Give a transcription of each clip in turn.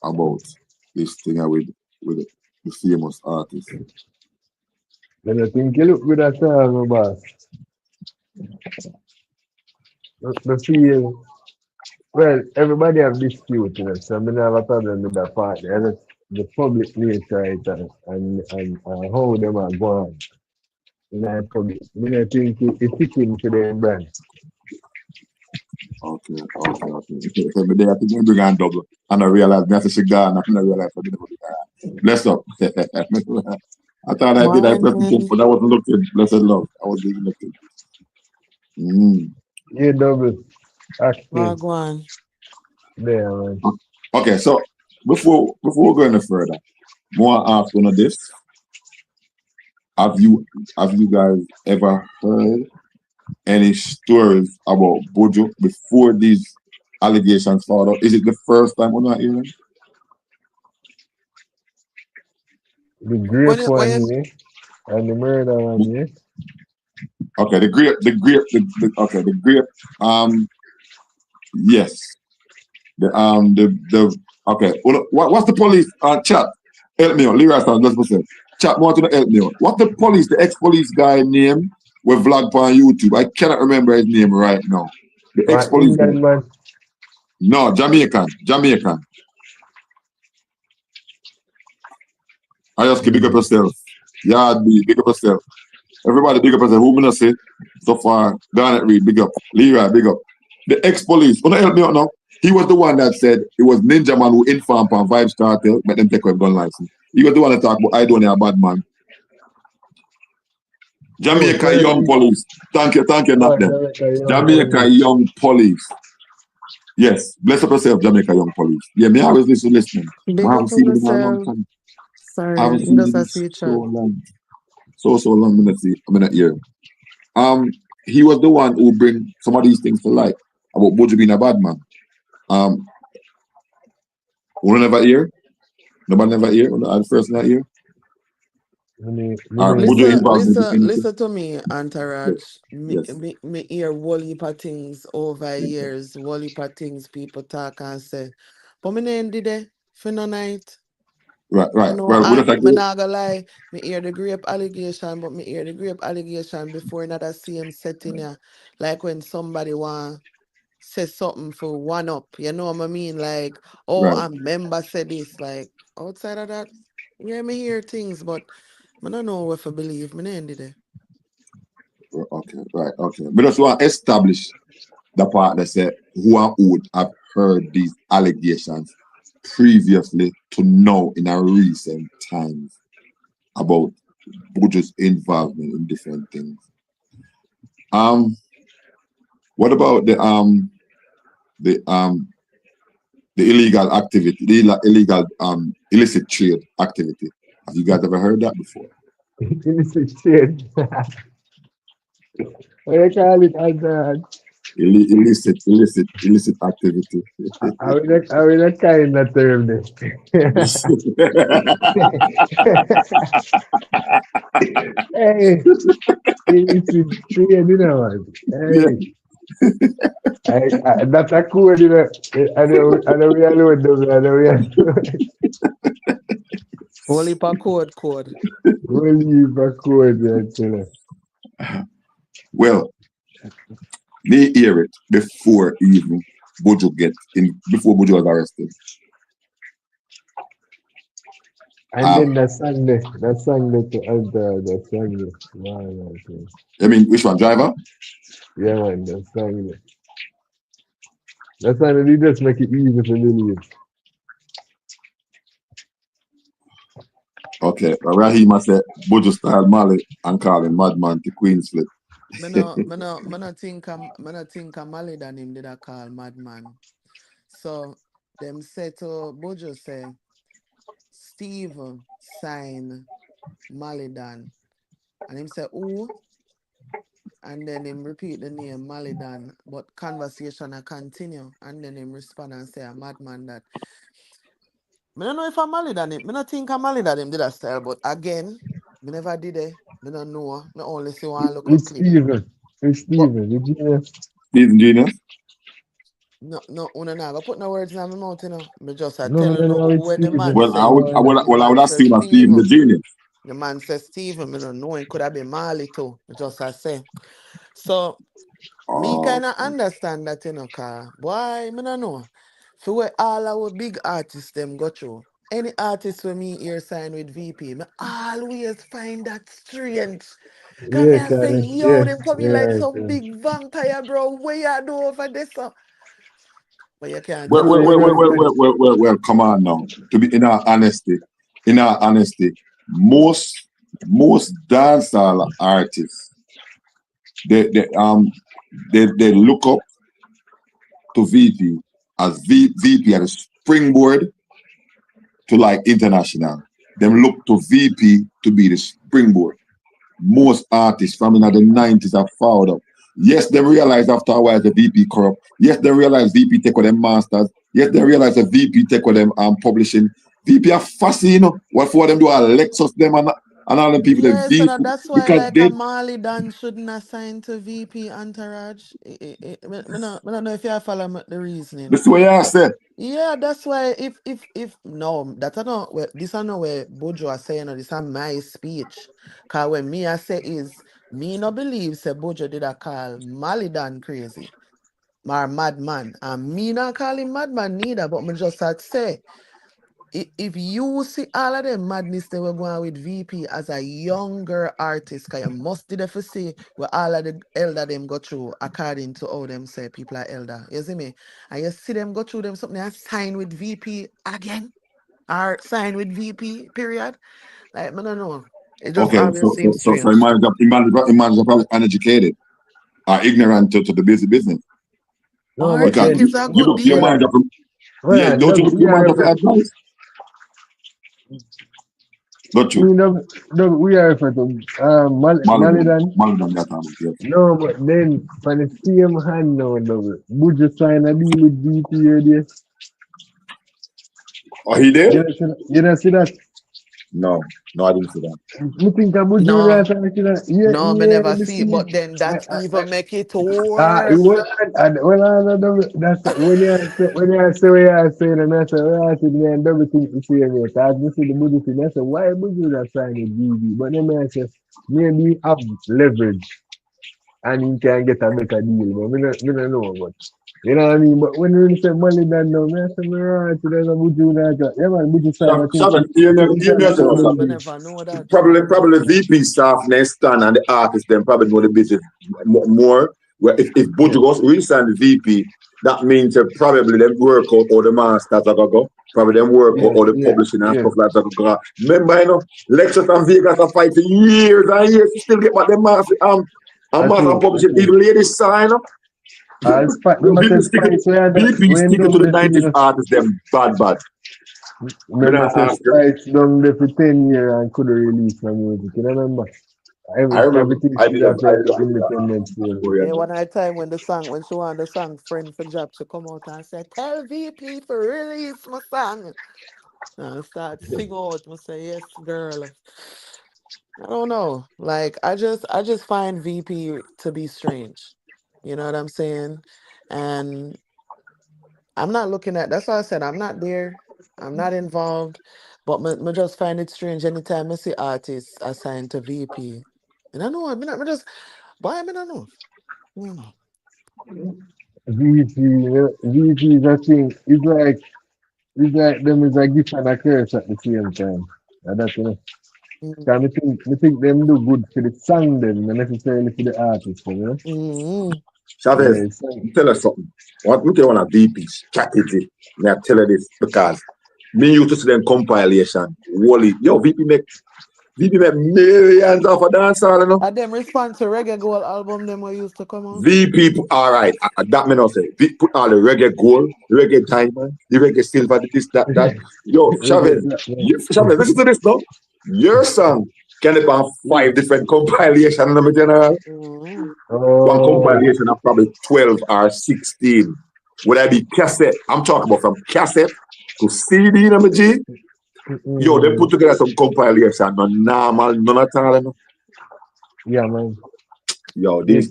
about this thing with the famous artist. Then I think you look good at all, my boss. The feel, well, everybody have dispute, so I don't have a problem with that part. And the public nature it and how them are going in the public. I think it's fitting to their brand. Okay. Every day I think we bring on double. And I realize me have to sit down and I realize I didn't do that. Bless up. I thought I did I presentation, Morning. but I wasn't looking. Blessed love. I wasn't looking. Mm. Yeah, double active Wagwan. there, man. Okay, so before we go any further, more ask one of this. Have you guys ever heard any stories about Buju before these allegations followed out? Is it the first time we're not hearing? The grape When one here and the murder one here. Okay, the grape. Yes. The okay. What's the police chat? Help me out. Leroy Stan, let's listen. Chat want to help me out. What the police, the ex-police guy name with vlog on YouTube? I cannot remember his name right now. The ex-police guy. England man. No, Jamaican. I just keep big up yourself. Yeah, big up yourself. Everybody big up yourself. Who gonna say so far? Garnet Reed, big up. Leroy, big up. The ex-police. Wanna help me out now? He was the one that said it was Ninja Man who informed on Vibes Cartel, let them take away gun license. He was the one that talked about I don't know a bad man. Jamaica Young Police. Thank you, not them. Jamaica Young Police. Yes, bless up yourself, Jamaica Young Police. Yeah, me always listening. big I up haven't for seen them in a long myself. time. I Sorry, haven't seen just them a in see so chat. long. So long, I'm not here. He was the one who bring some of these things to light about Buju being a bad man. We never hear. Nobody never hear. The first not hear. Buju involved in Listen to me, Antaraj. yes. Me hear whole heap of things over years, whole heap of things people talk and say. But me name did it for no night. Right. No, Well, we don't and me agree. not gonna lie, me hear the grape allegation, but me hear the grape allegation before another same setting ya. Like when somebody want say something for one up, you know what I mean? Like, oh, Right. a member said this. Like outside of that, yeah, me hear things, but I don't know what to believe. Me not did it. Okay. Right. Okay. But just want to establish the part that said who and who would have heard these allegations previously to now in a recent times about Buju's involvement in different things. What about the illegal activity, the illegal illicit trade activity? Have you guys ever heard that before? Illicit trade. What you call it as Illicit activity. I will not kind that term this. Hey, illicit trade, you know what? Yeah. Hey. That's a code, you know. I know we alone, though. I know we alone. Whole heap of code. We'll leave a code there, you Well, they hear it before even before Buju was arrested. And then that song there to enter the song there. Wow, okay. I mean, which one, driver? Yeah, man, that song there. That song they just make it easy for believe. Okay, Raheem said Buju style Mali and call him Madman to Queen's Flip. Me no think Mali than him did I call madman. So them say to Bojo say Steve sign Malidan. And him say who? And then him repeat the name Malidan. But conversation I continue. And then him respond and say a madman that. I don't know if I'm Malidan him. I don't think I'm Malidan him did that style. But again, me never did it. I don't know. I only see one look a It's clip. Steven. It's But Steven, the genius. Stephen Genius? No, una not gonna put no words in my mouth, you know. Me just I No, tell me you don't no know it's when the Steve. man Well, I say would, I would, the well, I would man have says seen a Steve. Steve the genius. The man says Stephen, me don't know it could have been Marley too. Me just I say. So me Oh, kind of understand that, you know, car. Boy, me don't know. For where all our big artists them go through. Any artist when me here sign with VP, me always find that strange. Come Yeah, here say, kind of. yo, Yeah, them coming like yeah. some big vampire, bro. Where you do over this? But you can't well, tell well, me So, you well, nothing. well, know, well, well, well, well, well, come on now. To be in our honesty, most dancehall artists, they, they, um, they look up to VP as VP as a springboard to like international. Them look to VP to be the springboard. Most artists from in the 90s have fouled up. Yes, they realize after a while the VP corrupt. Yes, they realize VP take with them masters. Yes, they realize the VP take with them publishing. VP are fussy, you know. What for them do are Lexus them and all them people that Yes, VP and that's why because like a they Marley Dan shouldn't assign to VP Entourage. Me not know if you follow the reasoning. this is what I said. Yeah, that's why if no, that's not where this I know where Buju are saying or this is my speech. Cause when me I say is me no believe say Buju did a call Malidan crazy or madman. And me not call him madman neither, but me just had say if you see all of them madness they were going with VP as a younger artist, cause you must did have to see where all of the elder them go through according to how them say people are elder. You see me? And you see them go through them something and sign with VP again. Or sign with VP, period. Like I don't know. It just Okay, always seems so strange. imagine probably uneducated or ignorant to the business. no, Or but Because think then, it's a you good look your hold deal. mind on. up Hold yeah, on. don't you look We your mind are up for advice? Don't you? we are for to Maladan. Malidan. Maladan that time, yes. No, but then for the same hand now, double. Would you sign a deal with VP already? Oh, he did? You don't see that? No, I didn't see that. You think I would do No, that? Yeah, no, me yeah, never me see. see But it. then that even make it It worse. was, and well, I don't that's when you say what you say, and I say, well, I think me and double think the same way. Cause me see the Buju thing, I say, why Buju that sign with BB? But then I say, maybe have leverage and he can get a better deal. But me don't know, but you know what I mean? But when you say money done now, man, I say, right, there's a Buju that, yeah, man, Buju sign, I think, Seven, he you sign know a couple something. Me deals. never know that. Probably VP staff next stand and the artists then probably know the business more. Where if Buju Yeah, goes resign the VP, that means probably them work out all the masters are gonna go. Probably them work out all the publishing and yeah. stuff like that. Remember, you know, Lexus and Vegas are fighting years and years to still get back them master and I master and think, publishing. Even ladies sign up. remember VP said sticking Spice, yeah, that, VP when sticking to down the the thing, 90s artists, them bad. Me remember not said ask you. Spice down there for 10 years and couldn't release my music. You remember? I remember. Everything I she did. got I did independent a sale. story on Yeah, that. one night time when she wanted the song Friend for Job, she come out and say, tell VP for release my song. And I start sing out. I say, yes, girl. I don't know. Like I just find VP to be strange. You know what I'm saying? And I'm not looking at that's why I said I'm not there. I'm not involved. But me just find it strange anytime I see artists assigned to VP. And I know I mean I just why I mean I know. Mm. VP is a thing. It's like them is a gift and a curse at the same time. And that's Mm. Cause me think them do good for the song them, not necessarily for the artist, you know? Mm. Chavez, Yeah, it's tell us something. What me tell you on a VP strategy. Me I tell you this because me used to see them compilation. Wally, yo, VP make millions off a dancehall, you know. And them respond to Reggae Gold album them we used to come out. VP, all right, that me not say. Put all the reggae gold, reggae diamond, the reggae silver, this, that. Yo, Chavez, Chavez, listen to this now. Your song can be on 5 different compilations, you know, me general. Mm. One Oh, compilation of probably 12 or 16. Would I be cassette? I'm talking about from cassette to CD, you know, my G. Yo, they put together some compilation, no normal, none at all. You know? yeah, man. Yo, Yes,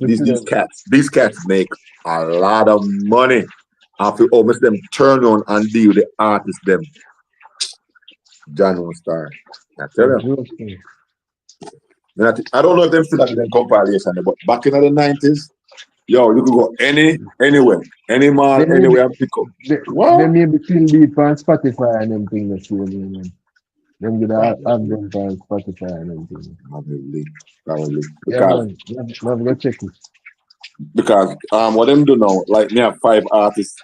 these cats make a lot of money. After almost them turn on and deal with the artist them. John won't start. I tell You're them. joking. I don't know if them still have the compilation, but back in the 90s, yo, you could go anywhere, any mall, They may be, anywhere and pick up. they What? may be still deep on Spotify and them things that you know. Them get have Probably, them on Spotify and them things. probably. Yeah, Because man. Love go check it. what them do now, like me have 5 artists.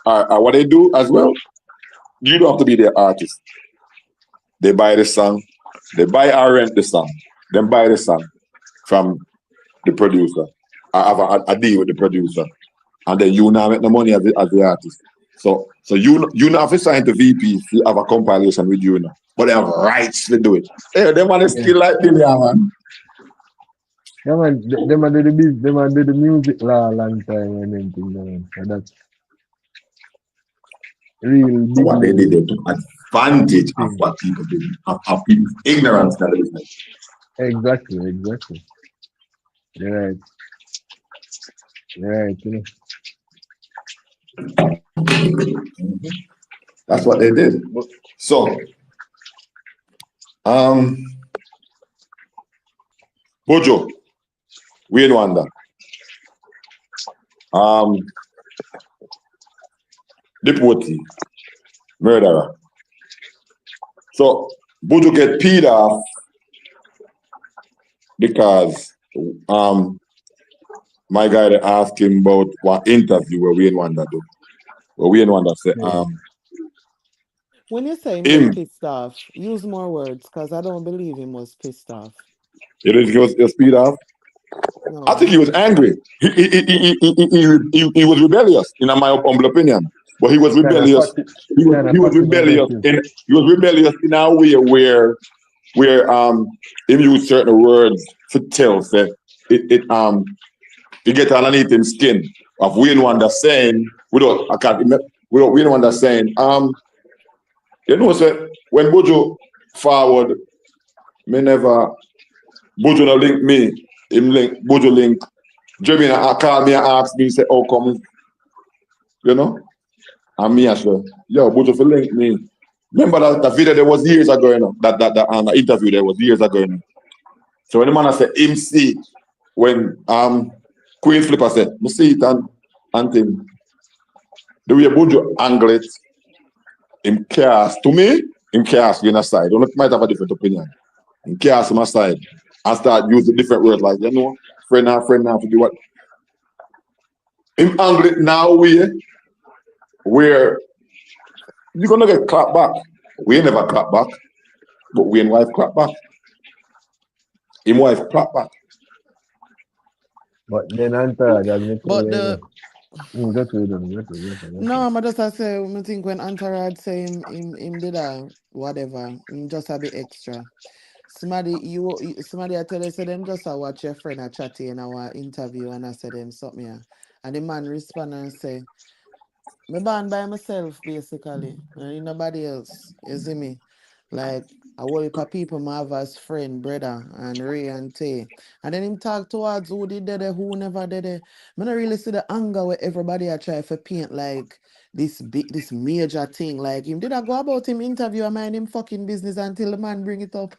What they do as well, you don't have to be their artist. They buy the song, they buy or rent the song, then buy the song from the producer. I have a deal with the producer, and then you now make the money as the artist. So you now have to sign to VP if you have a compilation with you now, but they have rights to do it. Hey, them man is Yeah. still like Billion, man. Yeah, man. Them a do the biz, them a do the music law long time and them thing, man. So that's real So big what they did, name they took advantage of thing. what people did, of people's ignorance that is. Exactly. You're right. You're right. You know. That's what they did. So, um, Bojo, Wayne Wonder, um, Dipwoti, murderer. So Bojo get peed off because my guy they asked him about what interview where Wayne Wonder do. Where Wayne Wonder said, Yeah. When you say him get him, pissed off, use more words because I don't believe him was pissed off. he was peed off. I think No. he was angry. He was rebellious, in my humble opinion. But he was Kind of rebellious. passive, He was rebellious in a way where he used certain words to tell that it get underneath him skin of Wayne Wonder saying without Wayne Wonder saying you know say when Bojo forward me never Bojo no link me him link Bojo link Jeremy call me and ask me say how come you know and me I say yo Bojo for link me. Remember that video there was years ago, you know, that interview there was years ago, you know. So when the man I said him see it, when Queen Flipper said, me see it and him the way Buju angle it, him cast to me, him cast you aside. You might have a different opinion. Him cast him aside and start using different words like, you know, friend now to do what. Him angle it now where you're gonna get clapped back. We ain't never clap back, but we and wife clap back. Him wife clap back. but then answer that me tell But you. the Get rid of them. Get rid of them. no, I just I say I think when Antarad say him did a whatever, him just a bit extra. Somebody I tell you say them just a watch your friend a chatty in our interview and I said them something here. And the man respond and say, me born by myself basically. And nobody else. You see me? Like a whole heap of people my have as friend, brother, and Ray and Tay. And then him talk towards who did it, who never did it. I don't really see the anger where everybody I try to paint like this major thing. Like him did I go about him interview and mind him fucking business until the man bring it up.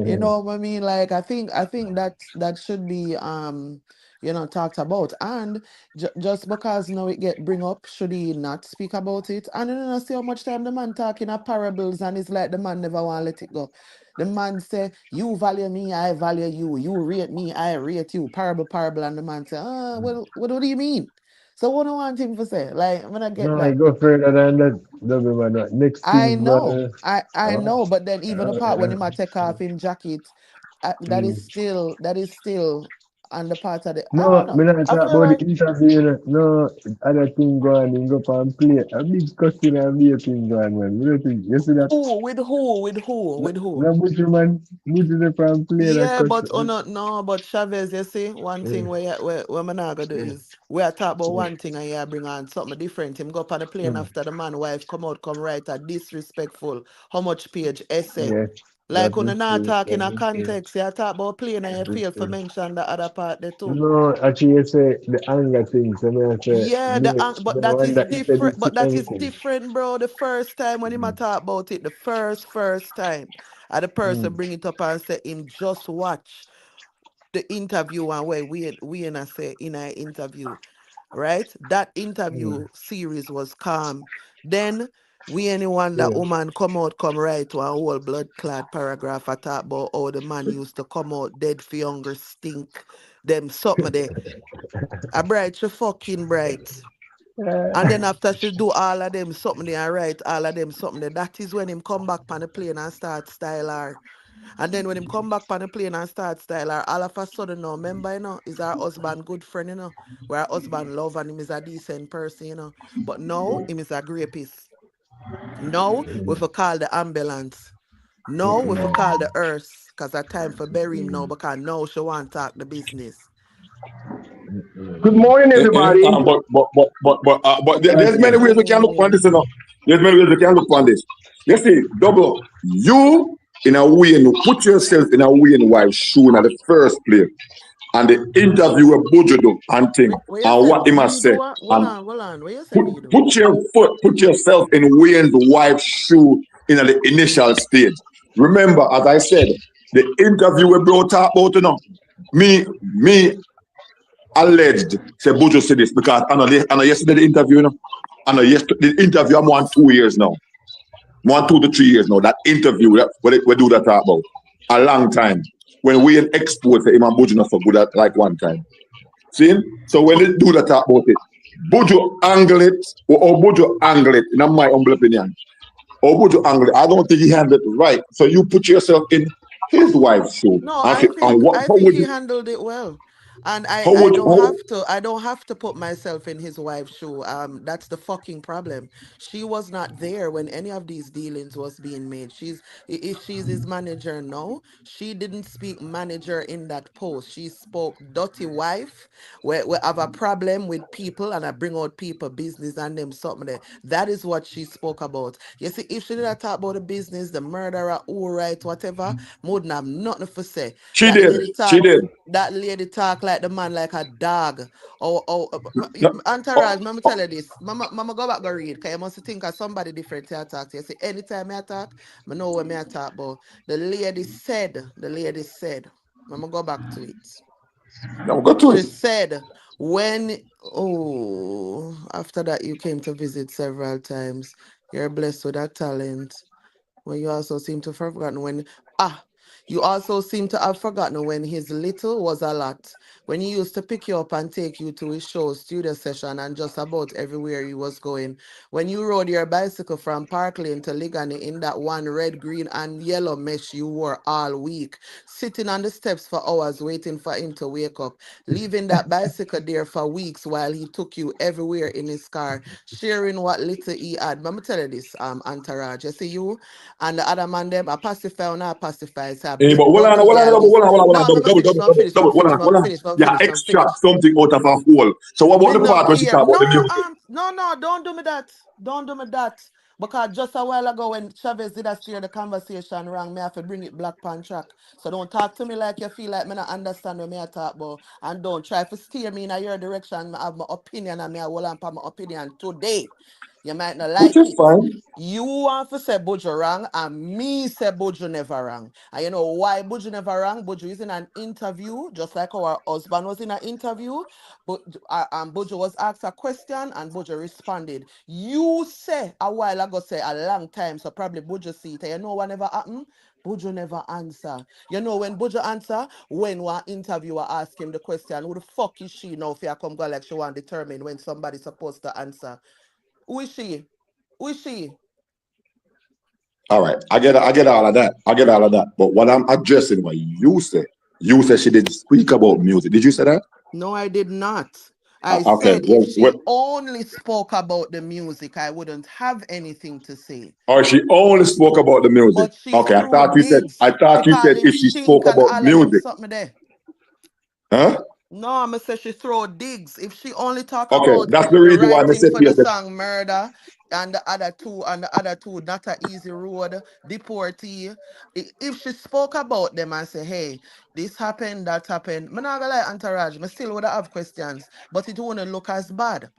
You know what I mean? Like I think that should be talked about. And just because now it get bring up, should he not speak about it? And you know, see how much time the man talking of parables, and it's like the man never want to let it go. The man say, "You value me, I value you. You rate me, I rate you." Parable, and the man say, "Ah, well, what do you mean?" So what do I want him to say? Like, when I get No, I that. go further than that. Double man. Next I thing, know, man. I know, but then even the part when he might take Uh, off him jacket, mm. that is still on the part of the I don't No, know. me not I talk feel about the like interview. You know. No, other thing going, him go and play. A big cussing and be a thing going, man. You know, think, you see that? who? The butcher man, butcher the pan play that Yeah, cuss. but oh no, but Chavez, you see, one thing where man not gonna do Mm, is we are talk about mm, one thing and yeah bring on something different. Him go up on the plane mm. after the man wife come out, come right a disrespectful, how much page essay. Yeah, Like when me you not see, talk in let a me see, context, you talk about playing and you let me fail for see. mention the other part there too. No, actually, you say the anger thing. So me, I say, Yeah, me, but the that one is that said different. this But that is anything. different, bro. The first time when him a Mm. talk about it, the first time, and the person Mm. bring it up and say him just watch the interview and where we in a say in an interview, right? That Mm. interview series was calm. Then we anyone that Yeah. woman come right to a whole blood clad paragraph I talk about how the man used to come out dead for younger stink. Them something there. A bright she fucking bright. And then after she do all of them something there and write all of them something there, that is when him come back on the plane and start style her. And then when him come back on the plane and start style her, all of a sudden now, remember, is our husband good friend, where our husband love and him is a decent person, But now him is a rapist. Now we for call the ambulance. Now we for call the earth, cause a time for bury him now because now she want talk the business. Good morning, everybody. There's many ways we can look on this, There's many ways we can look on this. You see, double, you in a way, put yourself in a way in wife's shoe in the first place. And the interview with Buju do and thing, Where you and say what he must me say. do what? Hold And on, hold on. Where you say me do? put yourself in Wayne's wife's shoe in the initial stage. Remember, as I said, the interview we brought up about, me alleged, say Buju said this because I know yesterday the interview, I know yesterday the interview I'm on 2 years now. I'm on 2 to 3 years now. That interview, we do that talk about. A long time. When we in export, say him and Buju not so good at like one time. See? So when they do that talk about it, Buju angle it, or Buju angle it, in my humble opinion. Or Buju angle it, I don't think he handled it right. So you put yourself in his wife's shoe. No, And I say, think I how think would he you, handled it well. And how would you, I don't have to put myself in his wife's shoe. That's the fucking problem. She was not there when any of these dealings was being made. If she's his manager now, she didn't speak manager in that post. She spoke dirty wife, where we have a problem with people and I bring out people business and them something there. That is what she spoke about. You see, if she did not talk about the business, the murderer, all right, whatever, wouldn't have nothing to say. she did, she did. That lady talk like the man like a dog. No, Entourage, mama tell you this. Mama go back go read. Cause you must think of somebody different to talk to. You see, anytime I talk, I know what I talk about. The lady said, mama go back to it. no, go to She it. said, after that you came to visit several times. You're blessed with that talent. When you also seem to have forgotten when you also seem to have forgotten when his little was a lot. When he used to pick you up and take you to his show, studio session, and just about everywhere he was going. When you rode your bicycle from Park Lane to Ligani in that one red, green, and yellow mesh you wore all week, sitting on the steps for hours waiting for him to wake up, leaving that bicycle there for weeks while he took you everywhere in his car, sharing what little he had. Let me tell you this, entourage. You see you and the other man them a pacify or not pacify. It's a But big dirty girl. hold on, No, double, double, double, double, double, I'm finish, I'm Yeah, finish, I'm extract finish. something out of a hole. So what Me about the no part where she care. talk about the No, music? no, don't do me that. Don't do me that. Because just a while ago when Chavez did a steer the conversation wrong, me have to bring it black pan track. So don't talk to me like you feel like me not understand what me I talk about. And don't try to steer me in your direction. I have my opinion and me I will on my opinion today. You might not Which like is it. fine. You want to say Buju wrong, and me say Buju never wrong. And you know why Buju never wrong? Buju is in an interview, just like our husband was in an interview. But Buju was asked a question, and Buju responded. You say a while ago, say a long time, so probably Buju see it. And you know what never happened? Buju never answer. You know when Buju answer, when one interviewer ask him the question, who the fuck is she now? If you come go like she want to determine when somebody's supposed to answer. Who is she? Who is she? All right, I get all of that. I get all of that. But what I'm addressing, what you said she didn't speak about music. Did you say that? No, I did not. I Okay. said if she only spoke about the music, I wouldn't have anything to say. Or she only spoke about the music. But she Okay, threw I digs. thought She you said called him if she spoke stink and about all of them music. something there. Huh? No, I'm say she throw digs. If she only talk Okay, about that's the the reason why I writing said for the yes. song Murder and the other two, Not a Easy Road, Deportee. If she spoke about them and say, hey, this happened, that happened, me not gonna like Entourage, me still would have questions, but it wouldn't look as bad.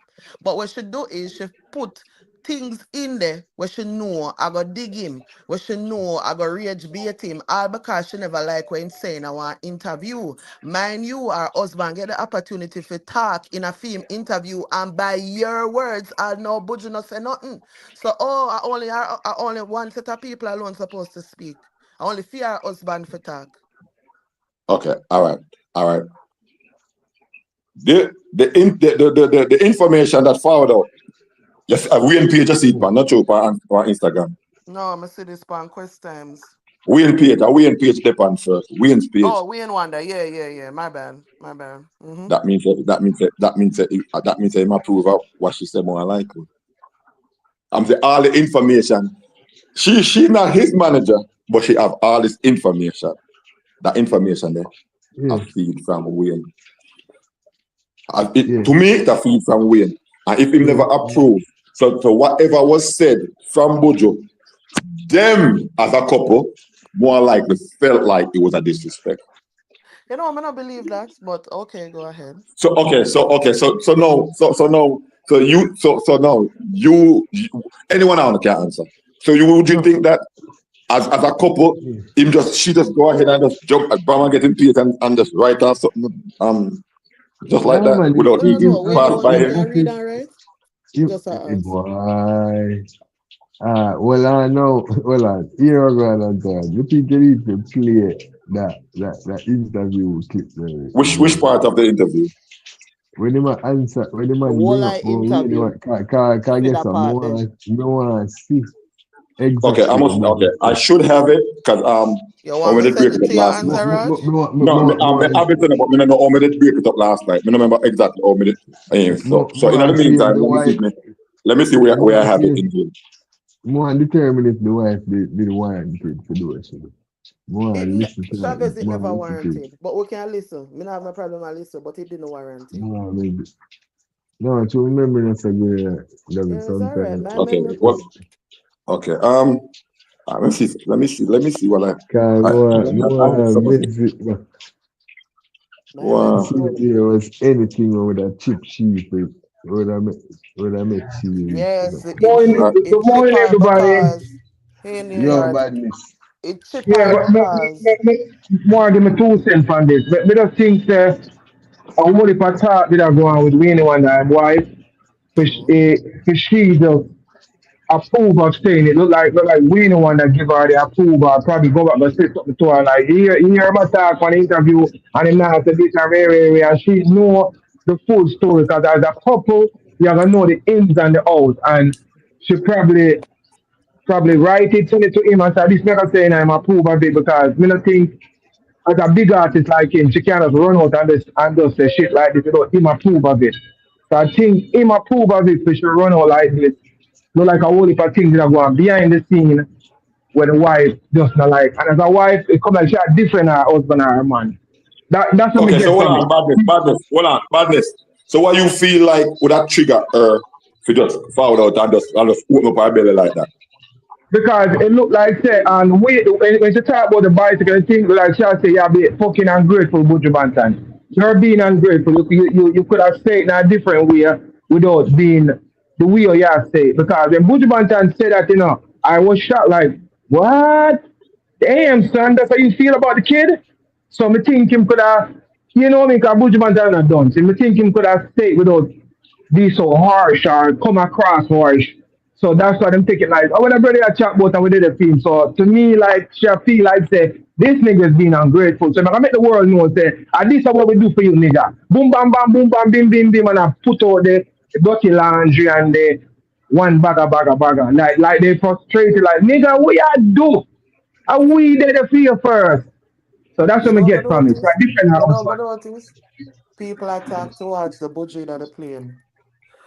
But what she do is she put things in there where she know I go dig him, where she know I go rage bait him, all because she never like when saying I want interview. Mind you, our husband get the opportunity to talk in a film interview, and by your words, I know Buju not say nothing. So, I only one set of people alone supposed to speak. I only fear our husband for talk. Okay, all right. The information that followed out. Yes, Wayne page just see it, man, not you on Instagram. No, I'm see this pan quest times. Wayne page depend first. Wayne's page. Oh, we in wonder. Yeah. My bad. Mm-hmm. That means that him approve of what she said more likely. I'm saying all the information. She not his manager, but she have all this information. That information there, I feed from Wayne. To me, that feed from Wayne. And if him never approve, so whatever was said from Buju, them as a couple more likely felt like it was a disrespect. You know, I'm not believe that, but okay, go ahead. So now you anyone out can answer. So would you think that as a couple, she just go ahead and just jump at Bama getting paid and just write out something just like that man, without even When pass you by can him? read and write, just ask. Boy. Well, I know. Well, here I go and tell you. You think you need to play that interview clip there? Which part of the interview? When the man answer, when the man Whole bring up, interview. can get some part there. more see Okay, exactly. I should have it because You want me to send it to your entourage? No, I have it, but I don't know how me did break it up last night. I don't remember exactly how me did. So in the meantime, let me see where I have it in here. More determine if the wife be the warranted to do it. More listen to Chavez, it never more warranted. But we can listen. Me not have no problem with listen, but it didn't warrant it. more maybe. No, to remember that's a good It's alright. My Okay, memory what? good. Okay. Let me see what I. Wow. There was anything with a chip sheet would I make cheese. Yes, Good it chip morning, her everybody. because hey New Your York. badness. It chip Yeah, her but because more give me 2 cents on this. But me just think that a whole heap of talk did I go on with Winnie one time wife, for she just approve of saying it. Look like Winnie one that give her the approval. Probably go back and say something to her like you hear my talk on the interview and then now say this and very and she know the full story because as a couple you're gonna know the ins and the outs and she probably write it, send it to him and say, this nigga saying I'm approve of it because me not think as a big artist like him, she cannot run out and just say shit like this without him approve of it. So I think him approve of it, so she run out like this. Look like a whole heap of things that go on behind the scene when the wife just not like. And as a wife, it come like she a different her husband or her man. That's what we Okay, so get hold from it. on, badness. So what you feel like would that trigger her to just fall out and just open up her belly like that? Because it looked like say and when she talk about the bicycle thing like she say you be fucking ungrateful Buju Banton. You're being ungrateful. You could have said it in a different way without being the way you have said it. Because when Buju Banton said that, I was shocked like, what? Damn son, that's how you feel about the kid? So me think him could have because Buju Banton not done. So me think him could have said it without be so harsh or come across harsh. So that's why I'm taking like I when I brother a chat about and we did a film. So to me, like she feel like say this nigga's being ungrateful. So I make the world know say and this is what we do for you, nigga. Boom bam bam boom bam bim bim bim and I put out the dirty laundry and the one bagger. Like they frustrated like nigga what you do? And we did it for you first. So that's you what we know get what from it. So I different you know husband. what it is? People attack to watch the budget of the plane.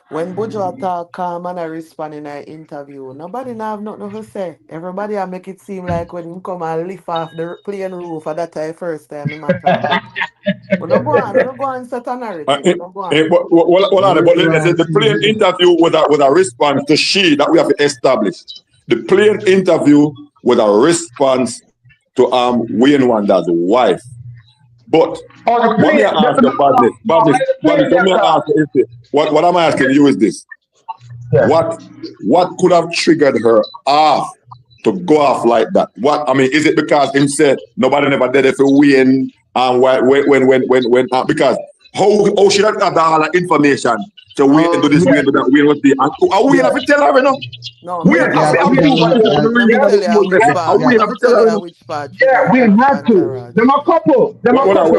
When Buju talk calm and I respond in an interview, nobody now have nothing to say. Everybody I make it seem like when him come and lift off the plane roof at that time first time him a talk. We no go on set a narrative. We no go on. But the plain interview with a response to she that we have to establish. The plain interview with a response to Wayne Wonder's wife. But what may I ask you, Badness, let me ask you this. What I'm asking you is this. Yeah. What could have triggered her off to go off like that? What I mean, is it because him said nobody never did it for Wayne and when because how should I have all that information to Wayne do this Wayne do that Wayne was the and we have to tell her no. No, We have to tell her which part. Yeah, we have to. Them a couple. Hold on.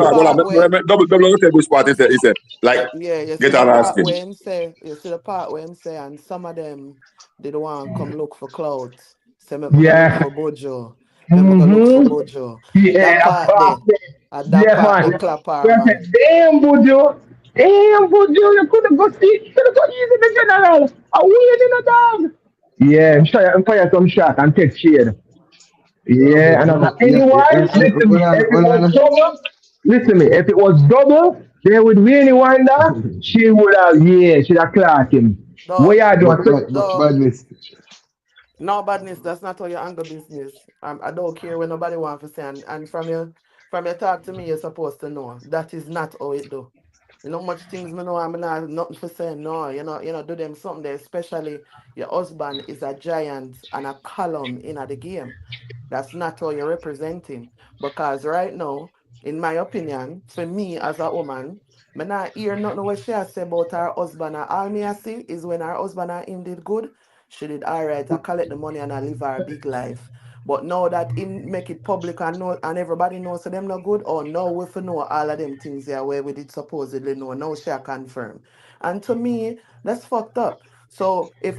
Double say which part he said. Like, yeah, you see get the on part asking. where him say, and some of them did want come look for clouds. Say me gonna look for Buju. Me gonna look for Buju. Yeah, that part there. At that part, the clap her, man. Damn, Buju. You couldn't go see. You couldn't go easy the general. A weird in a dog. Yeah, I'm fire some shot and take shade. Yeah, and anyone, listen me, if it was double, they would really wind up, she'd have clocked him. What you doing? No badness, that's not how you angle business. I don't care what nobody wants to say, and from your talk to me, you're supposed to know. That is not how it do. You know much things me know, I'm not nothing for saying no, do them something there, especially your husband is a giant and a column in the game. That's not how you're representing. Because right now, in my opinion, for me as a woman, I not hear nothing what she has said about her husband. And all me I see is when her husband and him did good, she did all right. I collect the money and I live her big life. But now that him make it public and everybody knows so them not good, or now we for know all of them things there where we did supposedly know. Now she confirm. And to me, that's fucked up. So if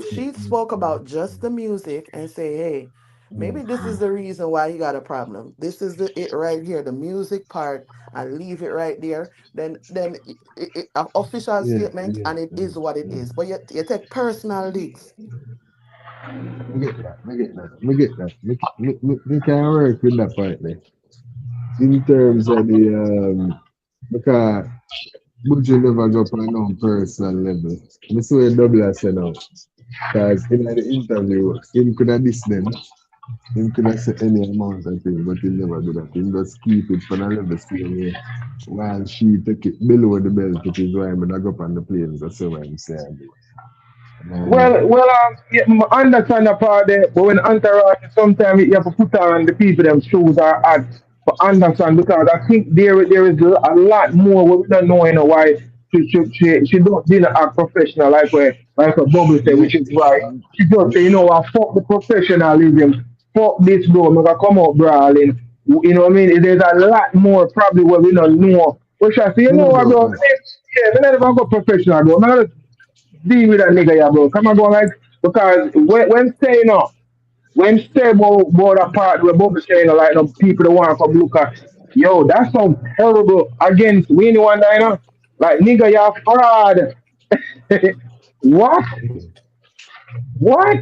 she spoke about just the music and say, hey, maybe this is the reason why he got a problem. This is it right here, the music part, and leave it right there. Then it an official statement, and it is what it is. But you take personal digs. I get that. Me can work with that part there. In terms of the because Buju never go on no personal level. Me saw a double say now. Because in the interview, him could have diss them. Him could have said any amount of things, but he never do that. He just keep it for the level same way. While she take it below the belt, which is why I'm not go up on the planes. That's what I'm saying. I understand that part there, but when entourage, sometimes you have to put on the people them shoes or ads for understand, because I think there is a lot more we don't know, why she didn't act professional like a bubble say, which is why she just say, fuck the professionalism, fuck this bro, I'm gonna come out brawling. You know what I mean? There's a lot more probably where we don't know. Which I say, what bro? Yeah, we never go professional, bro. Deal with that nigga, yeah, bro. Come on, go like, because when saying up, when say about a part where Bob is saying like the people that want to come look at, yo, that sounds terrible against Winnie one diner. Like nigga, you're fraud. What? What?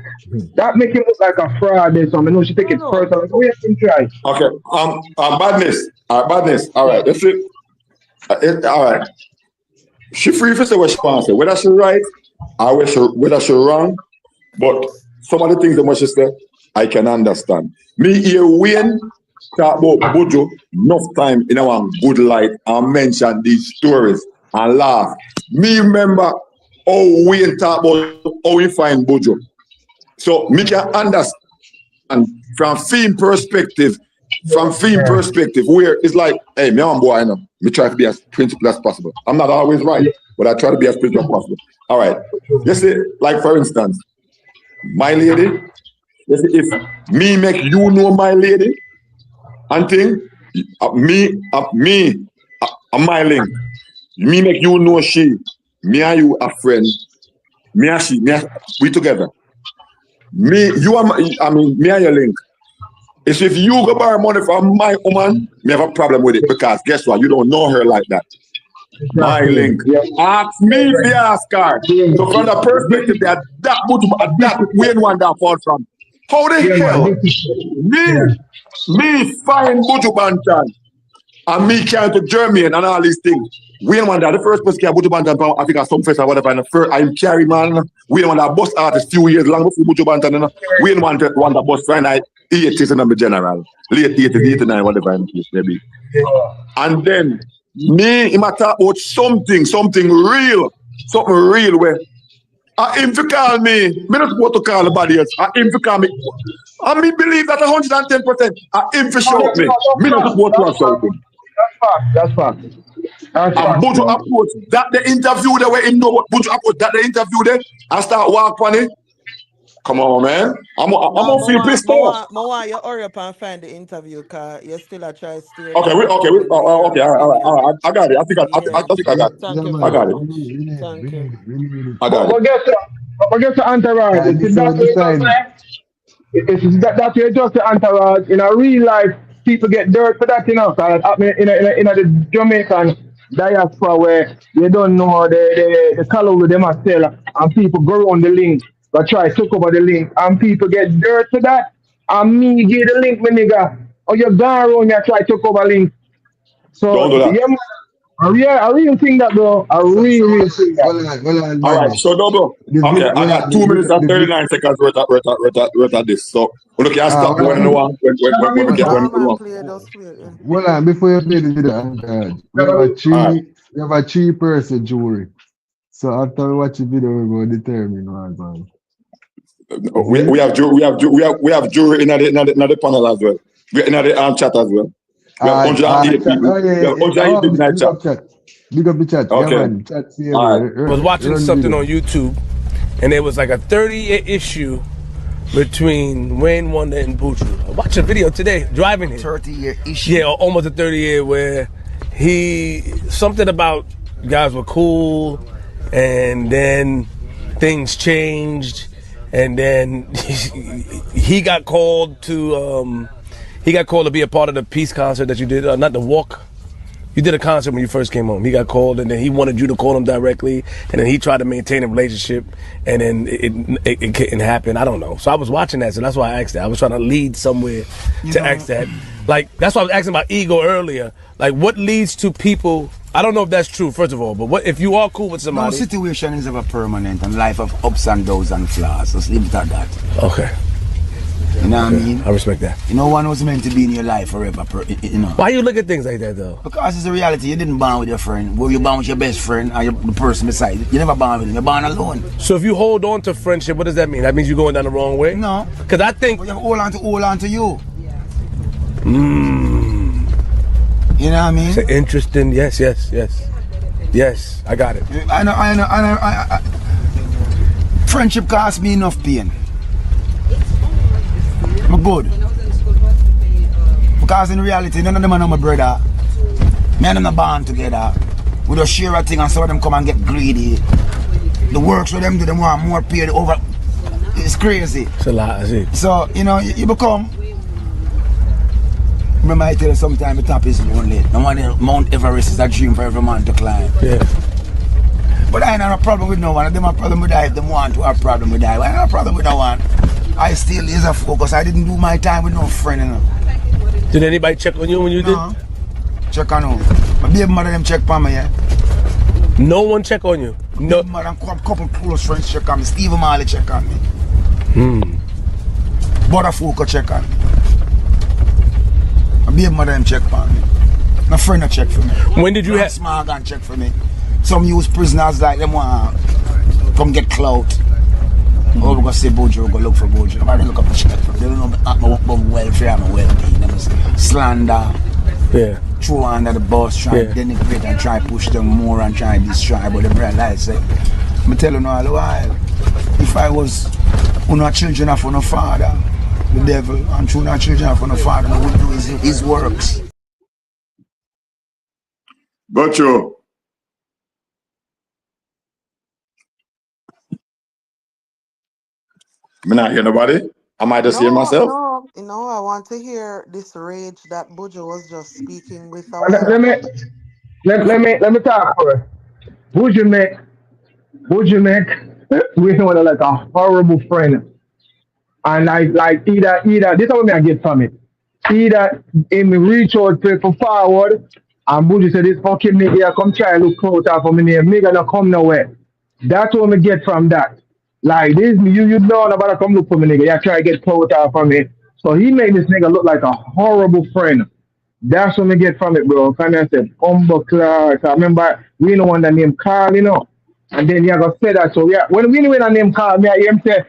That make him look like a fraud. Then so I know she take it personal. Like, we have to try. Okay. Badness. All right. That's it. All right. She free to say what she wants to say. Whether she right or whether she wrong, but some of the things that she said, I can understand. Me hear Wayne talk about Buju enough time in our good light and mention these stories and laugh. Me remember how Wayne talk about how we find Buju. So me can understand from film perspective, where it's like, hey, me on boy, I know. Me try to be as principled as possible. I'm not always right, but I try to be as principled as possible. All right. You see, like for instance, my lady, if me make you know my lady, and thing, my link, me make you know she, me and you a friend, me and she, we together. Me and your link. It's if you go borrow money from my woman, me have a problem with it because guess what? You don't know her like that. My link. Ask me if they ask her. So from the perspective that Wayne Wonder fall from. How the hell me find Buju Banton and me carry to Germany and all these things. Wayne Wonder, the first person carry Buju Banton from I think at some fest or whatever, and the first I'm carry man. Wayne Wonder bus artist few years long before Buju Banton, you know. Wayne Wonder bus friend I 80s in the general. Late 80s, 89, whatever maybe. And then me, he might talk about something real where him to call me not what to call nobody else. Him to call me. And me believe that 110%. Him to shout me. Me not what to shout him. That's fact. And Buju approach that the interview there where him know what Buju approach that the interview there and start walk on it. Come on, man. I'm gonna feel pissed off. I want you hurry up and find the interview because you're still a try steer. Okay, all right. I got it. I think I got it. Thank you. I got it. Thank you. I got it. But guess the entourage. That's just the entourage. In a real life, people get dirt for that, you know. So in the Jamaican diaspora where they don't know the color with them as sell and people go on the link. But try to take over the link and people get dirt to that. And me give the link, my nigga. Or you gone around and try to take over link. So, don't do that. I really think that, though. I really think that. All right, so double. Okay, I got 2 minutes and 39 seconds worth of this. So, look, I stop when we get when we want. Hold on, before you play the video, we have a 3-person jury. So after we watch the video, we're going to determine what's on. We have jury in the panel as well. We in the chat as well. We have 108 people. We have 108 people in the chat. Big up the chat. Okay. Yeah, man. Chat, I was watching something on YouTube, and there was like a 30-year issue between Wayne Wonder and Buju. I watched a video today driving here. 30-year issue. Yeah, almost a 30-year where something about guys were cool, and then things changed. And then he got called to be a part of the peace concert that you did, not the walk. You did a concert when you first came home. He got called, and then he wanted you to call him directly, and then he tried to maintain a relationship, and then it couldn't happen. I don't know. So I was watching that, so that's why I asked that. I was trying to lead somewhere ask that. Like, that's why I was asking about ego earlier. Like, what leads to people? I don't know if that's true, first of all, but what if you are cool with somebody? No situation is ever permanent, and life of ups and downs and flaws. So leave it at that. Okay. You know what I mean? I respect that. You know, one was meant to be in your life forever. You know. Why you look at things like that, though? Because it's a reality. You didn't bond with your friend. Were you bond with your best friend or the person beside you? You never bond with him. You bond alone. So if you hold on to friendship, what does that mean? That means you're going down the wrong way? No. Because I think... You hold on to you. You know what I mean? It's interesting. Yes. Yes, I got it. I know. Friendship costs me enough pain. I'm good. Because in reality, none of them are my brother. Me and them are born together. We just share a thing and some of them come and get greedy. The works with them do them want more paid over. It's crazy. It's a lot, is it? So, you know, you become... Remember I tell you sometime the top is lonely. Mount Everest is a dream for every man to climb. Yeah. But I ain't have a problem with no one. Them have a problem with I. If them want to have a problem with I. I ain't have a problem with no one. I still is a focus. I didn't do my time with no friend, you know. Did anybody check on you when you did? Check on who? My baby mother them check on me, yeah. No one check on you? No. My mother and a couple close friends check on me. Steve Marley check on me. Butterfucker check on me. My baby mother them check on me. My friend check for me. When did you have... Small gun check for me. Some use prisoners like them want come get clout. Oh, we go see Buju, we go look for Buju. Nobody look up the check for me. They don't know about welfare and well-being. Them slander. Yeah. Throw under the bus, try denigrate and try push them more and try destroy. But they realize that I tell you now all the while, if I was no children of no father, the devil, and through no children of no father, I would do his works. Buju. I'm not hear nobody. I might just hear myself. No, I want to hear this rage that Buju was just speaking with. Let let me talk first. Buju make we know like a horrible friend. And like either this is what me I get from it. Either him reach out for forward and Buju said this fucking nigga come try look out for me name. Nigga not come nowhere. That's what me get from that. Like this you know about to come look for me nigga. You try to get close out from me. So he made this nigga look like a horrible friend. That's what me get from it, bro. Kind of said, Clark. I remember we know one that named Carl, and then you gonna say that. So yeah, when we know that name Carl, me I hear him say,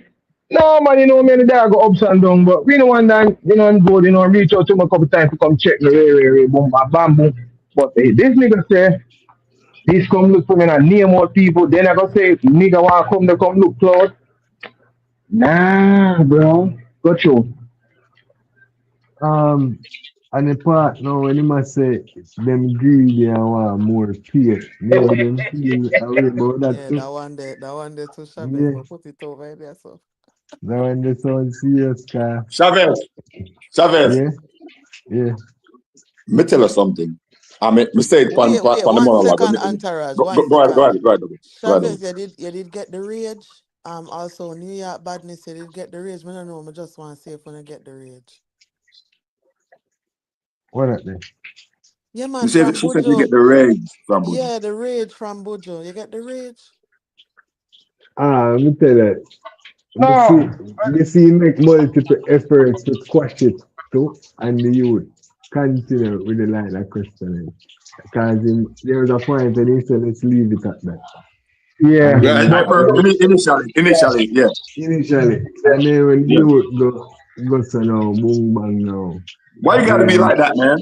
no man, me and the dog go ups and down, but we know one that I'm good, reach out to me a couple times to come check me, boom, bam, boom. But this nigga say, this come look for me and name more people. Then I go say, nigga want to come look close. Nah, bro, go through. And the part now when you must say them greedy and want more pay. Maybe them feel away about that Yeah, too. that one there too, Chavez. Yeah. We'll put it over there, so. That one they sound serious, car. Chavez. Yeah. Me tell you something. I mean, me say it Wait, on the 1 monologue. second, Entourage. Go ahead. Chavez, you did get the rage. Also New York badness, you did get the rage. I don't know, I just want to say if I get the rage. What are they? Yeah, man, She said you get the rage from Buju. Yeah, the rage from Buju. You get the rage? Let me tell you. No. You see, make multiple efforts to squash it too, and the youth continue with the line of questioning. Because there was a point when he said, let's leave it at that. Yeah. Initially, yeah. Initially. And then when the youth go so now, boom, bang now. Why you gotta be like that, man?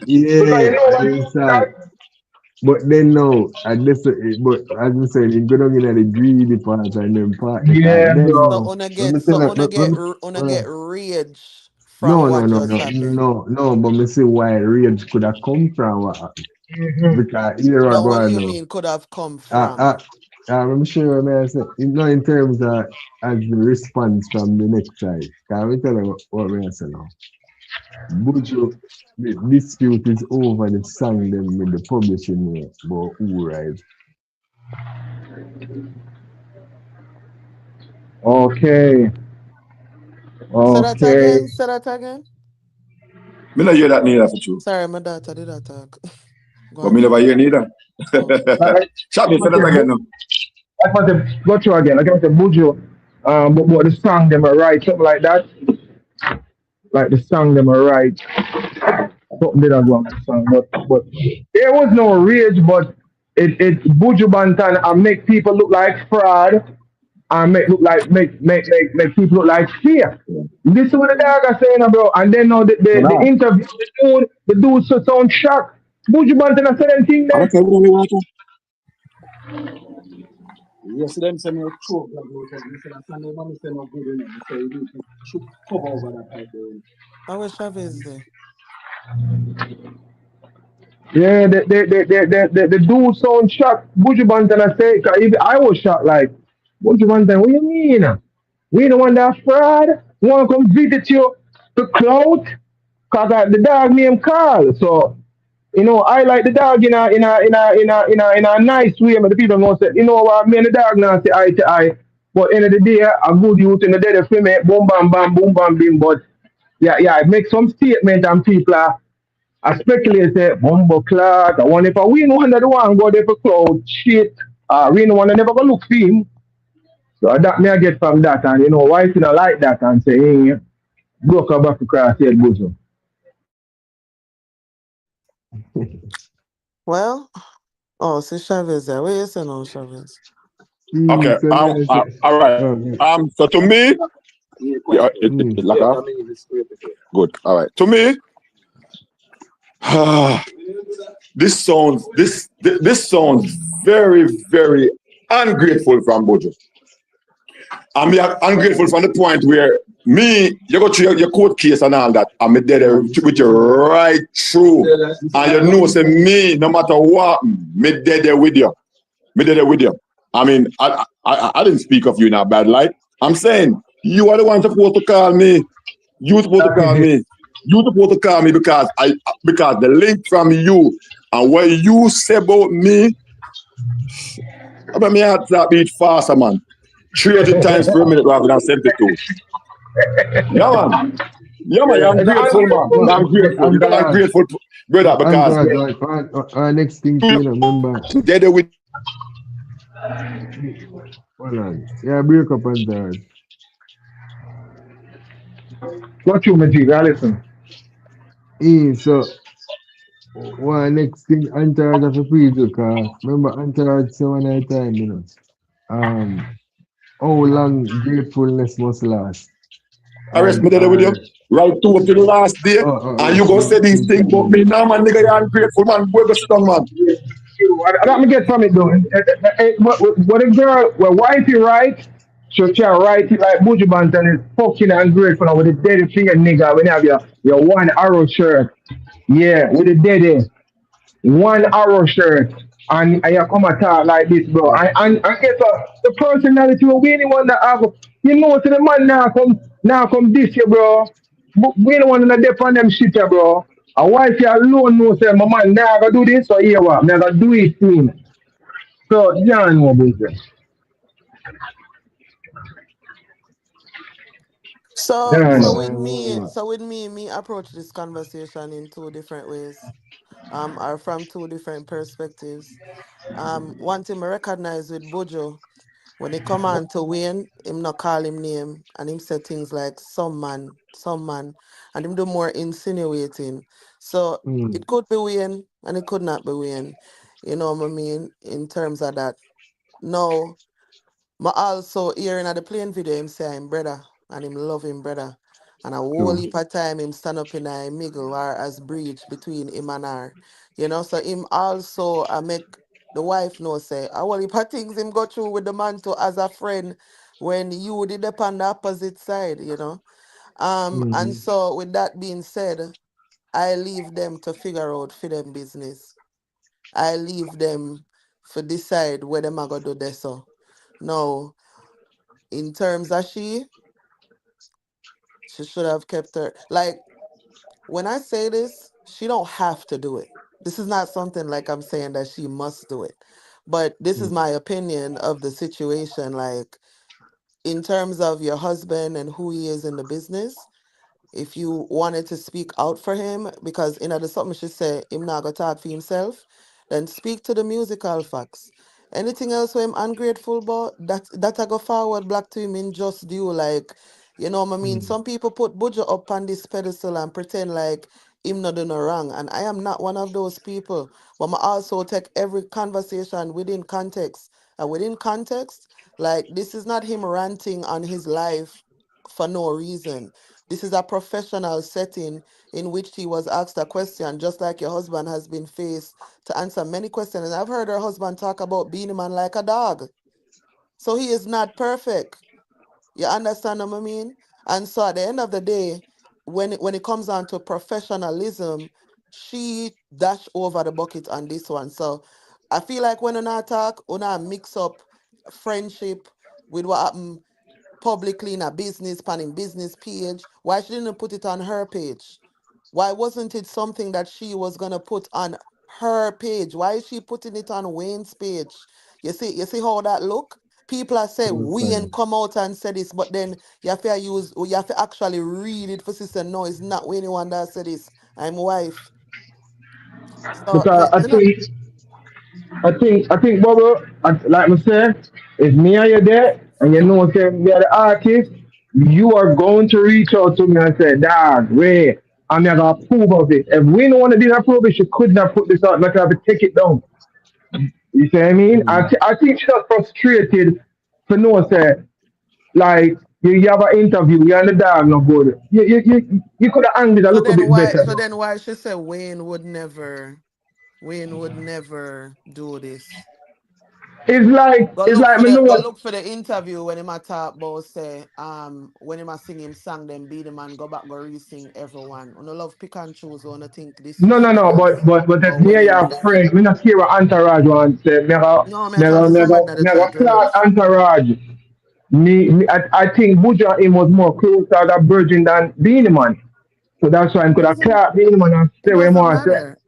Yeah, but then no, but as I said, you go down in the greedy part and then part. Yeah, bro. So wanna get rage from what just happened. No, but me see why rage could have come from because here But what do you now. mean could have come from? I'm sure I say in terms of as the response from the next side. Can we tell you what we say now? Buju, the dispute is over the song them with the publishing about who right. Okay. Say that again. Me not hear that neither for you. Sorry, my daughter did that talk. But me never hear neither. Shut me, say that again now. I want to go through again. I want to Buju, but the song them are right, something like that. Like the song them are right. Something did I go on the song, but there was no rage, but it Buju Banton and make people look like fraud and make people look like fear. Listen what the dog are saying, bro. And then now the interview, the dude so sound shocked. Buju Banton I said them thing there. Yes, them say no choke like that. Me say that Sunday mommy say no good enough. So you should cover over that type of. I wish Chavez there. Yeah, the dude sound shocked. Buju Banton I say, cause if I was shocked like, Buju Banton, what you mean? We the one that fraud. We want to come visit you to clout, cause the dog named Carl. So I like the dog in a nice way. But the people gonna say, what, me and the dog now say eye to eye. But end of the day, a good youth in the day of film, boom bam bam, boom bam bim. But yeah, it makes some statement and people are speculate say, Bumbo Clark, I wonder if we know one the one go there for cloud shit. We know one never go look for him. So that me I get from that, and why you not like that and say, hey, broke her back across here, Buju. Well, see Chavez there. Where you say now, Chavez? Okay. All right. So to me, good. All right. To me, this sounds very, very ungrateful from Buju. I'm ungrateful from the point where you go through your court case and all that, I'm there with you right through. And say me, no matter what, me there with you. I mean, I didn't speak of you in a bad light. I'm saying you are the one supposed to call me. You supposed to call me. You supposed to call me because the link from you and what you say about me, I mean, me heart start beat faster, man. 300 times per minute rather than 72. Yeah, man. Yeah, man, I'm And grateful, man. I'm grateful. You know, I'm Antaraj, grateful, brother, because next thing to remember. together with Hold on. Yeah, break up Antaraj. what you, Majid? Listen. So one next thing Antaraj have to please because remember Antaraj say one at a time, you know. How long gratefulness must last. arrest me there with you, right to up to the last day, and you go say these things about me now, man, nigga, you're ungrateful, man. Go go sit down, man. I let me get from it though. What a girl, well, wifey right, so she write it like Buju Banton is fucking ungrateful now with the dirty finger nigga when you have your one arrow shirt. Yeah, with the dirty one arrow shirt. And you come and talk like this, bro. And get the personality of anyone that have, you know, to the man now come this year, bro. We don't want to depend them shit, here, bro. A wife you alone knows say, my man, now I gotta do this, so here what? I gotta do it soon. So, yeah, I know about this. So Yeah, I so know. with me approach this conversation in two different ways. Or from two different perspectives. One thing I recognize with Bojo, when he come on to Wayne, him not call him name and him say things like some man, and him do more insinuating. So it could be Wayne and it could not be Wayne. You know what I mean? In terms of that. No, I also hearing at the playing video him say him brother and him love him brother. And a whole heap of time him stand up in a middle or as bridge between him and her. You know, so him also make the wife know say a whole heap of things him go through with the man too as a friend when you did up on the opposite side, you know. And so with that being said, I leave them to figure out for them business. I leave them to decide where them are gonna do this. So now in terms of she should have kept her. Like when I say this, she don't have to do it. This is not something like I'm saying that she must do it. But this is my opinion of the situation. Like in terms of your husband and who he is in the business, if you wanted to speak out for him, because in other something she said him not gonna talk for himself, then speak to the musical facts. Anything else where him ungrateful about, that I go forward black to him in just due, like, you know what I mean? Some people put Buju up on this pedestal and pretend like him not doing no wrong. And I am not one of those people. But I also take every conversation within context. And within context, like this is not him ranting on his life for no reason. This is a professional setting in which he was asked a question, just like your husband has been faced to answer many questions. And I've heard her husband talk about being a man like a dog. So he is not perfect. You understand what I mean? And so at the end of the day, when it comes down to professionalism, she dash over the bucket on this one. So I feel like when on talk, I mix up friendship with what happened publicly in a business panning business page. Why she didn't put it on her page? Why wasn't it something that she was gonna put on her page? Why is she putting it on Wayne's page? You see how that look? People are saying Wayne come out and say this, but then you have to actually read it for sister. No, it's not Wayne one that said this. I'm wife. So Because I think, Bubba, like I said, if me and you there, and you know, say, me are the artist, you are going to reach out to me and say, Dad, wait, I'm not going to approve of it. If we don't want to do approve it, she could not put this out, like I have to take it down. You see what I mean? I think she's frustrated for no say, like, you have an interview, you're on the dog, no good. You could have handled it a so little then bit why better. so then why she said Wayne would never do this? It's like, me Go know. look for the interview when him a talk about say when him a sing him song then beat him and go back go re-sing everyone. On love pick and choose on think this No, is no, no. But serious if or me when and him your do it. friend, me not care what entourage want say. No, me I talk to somebody that they Me talk go flat relief. entourage. I think Buja him was more closer to Virgin than Beanie Man. So that's why I could have Doesn't clapped him and it say what him doesn't want to say. matter.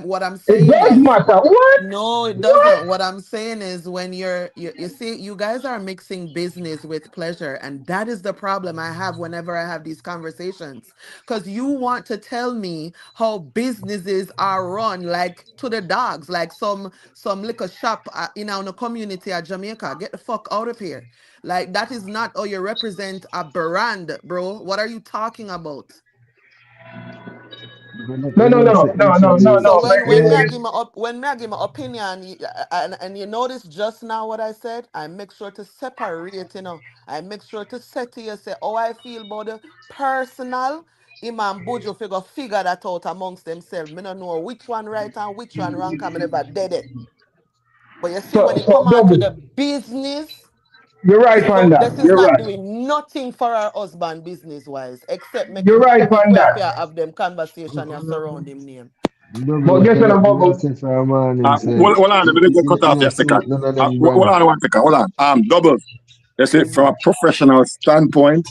What I'm It saying does is matter. What? no, it What? doesn't. What I'm saying is when you see, you guys are mixing business with pleasure, and that is the problem I have whenever I have these conversations. Because you want to tell me how businesses are run like to the dogs, like some liquor shop in our community at Jamaica. Get the fuck out of here. Like that is not how you represent a brand, bro. What are you talking about? No, no, no, no, no, no, So no. when me I give my when me I give my opinion, and you notice just now what I said, I make sure to separate, I make sure to say to you, say how I feel about the personal. Imam Buju figure that out amongst themselves. Me don't know which one right and which one wrong, I never did it. But you see, when it So come on to double. the business, You're right on that. this is You're not right. doing nothing for our husband business wise, except You're right make on we have to that. have them conversation and surround him name. But guess what, Bubble? From morning say, Hold on, let me get cut off you for know, a second. salute none of them Hold brand. on one second. Hold on. Double. You see, from a professional standpoint,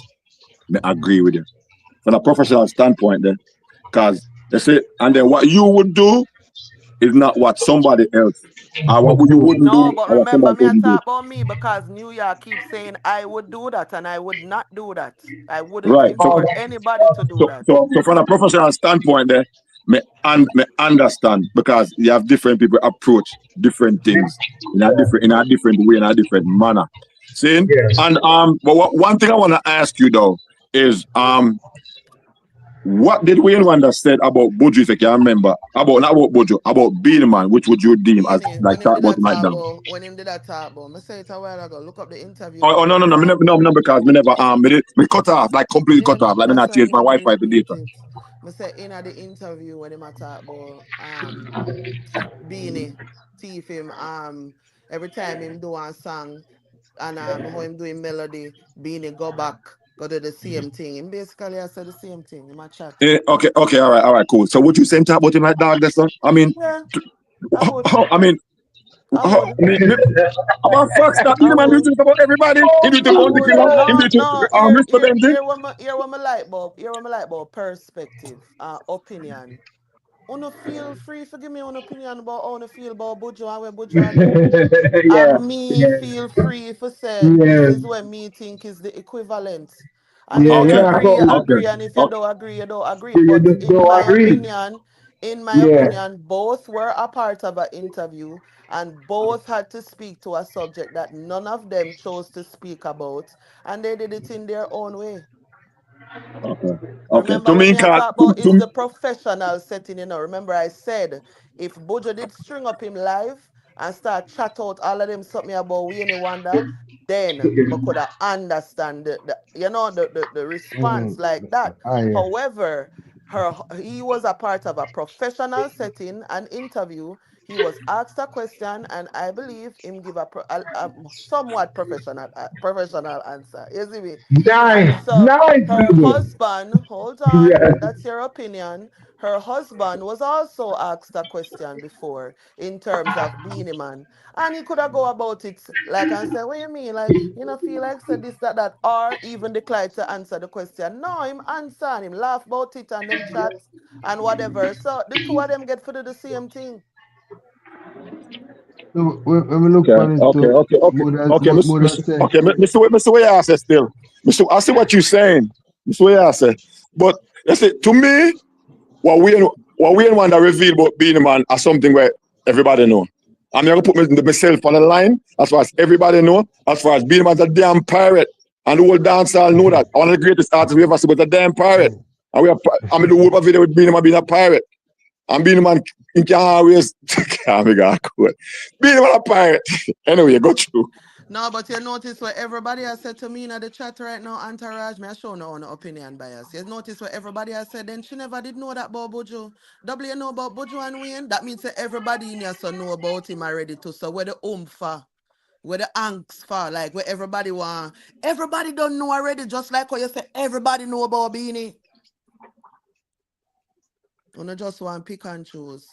I agree with you. From a professional standpoint, then, because you see, and then what you would do is not what somebody else, or what you wouldn't No, do, but or what remember somebody me I wouldn't do. talk about me because New York keeps saying I would do that and I would not do that. I wouldn't Right. import anybody to do that. So from a professional standpoint, there, me understand because you have different people approach different things in a different way, in a different manner. See? Yes. And but one thing I want to ask you though is what did Wayne Wonder said about Buju, if you can remember? About not about Buju, about Beanie Man, which would you deem as Beanie, like talk about him like that? when him did that talk about, I say it a while ago, look up the interview Oh, when him no, a no, no, talk no, about. no, because me never me cut off, like completely Yeah, cut off. Like me that's not why change my Wi-Fi to mute data. it. I say in the interview when him a talk about Beanie, thief him every time him do a song and how him doing melody, Beanie go back, go do the same thing. Him basically I said the same thing in my chat. Okay, all right, cool. So would you say him talk about him like dog, that's all? I mean, Yeah, I would. I mean, I would. about fuck stop. You I know, man, do would. it about everybody. He do it I about the would. killer. He do No, it no, Mr. Benji. here what me like about perspective, opinion. Wanna feel free for give me an opinion about how you feel about Buju and where Buju are there. Yeah. And me Yeah. feel free for say this Yeah. is what me think is the equivalent. And if Yeah. you Okay, Yeah. agree, So agree, and if you don't agree, you don't agree. you But just don't agree. in my Yeah. opinion, both were a part of an interview and both had to speak to a subject that none of them chose to speak about, and they did it in their own way. okay. Remember To when me, me I cause talk about is the professional setting, Remember I said if Bojo did string up him live and start chat out all of them something about we any wonder, then I could understand the response like that. Yeah. However, he was a part of a professional setting, an interview. He was asked a question, and I believe him give a somewhat professional answer. You see me? And Nice. so Nice, her Bubble. husband, hold on, Yeah. that's your opinion. Her husband was also asked a question before in terms of being a man. And he could have go about it like and say, what you mean? Like, feel like said this, that, or even decline to answer the question. No, him answer and him laugh about it and them chats and whatever. So the two of them get to do the same thing. So when we look okay, on it okay, too, okay, okay, okay, Buddha say, Mr. Mr. Way I say still, Mr. I see what you're saying, Mr. Way I say, but that's it. To me, what we want to reveal about being a man are something where everybody know. I'm gonna put myself on the line as far as everybody know, as far as being a man's a damn pirate. And the whole dance all know that. One of the greatest artists we ever see was a damn pirate. And I mean the whole video with being a man being a pirate. And being a man you can always can't be good. Being a man a pirate. Anyway, go through. No, but you notice what everybody has said to me in the chat right now, Entourage, me I show no own opinion bias. You notice what everybody has said, then she never did know that about Bojo. Double you know about Bojo and Wayne? That means that everybody in here so know about him already too. So where the for? Where the angst for? Like where everybody want. Everybody don't know already, just like how you say everybody know about Beanie. You not just want pick and choose.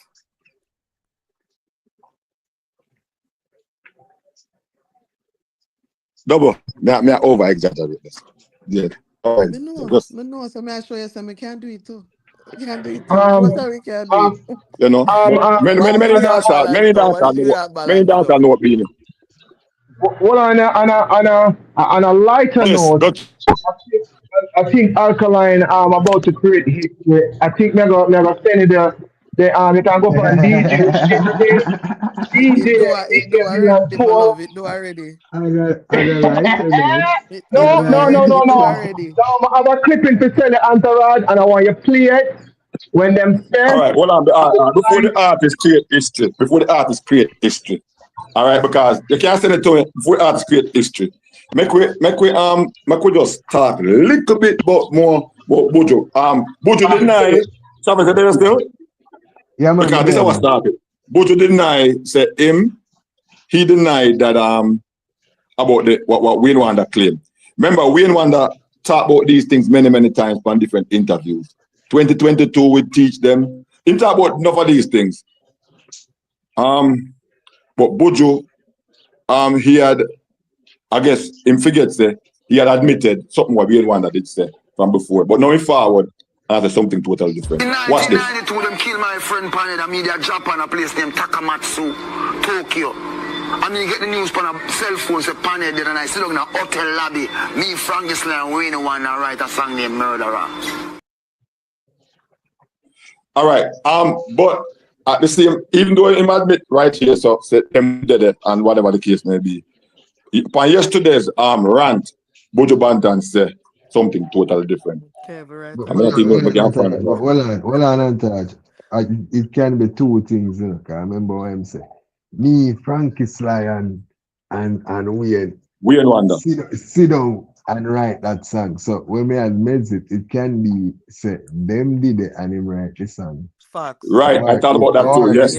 Double. Me over exaggerate this. Yeah. All right. Me know, Just, so I show you some I can do it too. We can do it too. Show us how we can do it. you know, but many Watch your dancers, balance though. Watch you that many balance though. dancers know opinion. Well, on a lighter Yes, note, got I think Alkaline about to create history. I think never send it the you can go for a DJ It do already, and my tour. love. It do already. I got lighter now. I It No, do got no, no, already. no, It lighter. do no. already. No, I have a clipping to sell the entourage and I want you to play it when them all say right. Hold on, before the artist create history. Before the artist create history. All right, because you can't send it to me before the artist create history. Make we just talk a little bit more about Buju. Buju deny. Something said there still Yeah, man. because this is what started. Buju deny say he denied that about the what Wayne Wonder claimed. Remember, Wayne Wonder talked about these things many times on different interviews. 2022 we teach them. He talk about enough of these things. But Buju, he had, I guess, him forget say he had admitted something what Wayne Wonder did say from before. But now he forward and there's something totally different. Watch this. In 1992, them kill my friend Paneda Media Japan, a place named Takamatsu, Tokyo. And then you get the news on a cell phone, say Paneda did, and I sit down in a hotel lobby. Me, Frank Isla, and Wayne Wonder write a song named Murderer. All right. But at the same, even though he admit right here, so say them did it and whatever the case may be. Upon yesterday's rant, Buju Banton said something totally different. Okay, right. Well, Antaj. It can be two things, you know, I remember what I'm saying. Me, Frankie Sly and Wayne Wonder. Sit down and write that song. So when we admit it can be say them did it and him write the song. Facts. Right, I thought about that too, yes.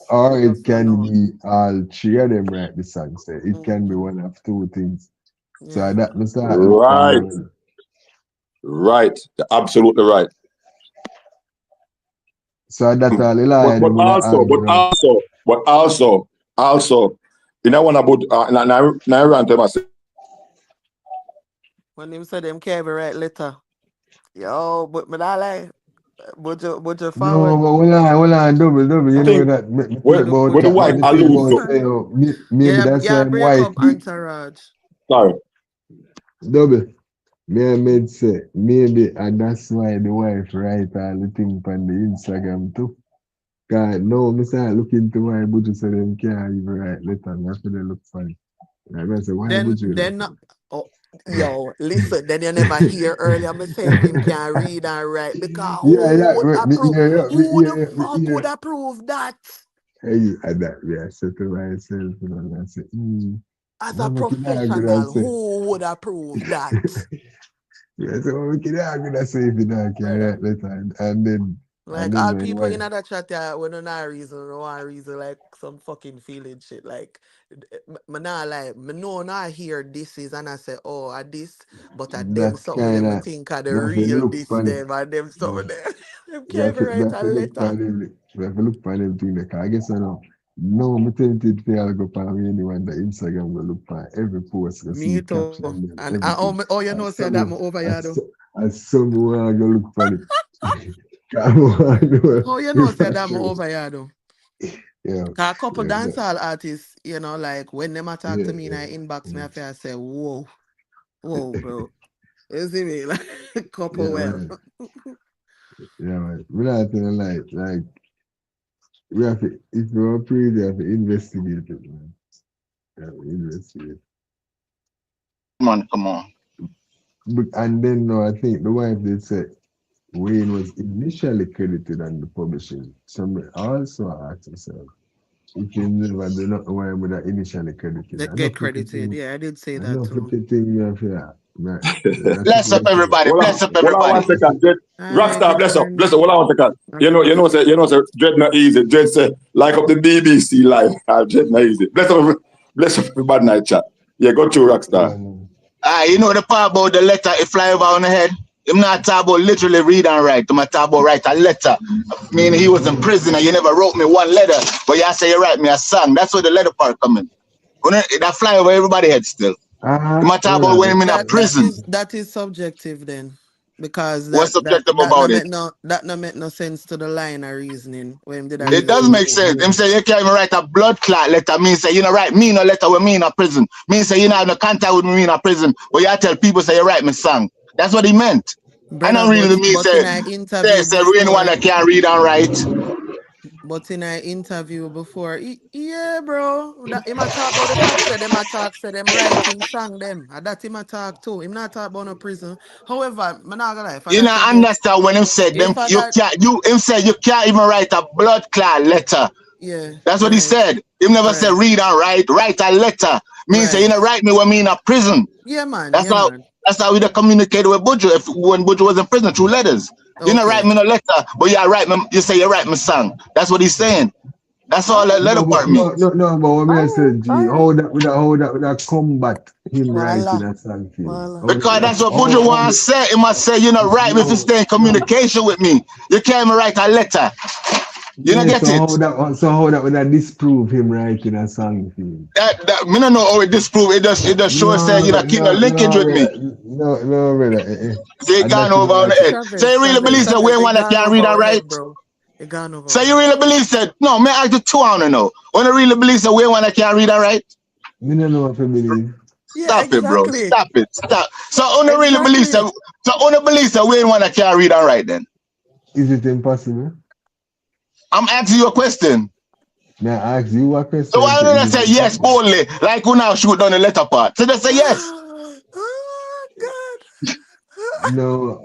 Or it can be all three of them write the song. So it can be one of two things. Yeah. So that Mr. Right, you're absolutely right. So that's all but also, you know what about now rant them I say. When him said them can't be right letter. Yo, but me not like Buju forward. No, but hold on, double. You know that. What the wife allude to. Maybe that's why break wife. up entourage. Sorry. Double. Me made say maybe, and that's why the wife write all the thing on the Instagram too. Cause no, me start looking to why Buju say them can't even write letter. That's why they look funny. I say why Buju? Then yo, listen, then you never hear earlier me saying him can't read and write because who the fuck would approve that? Hey, I said to myself, I said, as a professional, who would approve that? So we can argue that say if you don't care right letter and then like all people in that chat we don't know reason like some fucking feeling shit like me not like me not hear this is and I say oh I this but at them something them me think of the real this them and them something them can't write a letter. We have to look for them thing because I guess I know. No, I'm tempted to go for anyone that Instagram will look for every post. Me too. And you know say that I'm over here though. As someone go look for it. You know say that I'm over here though. Yeah. A couple dancehall artists, you know, like when them talk to me in the inbox, me I say, whoa, bro. You see me? Like couple well. Yeah, man. We're not gonna like we have to, if we're afraid, we have to investigate it, man. We have to investigate. Come on. But, and then, no, I think the wife did say Wayne was initially credited on the publishing. Somebody also asked herself if you never do not know why would have initially credited. They get credited, yeah, I did say that too. Bless up everybody. Bless up everybody. Hold on 1 second. Rockstar, bless up. Hold on 1 second. You know, say Dread not easy. Dread say like up the BBC live. Dread not easy. Bless up everybody night chat. Yeah, go to Rockstar. You know the part about the letter it fly over on the head. I'm not talking about literally read and write. I'm talking about write a letter. I mean, he was in prison and you never wrote me one letter, but you say you write me a song. That's where the letter part come in. That fly over everybody's head still. You might talk about when him in a prison. That is subjective then. Because What's subjective that about it? no make no sense to the line of reasoning when did It does make sense. Him say you can't even write a blood clot letter. Mean say you know write me no letter with me in a prison. Mean say you not have no contact with me in a prison. But you tell people say you write me song. That's what he meant. Brother, I don't really mean say we ain't one that can't read and write. But in an interview before, yeah, bro, that him a talk about the fact that them attack say them writing song them. And that him a talk too. Him not talk about no prison. However, I'm not gonna lie. You know, understand when him said them him said you can't even write a blood clot letter. Yeah. That's what he said. He never said read and write a letter. Means say you know write me when me in a prison. Yeah, man. That's how we communicated with Buju when Buju was in prison through letters. You know write me no letter, but you say you write me song. That's what he's saying. That's all that letter part means. No, but what I said, G, how that combat him writing that song for you? Because that's what Buju wants to say. He must say, you know, write me if you stay in communication with me. You can't even write a letter. You don't get it. So how that would disprove him writing a song for you? That me don't know how it disprove. It just shows say you know keep the linkage with me. No, brother. They gone over on the head. So you really believe that we one that can't read and write? So you really believe that? No, me I do two I don't know. When I really believe that we one that can't read and write? Me don't know if I believe. Stop it, bro. Stop it. Stop. So I don't really believe that. So I don't believe that we ain't one that can't read and write then. Is it impossible? I'm asking you a question. May I ask you a question? So why don't I say yes boldly, like we now shoot down the letter part? So just say yes. Oh God. No.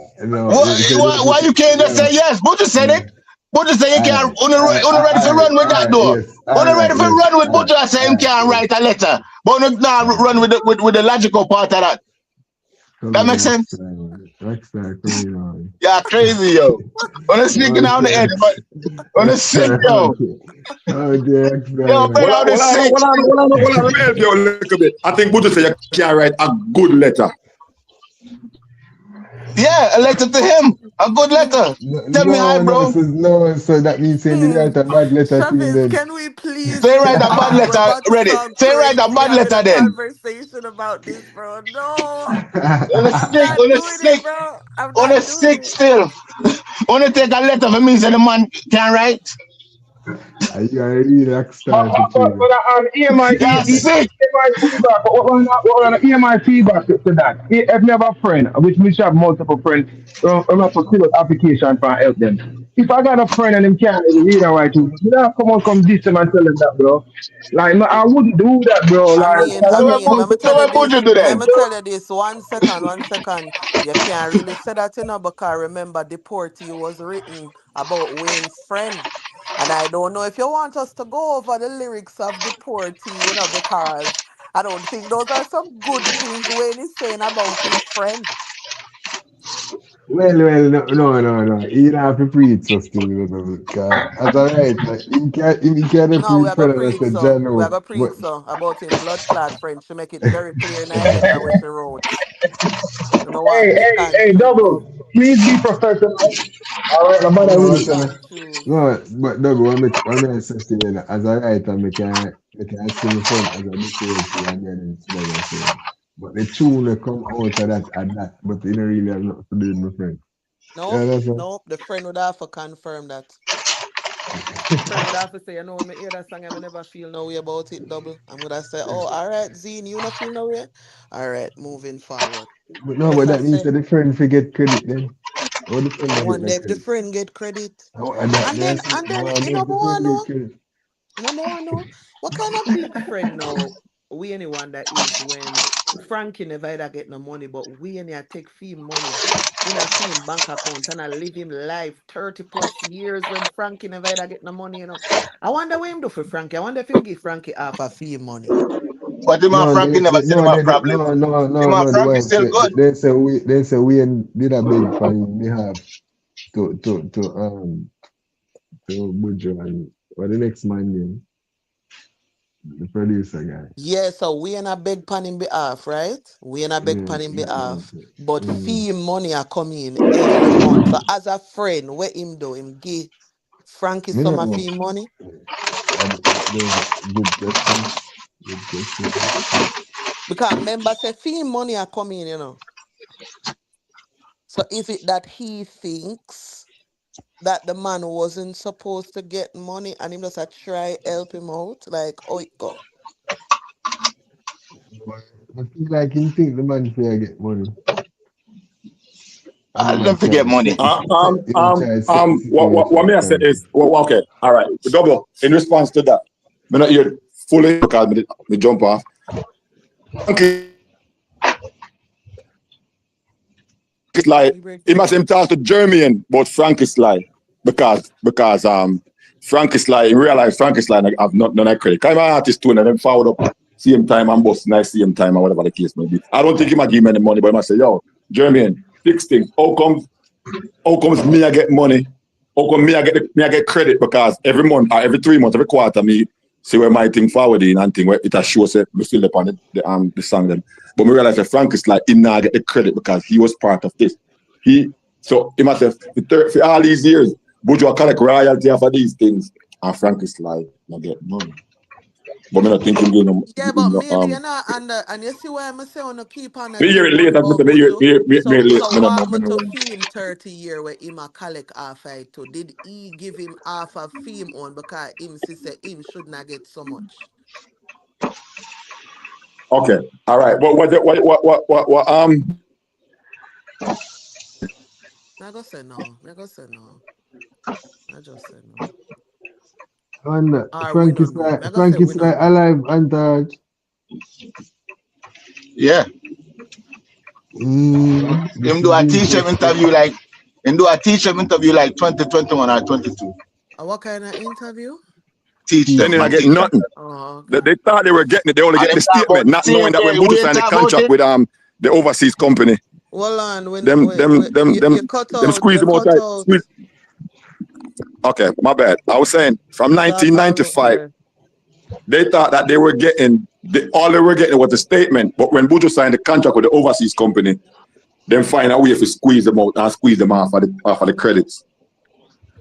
Why you can't just say yes? Buju said it. Buju said you can't. Only ready to run with that though. Only ready to run with Buju. I say him can't write a letter, but now run with the logical part of that. That makes sense. Yeah, crazy, yo. On the sneaking out the end, but on the sick, yo. Oh, dear. Yo, but on the sick. Let me help you a little bit. I think Buju said you can't write a good letter. Yeah, a letter to him. A good letter. Tell me hi, bro. So that means saying you write a bad letter to him then. Can we please say write a bad letter, ready. Say write a bad letter then. Conversation about this, bro. No. On the sick still. On the take a letter for me so the man can write. You are really rock star. EMI feedback to that. If you have a friend, which we have multiple friends, we have to fill out application for help them. If I got a friend and him can't read and write, you don't come diss them and tell them that, bro. Like, I wouldn't do that, bro. Like, let me tell you this. 1 second. You can't really say that, you know, because remember, Deportee was written about Wayne's friend. And I don't know if you want us to go over the lyrics of Deportee, you know, because I don't think those are some good things Wayne is saying about his friend. Well, no. You don't have to preach so still. That's all right. You can't preach we have a preach so about his blood clot friend to make it very clear in the letter which he wrote. Hey, Double, please be professional. All right, no, but Double, I'm going to say to you, as a writer, I can see my friend as a mistake and then it's but the tune will come out of that, but you don't really have nothing to do with my friend. No, the friend would have to confirm that. The friend would have to say, you know, when I hear that song, I will never feel no way about it, Double. I'm going to say, oh, all right, Zine, you don't feel no way? All right, moving forward. But that means that the friend forget credit then. One day the friend get credit. And then, you know what I know? What kind of big friend now? We anyone that is when Frankie never either get no money, but we any take fee money. We not see him bank account and I live him life 30 plus years when Frankie never either get no money, you know. I wonder what him do for Frankie. I wonder if him give Frankie half a fee money. But Frankie never said about problem. No, Frankie still good. They say we did a big fan we have to Buju and what the next man name? The producer guy. Yeah, so we in a big pan in behalf, right? We in a big pan in behalf. But fee money are coming every month. So as a friend, what him do? Him give Frankie some of fee money? Good question. Because remember, say fee money are coming, you know. So is it that he thinks that the man wasn't supposed to get money and him just a try help him out? Like, oh, it go. I feel like him think the man fair get money. I'll them forget money. What may I say is, okay, all right, double in response to that. Me not hear fully because me jump off. Okay. It's like he must him talk to Jermaine about Frankie Sly because Frankie Sly in real life Frankie Sly have none of credit. I'm an artist too and then forward up same time and boss nice same time or whatever the case may be. I don't think he might give me any money, but he must say, yo, Jermaine, fix things. How comes me I get money? How come me I get credit because every month or every 3 months, every quarter me see where my thing forwarding and thing where it has shows me fill up on the song them. But we realize that Frank is like him not get the credit because he was part of this. So he must have for all these years, Buju collect royalty for these things, and Frank is like not get money. But me not thinking you know. Yeah, but maybe you know, and you see why I'm saying no keep on. Me hear it later. So what happened to fame 30 years where him a collect half it too? Did he give him half of fame on because him say him should not get so much? Okay, all right. What I go say no. I just say no. And Frankie's like alive and yeah. Him do a teacher interview like 2021 or 22. What kind of interview? Teach them. They didn't get nothing. Oh, okay. They thought they were getting it. They only get the statement, not knowing that when Buju signed the contract with the overseas company. Hold on, when them squeeze them out tight. Okay, my bad. I was saying from 1995, they thought that they were getting all they were getting was the statement. But when Buju signed the contract with the overseas company, then find a way to squeeze them out and squeeze them off of the credits.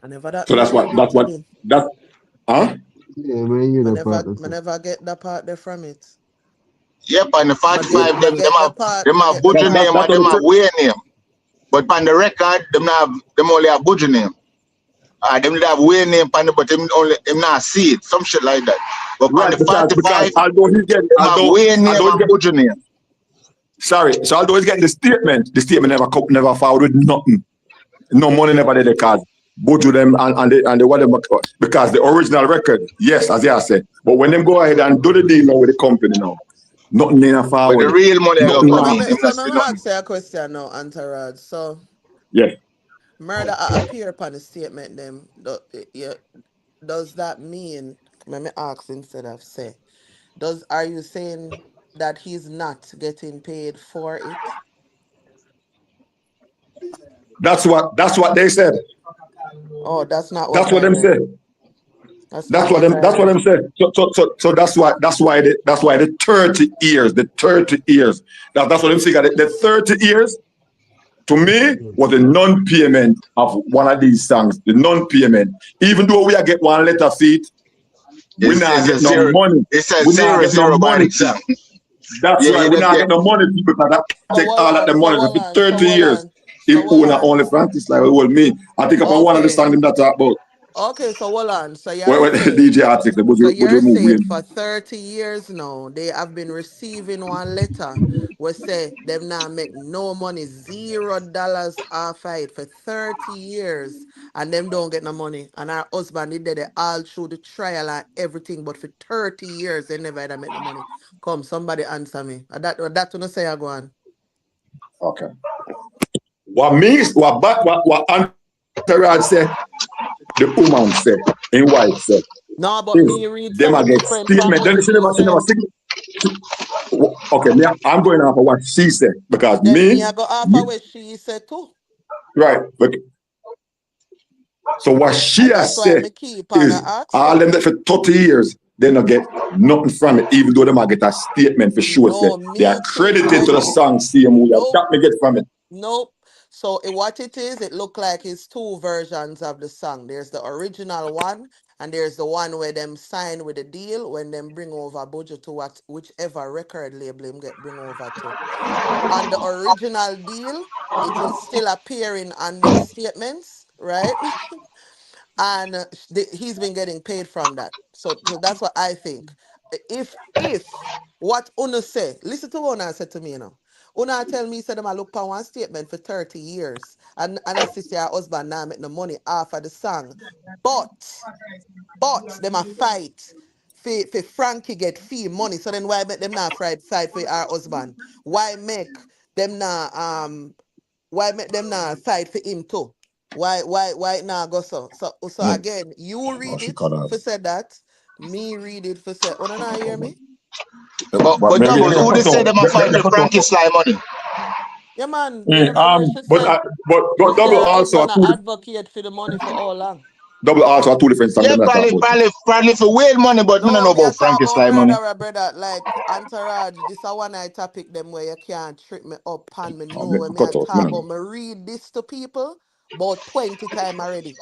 So that's what huh? Yeah, man, I never get that part there from it. Yep, and the 45 them have Buju name and them have way name. But on the record, them only have Buju name. Them have way name on the but him not see it. Some shit like that. But on the 45, although he's getting way name and Buju name. Sorry, so although he's getting the statement never followed with nothing. No money never did the card. Buju them and they whatever because the original record, yes, as I said. But when them go ahead and do the deal now with the company now, nothing in a forward. But the real money So let me ask you a question now, Antarad. So yeah. Murder appear upon the statement them. Does that mean, let me ask instead of say, are you saying that he's not getting paid for it? That's what they said. Oh, that's not what them said. That's what them said. So that's why the 30 years. That's what them saying. The 30 years to me was a non-payment of one of these songs. The non-payment. Even though we are get one letter feet, we not get no money. It says zero money. That's right. We not get no money because that take all of the money for 30 years. If only Francis like what me. I think about one of the songs that talk about. Okay, so hold on. So you're DJ artist, saying for 30 years now, they have been receiving one letter where say them now make no money, $0 off it for 30 years, and them don't get no money. And our husband did it all through the trial and everything, but for 30 years they never had make no money. Come, somebody answer me. That to say I go on. Okay. What Antarad said, the woman said, in white said. No, but me read them get statement. Then she never okay, I'm going off of what she said because then me I go off of what she said too. Right. Okay. So what she has said is all them that for 30 years they not get nothing from it, even though they might get a statement for sure. They are credited to the song same way. That me get from it. Nope. So what it is, it look like it's two versions of the song. There's the original one, and there's the one where them sign with a deal when them bring over Buju to whichever record label him get bring over to. On the original deal, it is still appearing on them statements, right? And he's been getting paid from that. So that's what I think. If what Una say, listen to what Una said to me, you know. Una tell me said them I look for one statement for 30 years and I see her husband now make no money off of the song. But them a fight for Frankie get fee money. So then why make them not fight for our husband? Them not why make them not fight for him too? Why it not go so? So Yeah. again, you Oh, read she it cut off. for said that. Me read it for said. Oh, no, not hear me? But Maybe double, you who they say them a fight for Frankie Sly money? Yeah, man. Jennifer there, she but said but she said double her also are husband a two advocate for the money for all long. double also are two different songs. Yeah, Them not talk about it. probably for Wayne money, but me don't No, know me a about talk Frankie about Sly money. brother. Like Entourage, this a one night topic them where you can't trip me up and me Oh, know make when me me a cut out. talk Man, about me read this to people about 20 times already.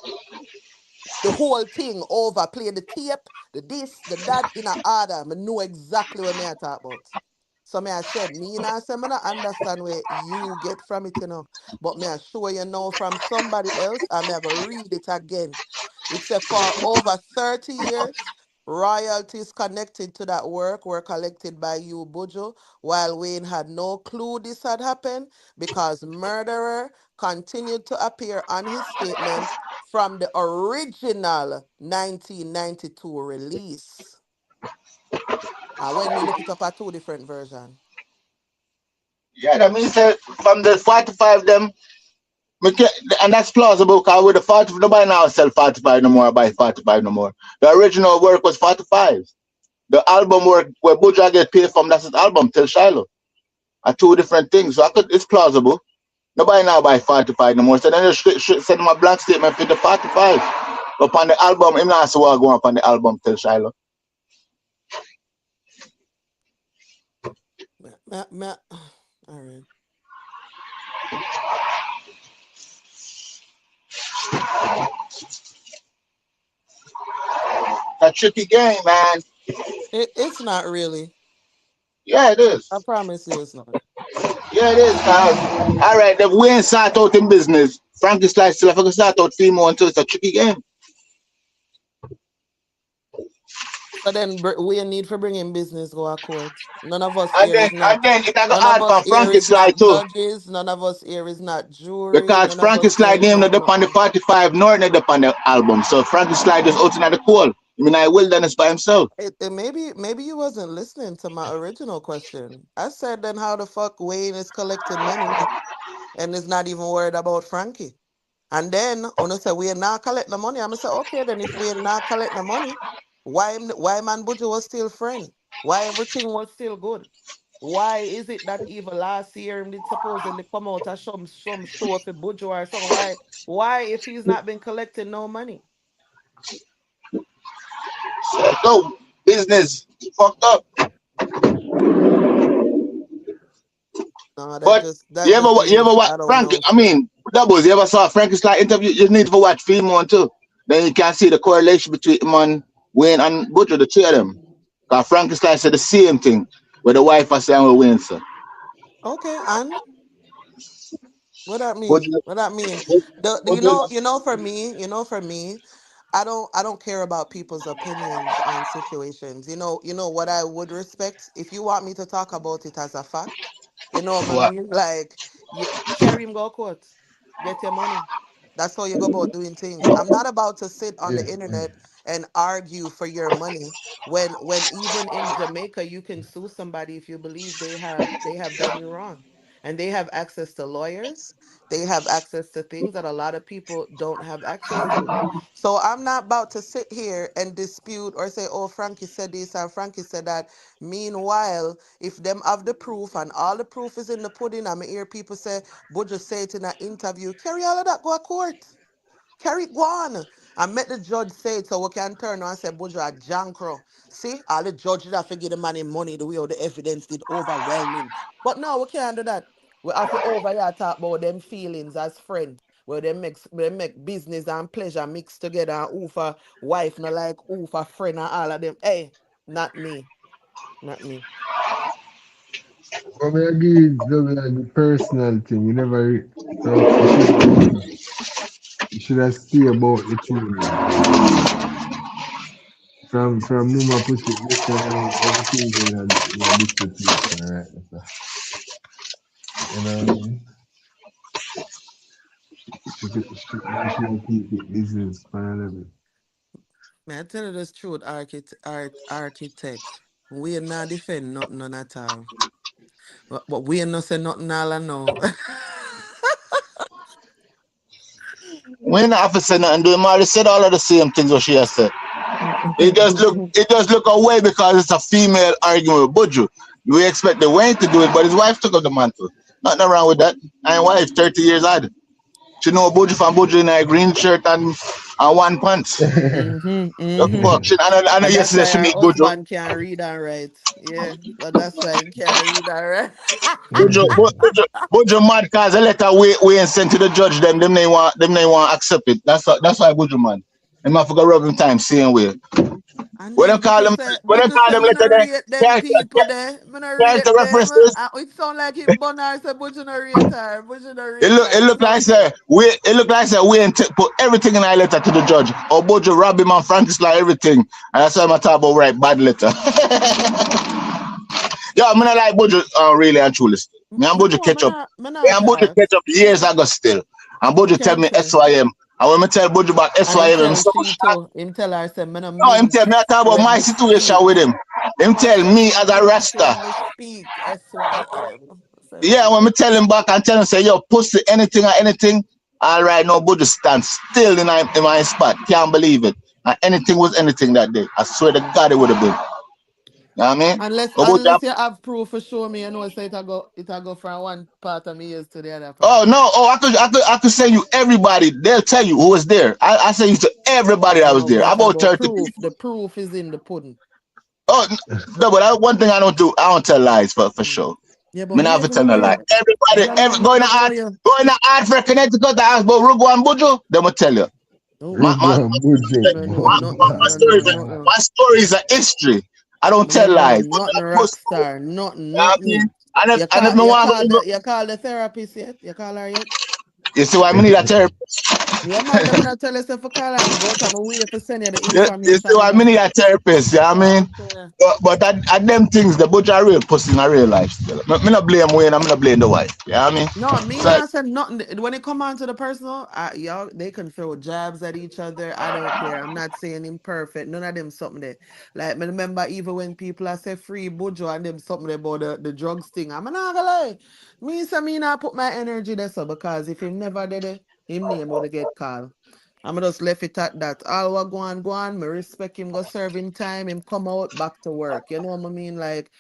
The whole thing over, play the tape, the this, the that in a order. I know exactly what me I talk about. So me I said, me and I say, me not understand where you get from it, you know. But me I show you know from somebody else, and me I go read it again. It said for over 30 years, royalties connected to that work were collected by you, Buju, while Wayne had no clue this had happened because murderer continued to appear on his statement from the original 1992 release. And when me look it up at two different versions. Yeah, that means that from the 45 them, and that's plausible because with the 40, nobody now sell 45 no more, buy 45 no more. The original work was 45. The album work where Buju get paid from, that's his album, Till Shiloh. Are two different things. So it's plausible. Nobody now buy 45 no more. So then just send him a blank statement for the 45. But on the album, him not so well go up on the album Till Shiloh. All right. A tricky game, man. It's not really. Yeah, it is. I promise you it's not. Yeah, it is. All right, the Wayne start out in business. Frankie Slice still have to start out female until it's a tricky game. So then we need for bringing business go to court. None of us And here then is not. it got None of hard us for here Frankie is Slide not too. judges. None of us here is not jury. Because None of Frankie us here Slide is name not not up on the nothing. 45 nor not up on the album. So Frankie Slide is out in the cold. I mean I will done this by himself. Maybe you wasn't listening to my original question. I said then how the fuck Wayne is collecting money and is not even worried about Frankie. And then when I say we are not collecting the money, I'm gonna say, okay, then if we are not collecting the money, why man Buju was still friend? Why everything was still good? Why is it that even last year him did supposedly come out and some show for Buju or something? Why if he's not been collecting no money? So go business fucked up. No, But that just you ever means watch I don't Frankie? know I shit. mean, doubles. You ever saw Frankie Slide interview? You need to watch film one too. Then you can see the correlation between him and Wayne and Butcher, the two of them. Because Frankie Slide said the same thing with the wife was saying with Wayne. So. Okay, and what that mean? Butcher, What that mean? Butcher, For me, I don't care about people's opinions on situations. You know what I would respect if you want me to talk about it as a fact. You know what I what? mean? Like you carry him go court, get your money. That's how you go about doing things. I'm not about to sit on the internet and argue for your money when even in Jamaica you can sue somebody if you believe they have done you wrong. And they have access to lawyers. They have access to things that a lot of people don't have access to. So I'm not about to sit here and dispute or say, oh, Frankie said this and Frankie said that. Meanwhile, if them have the proof and all the proof is in the pudding, I'm hear people say, Buju say it in an interview, carry all of that, go to court. Carry it, go on. And make the judge say it so we can turn around and say, Buju a jankro. See, all the judges have to give the money the way all the evidence did overwhelming. But no, we can't do that. We have to over here talk about them feelings as friends. Where they make business and pleasure mixed together and who for wife no like who for friend and all of them. Hey, not me. Not me. But me agree, double like the personal thing. You should have stay about the thing. From Mama push it better now, everything's in a different place, alright? So, you know what I mean? She should keep it business for a level. Man, I tell you the truth, architect. We not defend nothing none at all. But we not say nothing all I know. We not have to say nothing. Them already said all of the same things what she has said. It just look away because it's a female arguing with Buju. We expect the Wayne to do it, but his wife took up the mantle. Nothing wrong with that. And wife, 30 years old. She know Buju from Buju in a green shirt and one pants. The fuck? I know And that's yesterday why she our meet Buju. husband can't read and write. Yeah, but that's why he can't read and write. Buju mad cause a letter we ain't sent to the judge them they want accept it. That's why Buju mad. Them have to go rub him time same way. And When then they call them me no letter there, rate them people there. Me no rate character them. references. It sound like him Bonar say Buju no rate her. Buju no It rate her. look like say we ain't put everything in our letter to the judge. Or Buju rob him and Francis like everything. And that's why I'm talking about write bad letter. Yeah, I'm not like Buju really and truly still. Me and Buju catch up. Me Me not and for Buju ask. catch up years ago still. And Me Buju tell can't me tell. SYM. And when me tell Buju about And him SYM, I'm tell so she shocked. too. Him tell her say me no No, him mince tell me I talk about when my me situation speak. with him. Him Man tell say me me no as a mince Rasta. when me speak. SYM. Yeah, when me tell him back and tell him say, yo, pussy, anything or anything. All right, no, Buju stand still in my spot. Can't believe it. And anything was anything that day. I swear to God it would have been. You know what I mean? But Buju, Unless you have proof for show me, you know, say it'll go from one part of me years to the other part. oh no! Oh, I could send you everybody. They'll tell you who was there. I send you to everybody that was No, there. but About about 30 proof. people. The proof is in the pudding. Oh no, but one thing I don't do. I don't tell lies for sure. Yeah, Me but not me have to even tell no know lie. you. Everybody, going to art for Connecticut to ask about Rugo and Buju. They will tell you. No, My Rugo and Buju. no, no, no. my story is a history. I don't No, tell no, lies. nothing rockstar. You know what I mean? Nothing. And if me want to, You call the therapist yet? You call her yet? you see why I need a therapist. Yeah, man, them not tell yourself for call her. I'm go to my way to send you the You see information, why I need a therapist. You know what I mean? Yeah. But at them things, the Buju are real pussy in a real life still. Me not blame Wayne, I'm not blame the wife. You know what I mean? No, me So, not said nothing. When it come on to the personal, y'all they can throw jabs at each other. I don't care. I'm not saying imperfect. None of them something there. Like me remember even when people are say free Buju and them something about the drugs thing. I'm not gonna lie. Me not put my energy there so because if he never did it, him name would get called. I'm just left it at that. All what go on. Me respect him, go serve him time, him come out back to work. You know what I mean? Like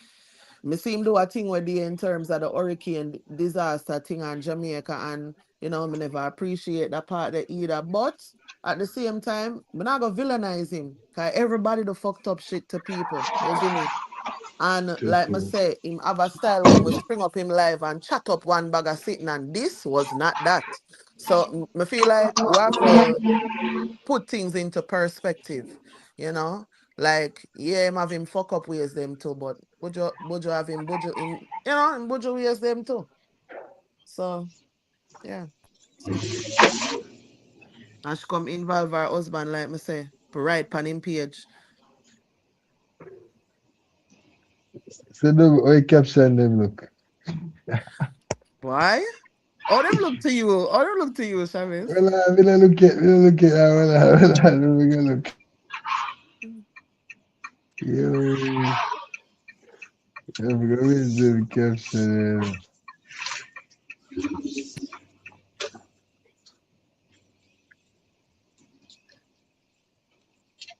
me see him do a thing with the in terms of the hurricane disaster thing on Jamaica, and you know, me never appreciate that part there either. But at the same time, me not gonna villainize him. Cause everybody do fucked up shit to people. You see me? And like me say, him have a style when we spring up him live and chat up one bag of sitting, and this was not that. So me feel like we have to put things into perspective, you know. Like, yeah, him have him fuck up ways them too, but Buju have him him Buju ways them too. So yeah, see. And she come involve her husband, like me say, to write pan him page. So the way caption them look. Why? How them look to you? How them look to you, Shavis? Well, I will look at that. Well, we gonna look. Yo, I'm gonna do the caption.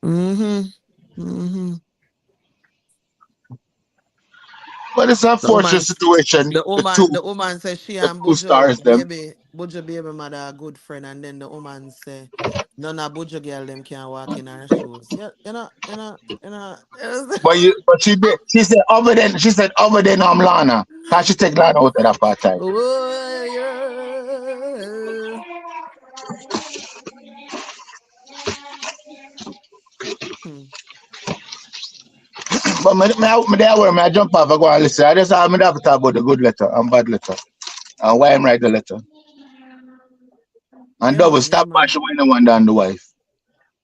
Mm-hmm. Mm-hmm. But it's a fortunate situation. The woman says she The and two stars them. Buju baby mother a good friend, and then the woman say none of Buju girl them can walk in her shoes. Yeah, you know. But she said over then I'm Lana. Cause she take Lana out of that part time. Oh, yeah. Hmm. But I jump off, I go and listen. I just have to talk about the good letter and bad letter. And why I'm write the letter. And Yeah, double man, yeah, stop man. bashing when the one than the wife.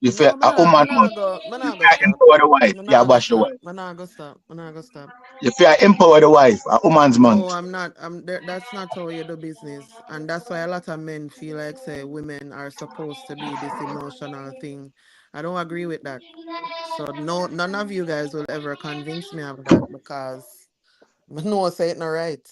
You feel No, a woman must man, I go stop. empower the wife. Man, Yeah, I go bash the stop. wife. Man, I go stop. Man, I go stop. You feel empower the wife, a woman's No, month. I'm not. That's not how you do business, and that's why a lot of men feel like say women are supposed to be this emotional thing. I don't agree with that. So no, none of you guys will ever convince me of that because I know say it not right.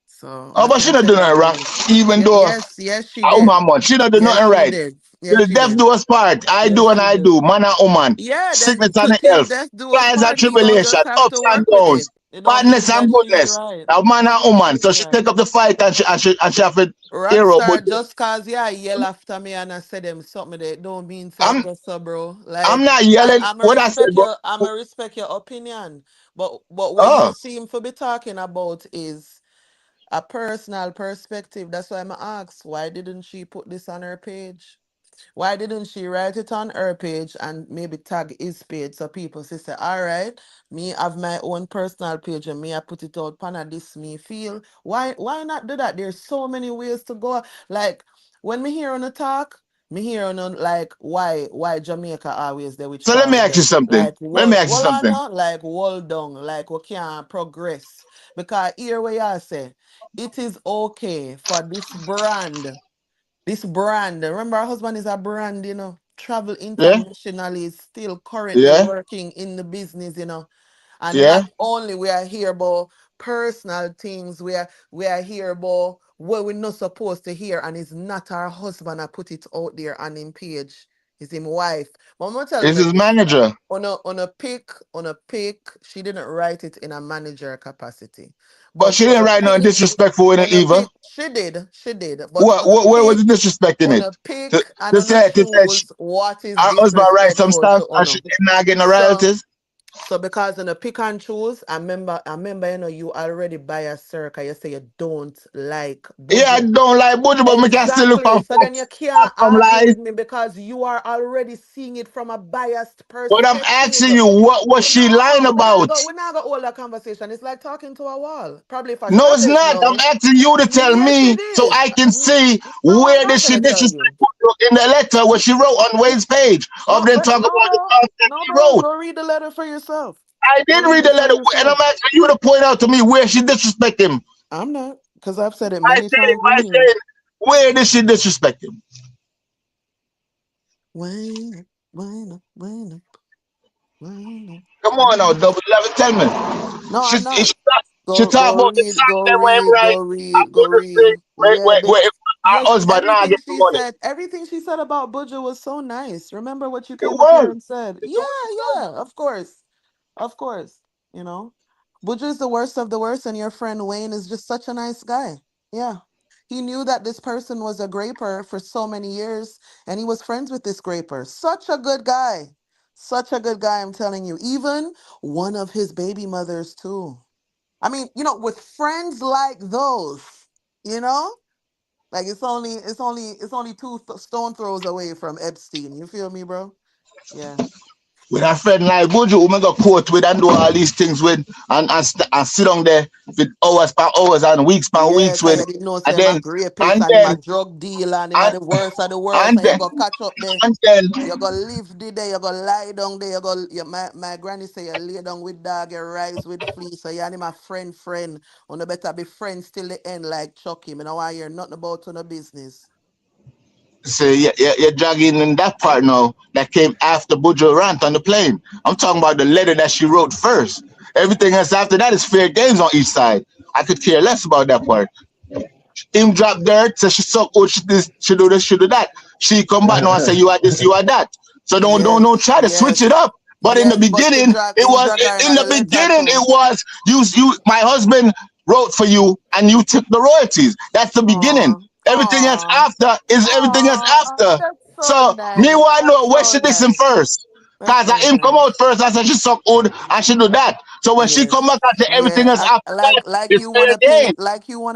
So Oh, I but she can not tell doing you nothing wrong. clearly. Even Yeah, though yes, she a did. woman month, she not do Yes, nothing she right. did. Yes, The she death did. do us part. I Yes, do and she I did. do. Man and woman. Yeah, death, Sickness and till health. death do us Trials and part. We don't tribulation. just have Ups to and work with downs. it. It don't Badness mean and that she's goodness. right. A It man don't and mean woman. she's So she right. take up the fight and she have to hero. But Rockstar, just cause yeah, yell after me and I said them something that don't mean say I'm go so bro. I'm Like not yelling I'm a what I said, respect but your respect your opinion. But what you oh. seem to be talking about is a personal perspective. That's why I'm asked why didn't she put this on her page? Why didn't she write it on her page and maybe tag his page so people say, all right, me have my own personal page and me I put it out pana this me feel. Why not do that? There's so many ways to go. Like when me hear on the talk, me hear on like why Jamaica always there with So let me ask you Charlotte. something. Like Let me ask you hold on something. now, like hold down, like we can't progress. Because here we are say it is okay for this brand, remember her husband is a brand, travel Yeah? internationally, is still currently Yeah? working in the business, and Yeah? not only we are here about personal things, we are here about what we're not supposed to hear, and it's not our husband. I put it out there on him page. It's him wife. But I'm gonna tell It's you his this. manager. On a pic, she didn't write it in a manager capacity. But But she on didn't a write no pic, disrespectful in it on a either. pic, she did. But What, where was the disrespect in on it? a pic To, and on a to say shoes, what is our husband write some disrespectful stuff to and Ono? she not getting the So royalties? so because on a pick and choose, I remember, you already buy a circle. You say you don't like Yeah, I Buju. don't like Buju, but we can still look for Exactly. So then you facts, can't from argue lies. with me because you are already seeing it from a biased But I'm perspective. asking you, what was she lying No, about? we're not gonna hold that conversation. It's like talking to a wall. Probably for No, it's Chavez not. I'm now. asking you to tell Yes, me it so is. I can see No, I'm where did not she gonna tell disrespect you. Buju in the letter what she wrote on Wade's page of No, them but talk about no, the bro. stuff that No, he bro. wrote. Go read the letter for yourself. I Go did read read it the for letter, and I'm yourself. asking you to point out to me where she disrespect him. I'm not, because I've said it I many said it times in by here. saying, where did she disrespect him? Wind up, wind up, wind up, wind up, Come on now, wind up. double 11, tell me. No, I'm not. She Go talk go about the read, song go that went read, right. go I'm read, go gonna read. say, Yeah, where our yes, husband now get the money. everything she said about Buju was so nice. Remember what you It came up here was. and said? It Yeah, was. yeah, of course. Of course. You know. Buju is the worst of the worst, and your friend Wayne is just such a nice guy. Yeah. He knew that this person was a graper for so many years, and he was friends with this graper. Such a good guy. Such a good guy, I'm telling you. Even one of his baby mothers, too. I mean, with friends like those, you know, like it's only two stone throws away from Epstein. You feel me, bro? Yeah. With a friend like Buju, who me go court with and do all these things with, and sit down there with hours per hours and weeks per Yeah, weeks because with, you didn't know and say him a then, rapist and and him a then, drug dealer and him a and, the worst of the worst, and and you then, go catch up there. and then, You go live the day, you go lie down there, my granny say you lay down with dog, you rise with flea, so you and him a friend. On the better be friends till the end like Chucky. Me no want hear nothing about on the business. say you're dragging in that part now that came after Buju rant on the plane. I'm talking about the letter that she wrote first. Everything else after that is fair games on each side. I could care less about that part. Him drop dirt, so she suck out, she do this, she do that. She come back now and say you are this, you are that. So don't try to switch it Yes. up But in the Yes, but beginning, you drag her in in the the letter beginning, too. it was my husband wrote for you and you took the royalties. That's the beginning. Aw, Everything else aw, after is everything else aw. after. That's so So me nice. want to know That's where so she listen nice. first. That's Cause I so him come out nice. first, I said she suck good and she do that. So when she come back Yes. and say everything Yeah. else after that, Like it's you fair wanna game.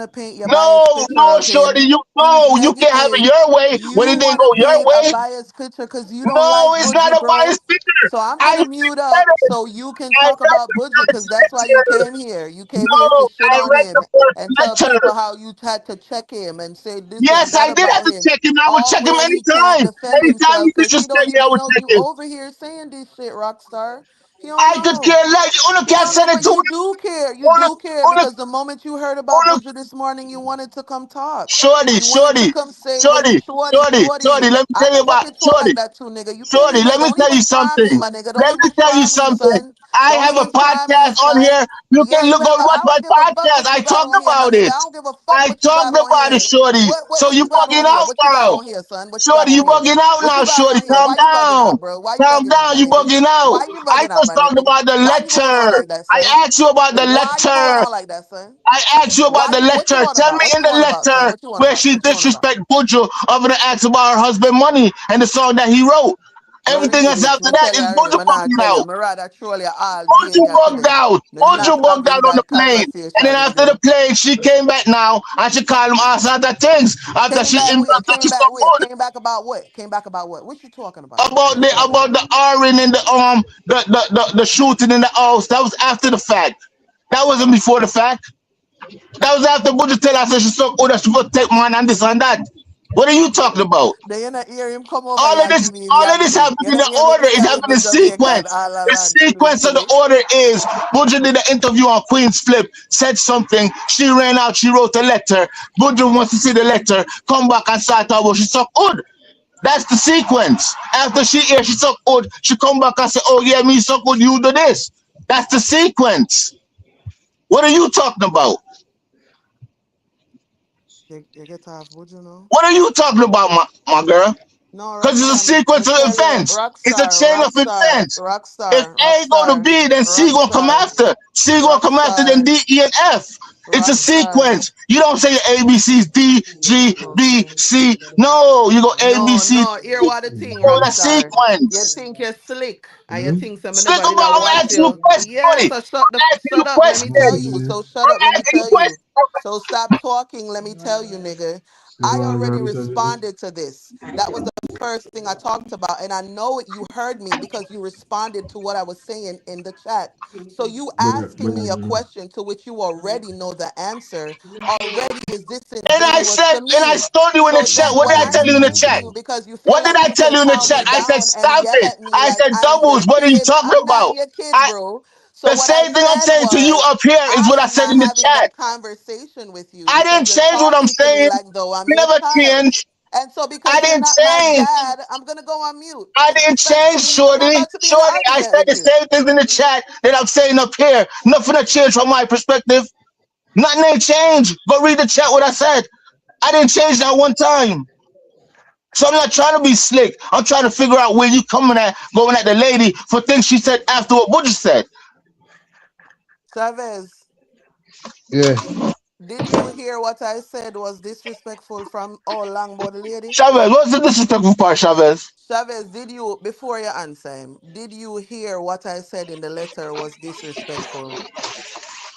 paint your bias No, picture no, of shorty, him. you He's no, you can't have it negative. your way when You it didn't go wanna your paint a way. biased picture because you don't No, like it's not Buju, a bro. bias picture. So I'm I gonna never mute said up it. so you can I talk about never Buju because that's why you came here. You came here to No, shit I on read him the and tell first people letter. how you had to check him and say this and Yes, that I did have about to him. check him. I would All check him where he can't anytime. defend Anytime himself you because he don't disrespect me, I even would know check you him. over here saying this shit, Rockstar. He don't I could know. care less. Una He can't don't send know, it but to you me. do care. You Una, do care una, because the moment you heard about una. Buju this morning, you wanted to come talk. Shorty, You wanted to shorty, come say what shorty, shorty, shorty. shorty. Let me I tell you can about fucking talk shorty. like that too, nigga. You can't Shorty, even let me don't tell you even try me, something. my nigga. Don't Let me even tell you try me, something. son. I Don't have a even try me, podcast on son. here. You can Yes, look man. on watch I my don't give a fuck podcast. what I you got talked on here, my about nigga. it. I don't give a fuck I what you got talked on about it, here. shorty. So What you you got on bugging here? out What you got now. on here, son? What you got Shorty, on you here? bugging out What now, you got shorty. on here? Calm Why you bugging down. out, bro? Why you Calm bugging out, down. my You nigga? bugging out. Why you I bugging out, just my talked nigga? about the Why you going on letter. like that, I son? asked you about the Why you going letter. on like that, son? I asked you about Why the you what you letter. want Tell me about? What in you the want about, son? letter What you want where about? she What you want about? disrespect Buju other than ask about her husband money and the song that he wrote. No Everything read else it. after Me that tell you is already. Buju Me not bugging tell you. out. Me rather troll you all day Buju bugged yesterday. out. Me not Buju bugged having out on the that plane. And then conversation with after the you. plane, she came back now and she called him ask other things. After Came she back where? after she Came so back where? good. Came back about what? Came back about what? What you talking about? About What you talking the about? R-ing and the shooting in the house. That was after the fact. That wasn't before the fact. That was after Buju tell us that she so good that she go take man and this and that. What are you talking about? Then you not hear him come over here and give me All of this Yankee. happened You in not the hear me order. do It that with happened the in Jamaican sequence. all The around silly sequence of the silly. order is Buju did an interview on Queen's Flip, said something. She ran out. She wrote a letter. Buju wants to see the letter. Come back and start out. Well, she suck good. That's the sequence. After she hear she suck good, she come back and say, "Oh yeah, me suck good. You do this." That's the sequence. What are you talking about? You get off, would you know? What are you talking about, my girl? No, Because it's a Rockstar, me sequence of tell you, events. It's a chain of events. If A go to B, then C gonna come after. C gonna come after, then D, E, and F. It's a Rockstar. sequence. You don't say A, B, C, D, G, B, Okay. C. No, you go A, B, No, C, no, hear D. what the thing, So the Rockstar. You sequence. think you're slick and you think some Stick nobody about, that I'm watch asking you a you. question, Yes, buddy. so I'm asking you shut a up, let me tell question. you. So shut I'm up, let me asking you tell a you. question. So stop talking, let me tell you, nigga. I already responded to this. That was the first thing I talked about. And I know it, you heard me because you responded to what I was saying in the chat. So you asking me a question to which you already know the answer already is disingenuous to And I me. told you in the So chat. then What when did I I tell you in the said to chat? you, because you feel What did like I you tell can you in the calm chat? me I said, down and stop yell it. at me I like said, I'm your doubles. What are you kid, talking I'm not about? your kid, I bro. So The what I same thing I'm said saying to you was, up here is I what I am said not in the having chat. that conversation with you I because didn't you're change what I'm talking to me saying. like though I'm You your never child. changed. And so I because you're didn't not my change. dad, I'm gonna go on mute. I didn't change, Disrespectfully, I'm not Shorty. about to be in an Shorty, I argument said with the you. same things in the chat that I'm saying up here. Nothing to change from my perspective. Nothing ain't changed. Go read the chat what I said. I didn't change that one time. So I'm not trying to be slick. I'm trying to figure out where you coming at, going at the lady for things she said after what Buju said. Chavez, Yeah. did you hear what I said was disrespectful from all long about the lady? Chavez, what's the disrespectful part, Chavez? Chavez, did you, before you answer him, did you hear what I said in the letter was disrespectful?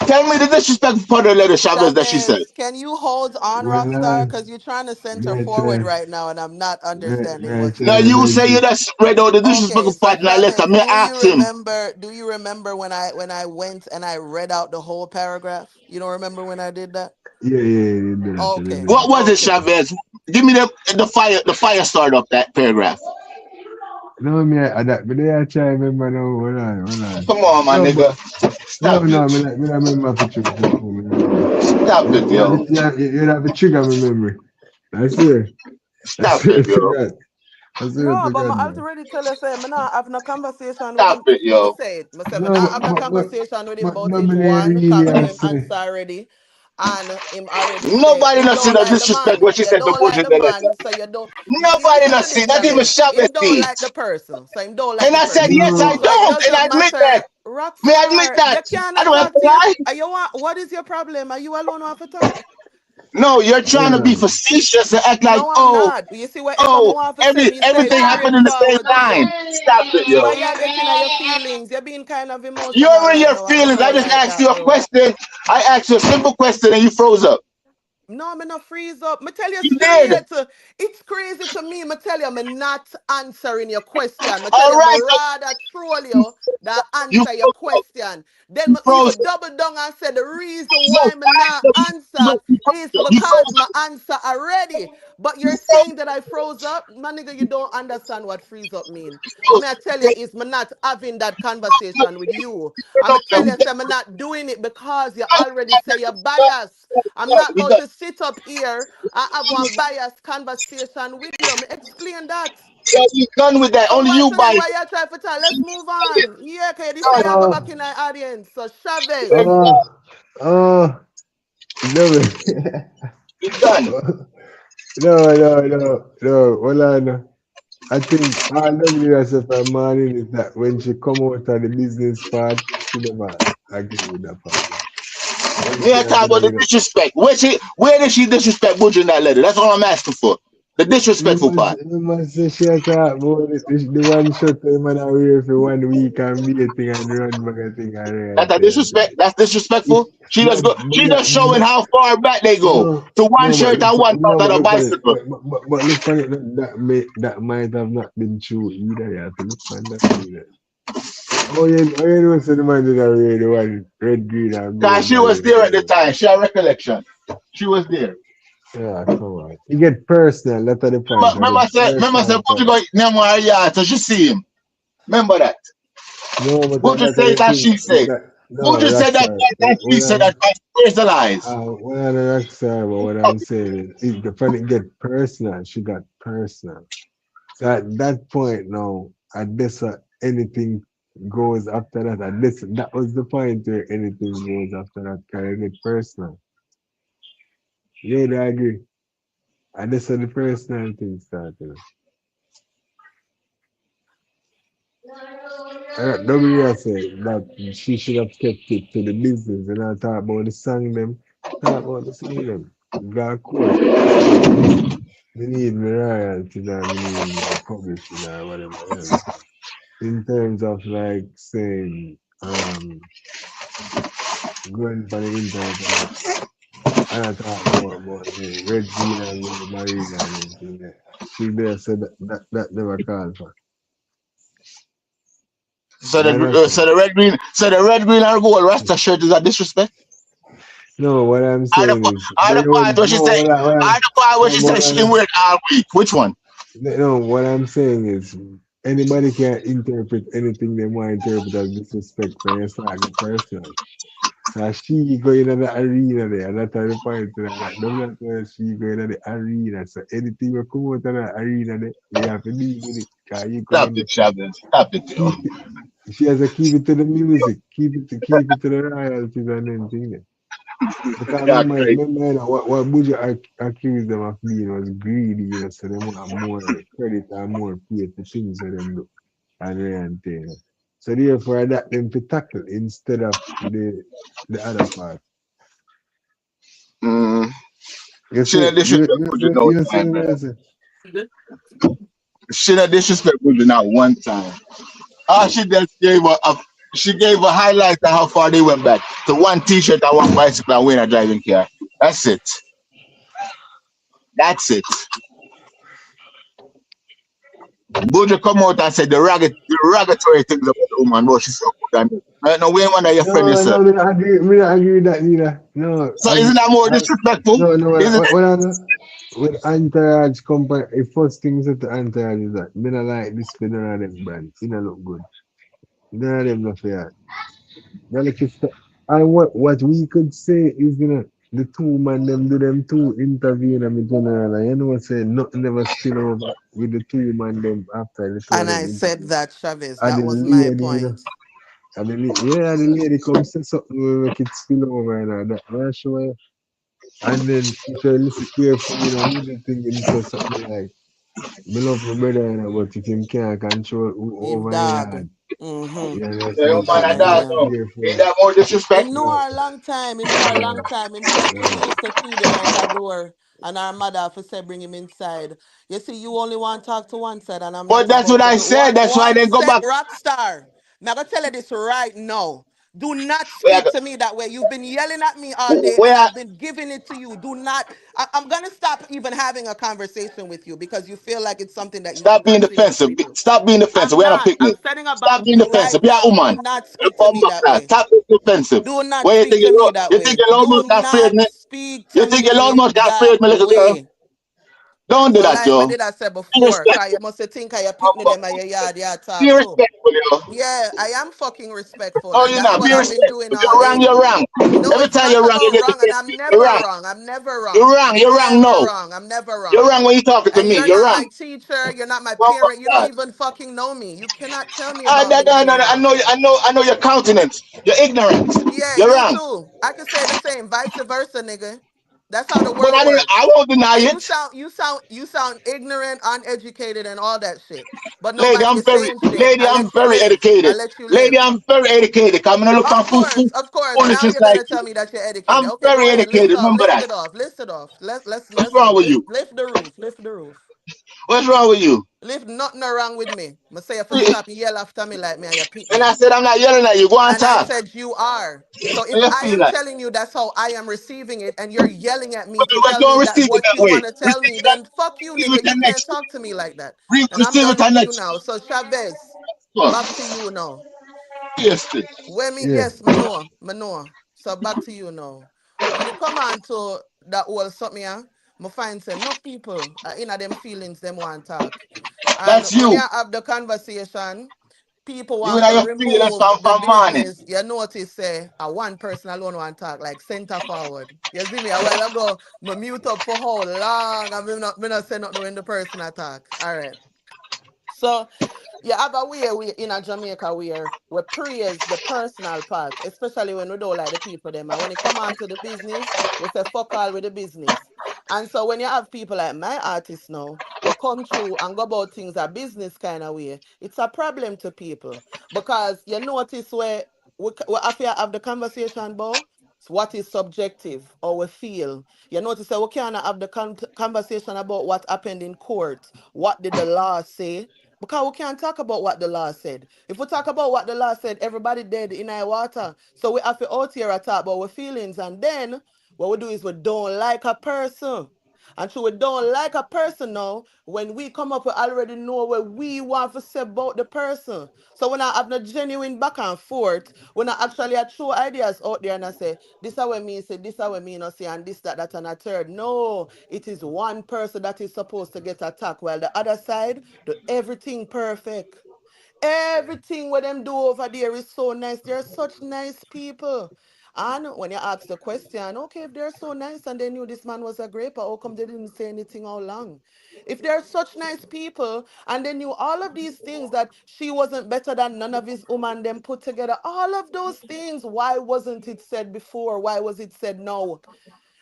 Tell me the disrespectful part of the letter, Chavez, that she said. Chavez, can you hold on, Rockstar? Because you're trying to center forward right now, and I'm not understanding what's Now going you on. say you just read out the Okay, disrespectful so part in that letter. Chavez, Me ask him. do you remember when I went and I read out the whole paragraph? You don't remember when I did that? Yeah. Okay, What was it, okay. Chavez? Give me the fire start of that paragraph. No, me, that, but they are trying to remember now. Hold on. Come on, my No, but, nigga. no, Stop it. me not remember for truth before. Me not remember. Stop it, yo. You have to trigger my memory. I swear. I Stop swear it, to yo. God. I swear No, to but God, I man. already tell you, say, I'm not having a conversation with Stop him. it, Me yo. say it. Me say, I'm No, not having a conversation with him but about no, it. me never One, really because me know have him say. answer already. And him already say Nobody him not see don't no like the disrespect man. what she You said to don't Buju like in the the letter. man, so you don't. You Nobody listen not to see, this, not even Chavez. Chavez Him don't see. like the person, so him don't like And the I said, person. yes, I So it don't, and I doesn't admit matter. that. May I admit Rockstar, you that. I cannot don't have talk to to you. lie. Are you want? What is your problem? Are you alone want to talk? No, you're trying to be Yeah. facetious and act like, No, I'm oh, not. You see, whatever I want to say, me say it everything happened in the same straightforward. line. Stop it, Why yo. you getting at your feelings? You're being kind of emotional You're in right your now, and I feelings. I don't just like asked that, you a bro. question. I asked you a simple question and you froze up. No, I'm not freeze up. Me tell you You did. straight. It's crazy to me. Me tell you, I'm not answering your question. Me tell All you, me right. rather troll you than You answer your froze up. question. Then You you froze up. double down and say the reason No, why me not answer is you because froze my up. answer already. But You you're froze saying that I froze up, my nigga. You don't understand what freeze up mean. What up. me I tell you is me not having that conversation with you. I'm tell you, say me not doing it because you already say you're biased. I'm not We going done. to sit up here and have one biased conversation with you. Me explain that. Yeah, we done with that. So Only why you so then buy why you try to tell? Let's move on. Yeah, okay, this way you go Uh, back in the audience. So Chavez. uh, no, We done. no. Hold on. I think all nobody that's for morning is that when she come out of the business part, she never agree with that part. We ain't talking about the Everything disrespect. Where did she disrespect Buju in that letter? That's all I'm asking for. The disrespectful part. you must say she talk about the one shot the man away for 1 week and be a thing and run back a thing and That's a run thing. disrespect. That's If, disrespectful. but, She just showing but, how far back they go. no, To one no, but shirt look, and one no, top but on a look for it. bicycle. But look for it. That might have not been true either. You have to look for that either. Oh, you know, so the man did already the one red, green, and Cause gold she was balloon. there at the time. She had recollection. She was there. Yeah, come on. You get personal. That's the point. Remember I said Personal Buju part. go name her yard, so she see him. Remember that. No, but Buju that's say the that thing. she say. No, Buju said that's that, right. that she said that. Where's the lies? When I that's but what I'm saying is, the funny get personal. She got personal. So at that point now, at this anything goes after that. At this that was the point where anything goes after that. Can I get personal? Yeah, I agree. And this is the personal thing started. Nobody else said that she should have kept it to the business and not talk about the song them, talk about the song them. Go to court. Me need my royalties and me need my publishing or whatever else. In terms of like saying, going for the internet and I talk more about the red, green and gold marina and everything there. She there said that never called for. So You understand? the red, green, and gold Rasta shirt is a disrespect. No, what I'm saying is Are the part where she no, say, are the part where she said she can wear it all week. Which one? no, what I'm saying is anybody can interpret anything they want to interpret as disrespect for your start the personal. So she going in the arena there, and that's the point to that. That's where she going in the arena. So anything we come out of the arena there, we have to deal with it. Cause you Stop going it, Chavez. Stop it, yo. keep it. She has to keep it to the music, keep it to the royalties and everything there. Because Yeah, great. remember you know, what Buju accused them of being was greedy, you know, so they want more credit and more pay for things that them do and rent, you know. So therefore that them to tackle instead of the other part. Mm. You She see, not disrespect Buju no you see time, what man. I say? She not disrespect Buju not one time. All she just gave a highlight of how far they went back to one T-shirt and one bicycle and win a driving car. That's it. That's it. Buju come out and said the derogatory things about the woman, but she's so good. And I no way one that your friend yourself. No, me not agree with that neither. No, So isn't that more disrespectful? no, Isn't it? what I know? With Entourage company, the first thing said to Entourage is that me not like this for none of them brand. It don't look good. None of them not fair. And what we could say is, you know, the two man them do them two interview in the general. And you know say nothing never spill over with the two man them after the two of And them I said interview. that, Chavez. And That the was my lady, you know, point. the lady come say something will make it spill over and all that. I'm sure. And then if you listen carefully, middle thing him say something like, me love my brother, but if him can't control who Him over the dog. yard, Mm-hmm. you Yeah, understand? So man, you and have to that, be Yeah. no. Ain't careful. that more disrespect? Him know Yeah, her a long time. Him know her a yeah, long time. Him take we yeah. used to feed him out a door and our mother for say bring him inside. You see, you only want to talk to one side and I'm But not that's what supposed to I do said. That's why one they go set back. rock star. Now I gotta tell you this right now. Do not Where, speak to me that way. You've been yelling at me all day and where I've been giving it to you. Do not. I'm gonna stop even having a conversation with you because you feel like it's something that you stop should being defensive. continuously do. Stop being defensive. I'm We're not not. picnic. I'm setting a Stop being boundary right defensive. Be a now. Do woman. not You speak to come me back that that. way. Stop being defensive. Do not Where speak to me that you think way. your Do almost got afraid, not me? speak You to think your me almost got that afraid, me, little girl? way. Don't do So that, like me yo. did I say Be before, cause you respectful. must think I picnic them at your yard, you Be talk too. respectful, yo. Yeah, I am fucking respectful, Oh, and you that's know, what be I've been respectful. doing If all you're wrong, day. you're wrong. No, Every it's time not you're wrong, you about get wrong, and I'm defensive. You're never wrong. wrong. I'm never You're wrong. wrong. I'm You're wrong. never No. wrong. I'm never You're wrong. wrong when you're talking to And me. you're You're not wrong. my teacher. You're not my Oh my parent. You don't God. even fucking know me. You cannot tell me I, about no, me no, no, being no, wrong. I know your countenance. You're ignorant. Yeah, You're you wrong. too. I can say the same, vice versa, nigga. That's how the But world I works. won't deny And it. you sound ignorant, uneducated, and all that shit. But Lady, nobody is saying shit. lady, I I'm let you very live. I educated. let you Lady, live. I'm very educated. I'm gonna look on Of course. Now foolishness you're like gonna you. tell me that you're educated. I'm Okay, go very ahead. educated. Remember Lift that. it off. List it off. What's Let's wrong with you? lift the roof. Lift the roof. What's wrong with you? Lift nothing wrong with me. I say if you stop yell after me like me and you pick And I me. said, I'm not yelling at you. Go on And I talk. said, you are. So if How you I feel am like? telling you that's how I am receiving it, and you're yelling at me to But tell don't me that receive it what that you way. want to tell me, then fuck you, Receive it nigga. the You can't next. talk to me like that. And I'm Receive it done the with you next. now. So Chavez, back to you now. Yes. When me, Yeah. yes, me know, me know. So back to you now. When it come on to that whole something, yeah, me find say enough people in them feelings them want talk. And That's when you you. have the conversation, people You want know to your feelings remove from the morning. business. You notice, say, a one person alone want talk, like center forward. You see me, a while ago, me mute up for how long, and me not say nothing when the person attack. All right. So you have a way we in a Jamaica where we praise the personal part, especially when we don't like the people them. And when it come on to the business, we say fuck all with the business. And so when you have people like my artists now, we come through and go about things a business kind of way, it's a problem to people. Because you notice where we have to have the conversation about what is subjective or we feel. You notice that we can't have the conversation about what happened in court. What did the law say? Because we can't talk about what the law said. If we talk about what the law said, everybody dead in our water. So we have to out here and talk about our feelings. And then what we do is we don't like a person. And so we don't like a person now. When we come up, we already know what we want to say about the person. So when I have no genuine back and forth, when I actually throw ideas out there and I say, this is what me say, this is what me not say, and this, that, and a third. No, it is one person that is supposed to get attacked, while the other side do everything perfect. Everything what them do over there is so nice. They're such nice people. And when you ask the question, okay, if they're so nice and they knew this man was a graper, how come they didn't say anything all along? If they're such nice people and they knew all of these things that she wasn't better than none of his woman them put together, all of those things, why wasn't it said before? Why was it said now?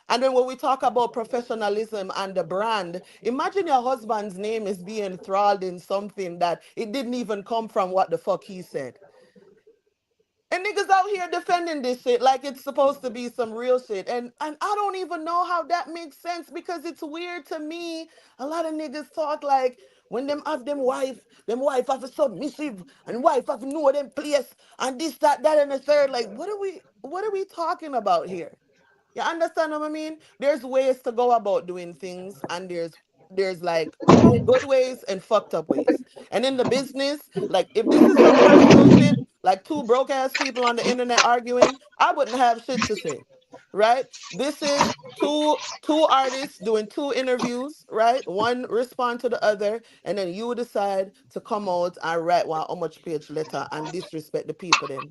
And then when we talk about professionalism and the brand, imagine your husband's name is being enthralled in something that it didn't even come from what the fuck he said. And niggas out here defending this shit like it's supposed to be some real shit. And I don't even know how that makes sense because it's weird to me. A lot of niggas talk like when them have them wife have a submissive and wife have know them place and this, that, and the third. Like, what are we talking about here? You understand what I mean? There's ways to go about doing things, and there's like good ways and fucked up ways. And in the business, like if this is some personal shit, like two broke ass people on the internet arguing, I wouldn't have shit to say. Right? This is two artists doing two interviews, right? One respond to the other, and then you decide to come out and write one how much page letter and disrespect the people them.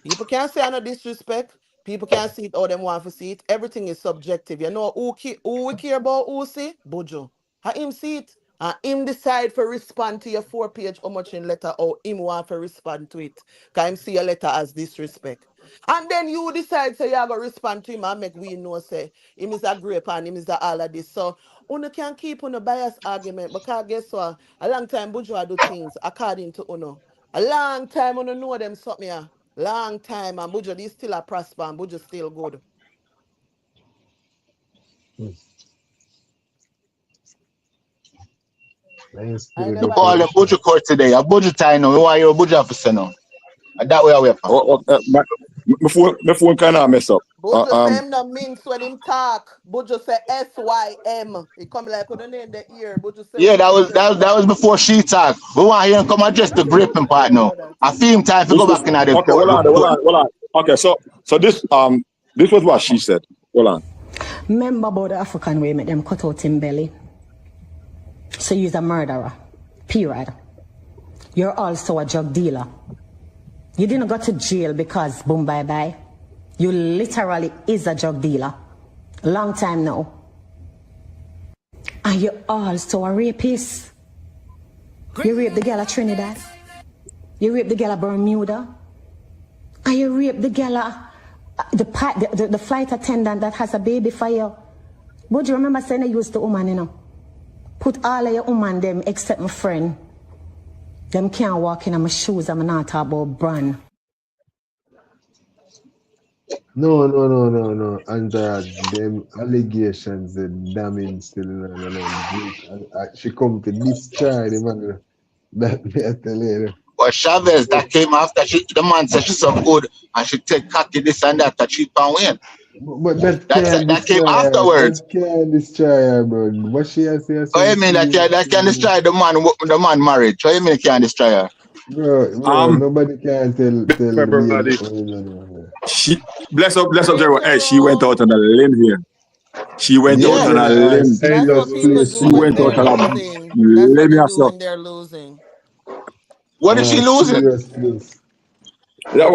People can't say no disrespect. People can't see it or them want to see it. Everything is subjective. You know who we care about who see? Buju. How him see it? And him decide for respond to your 4 page how much in letter or him want to respond to it. Can him see your letter as disrespect. And then you decide, say, you're going to respond to him and make we know, say, him is a grape and him is a all of this. So, Uno can keep on a bias argument because guess what? A long time Buju do things according to Uno. A long time Uno know them something. Yeah. Long time and Buju is still a prosper and Buju still good. You call them Buju court today. A Buju time now. You want your Buju officer now. And that way I wait for. My phone kind of mess up. Buju say him no mince when him talk. Buju say SYM. He come like with the name the ear. Buju say Yeah, that was before she talked. We want to hear him come address the gripping part now. I feel him time to go back in the okay, hold on. Okay, so this was what she said. Hold on. Remember about the African way, make them cut out him belly. So you're a murderer. Period. You're also a drug dealer. You didn't go to jail because boom bye bye. You literally is a drug dealer. Long time now. And you're also a rapist. You raped the girl at Trinidad. You raped the girl at Bermuda. And you raped the girl at the flight attendant that has a baby for you. But you remember saying I used the woman, you know? Put all of your woman them except my friend. Them can't walk in my shoes. I'm not talking about brand. No. And them allegations, the damning still she come to destroy the man. That me I tell you. But Chavez, that came after the man said she's so good and she take cocky this and that to cheap and win. But that came afterwards. That can't destroy her, bro. What she has to say? What you mean that can destroy the man marriage? What you mean it can destroy her? Bro, nobody can tell everybody. She bless up, Jerry. Hey, she went out on a limb here. She went out on a limb. That's what people do when they're losing. That's what they do when they're losing. What is she losing? Yeah,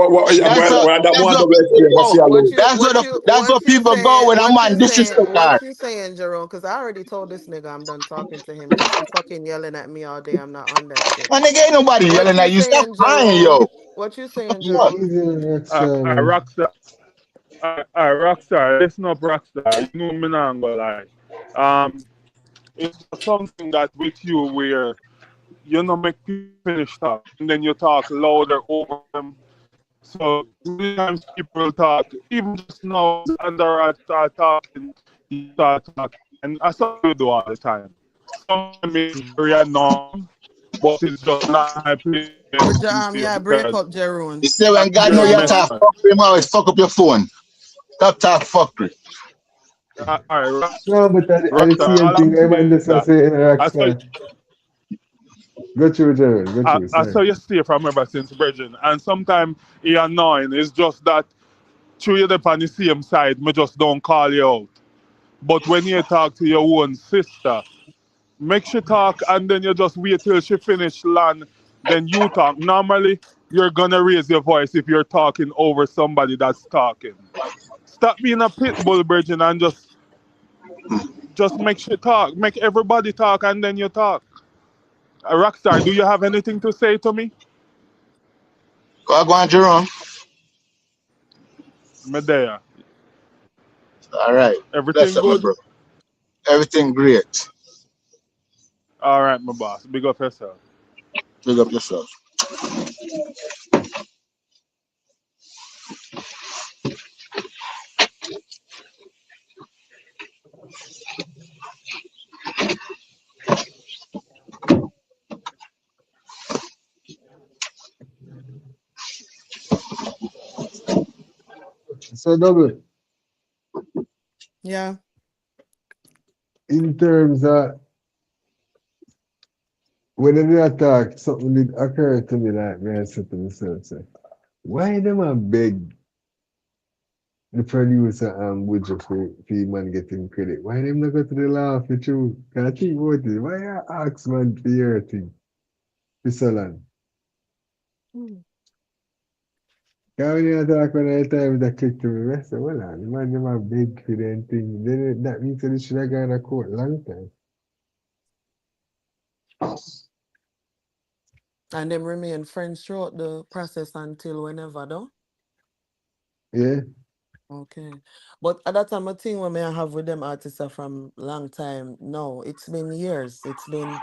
that's what people go when a man disrespect her. What you saying, Jerome? Because I already told this nigga I'm done talking to him. He's fucking yelling at me all day. I'm not on that shit. My nigga, ain't nobody yelling at you. Stop crying, yo. What you saying, Jerome? Rockstar, listen up, Rockstar. You know me not gonna lie. It's something that with you where you know make people finish talk and then you talk louder over them. So sometimes people talk, even just now under I start talking, you start talking, and that's what you do all the time. Sometimes it's very annoying, but it's just not my place. Yeah, break up, Jerome. You say when God know you talk, fuck him always fuck up your phone. Stop talk fuckery. No, but I see a thing I mean this I say in Rockstar. Go through, Jared. I saw you stay from ever since Virgin, and sometimes it's annoying. It's just that through you on the same side, me just don't call you out. But when you talk to your own sister, make she talk and then you just wait till she finish land, then you talk. Normally, you're gonna raise your voice if you're talking over somebody that's talking. Stop being a pit bull, Virgin, and just make she talk. Make everybody talk and then you talk. Rockstar, do you have anything to say to me? Go on, Jerome. Medea. All right. Everything good? Bro. Everything great. All right, my boss. Big up yourself. Big up yourself. So double. Yeah. In terms of when they attack, something did occur to me like me I said to myself, say, why them a beg the producer and Buju for man getting credit? Why them not go to the law for true? Can I think about it? Why you ask man for your thing? For so long? Because when you talk when I time that click to me, I say, well, the man them a beg for them thing. Then that means that they should have gone to court long time. And them remain friends throughout the process until whenever, though? Yeah. Okay. But at that time, a thing when I have with them artists are from long time. No, it's been years. It's been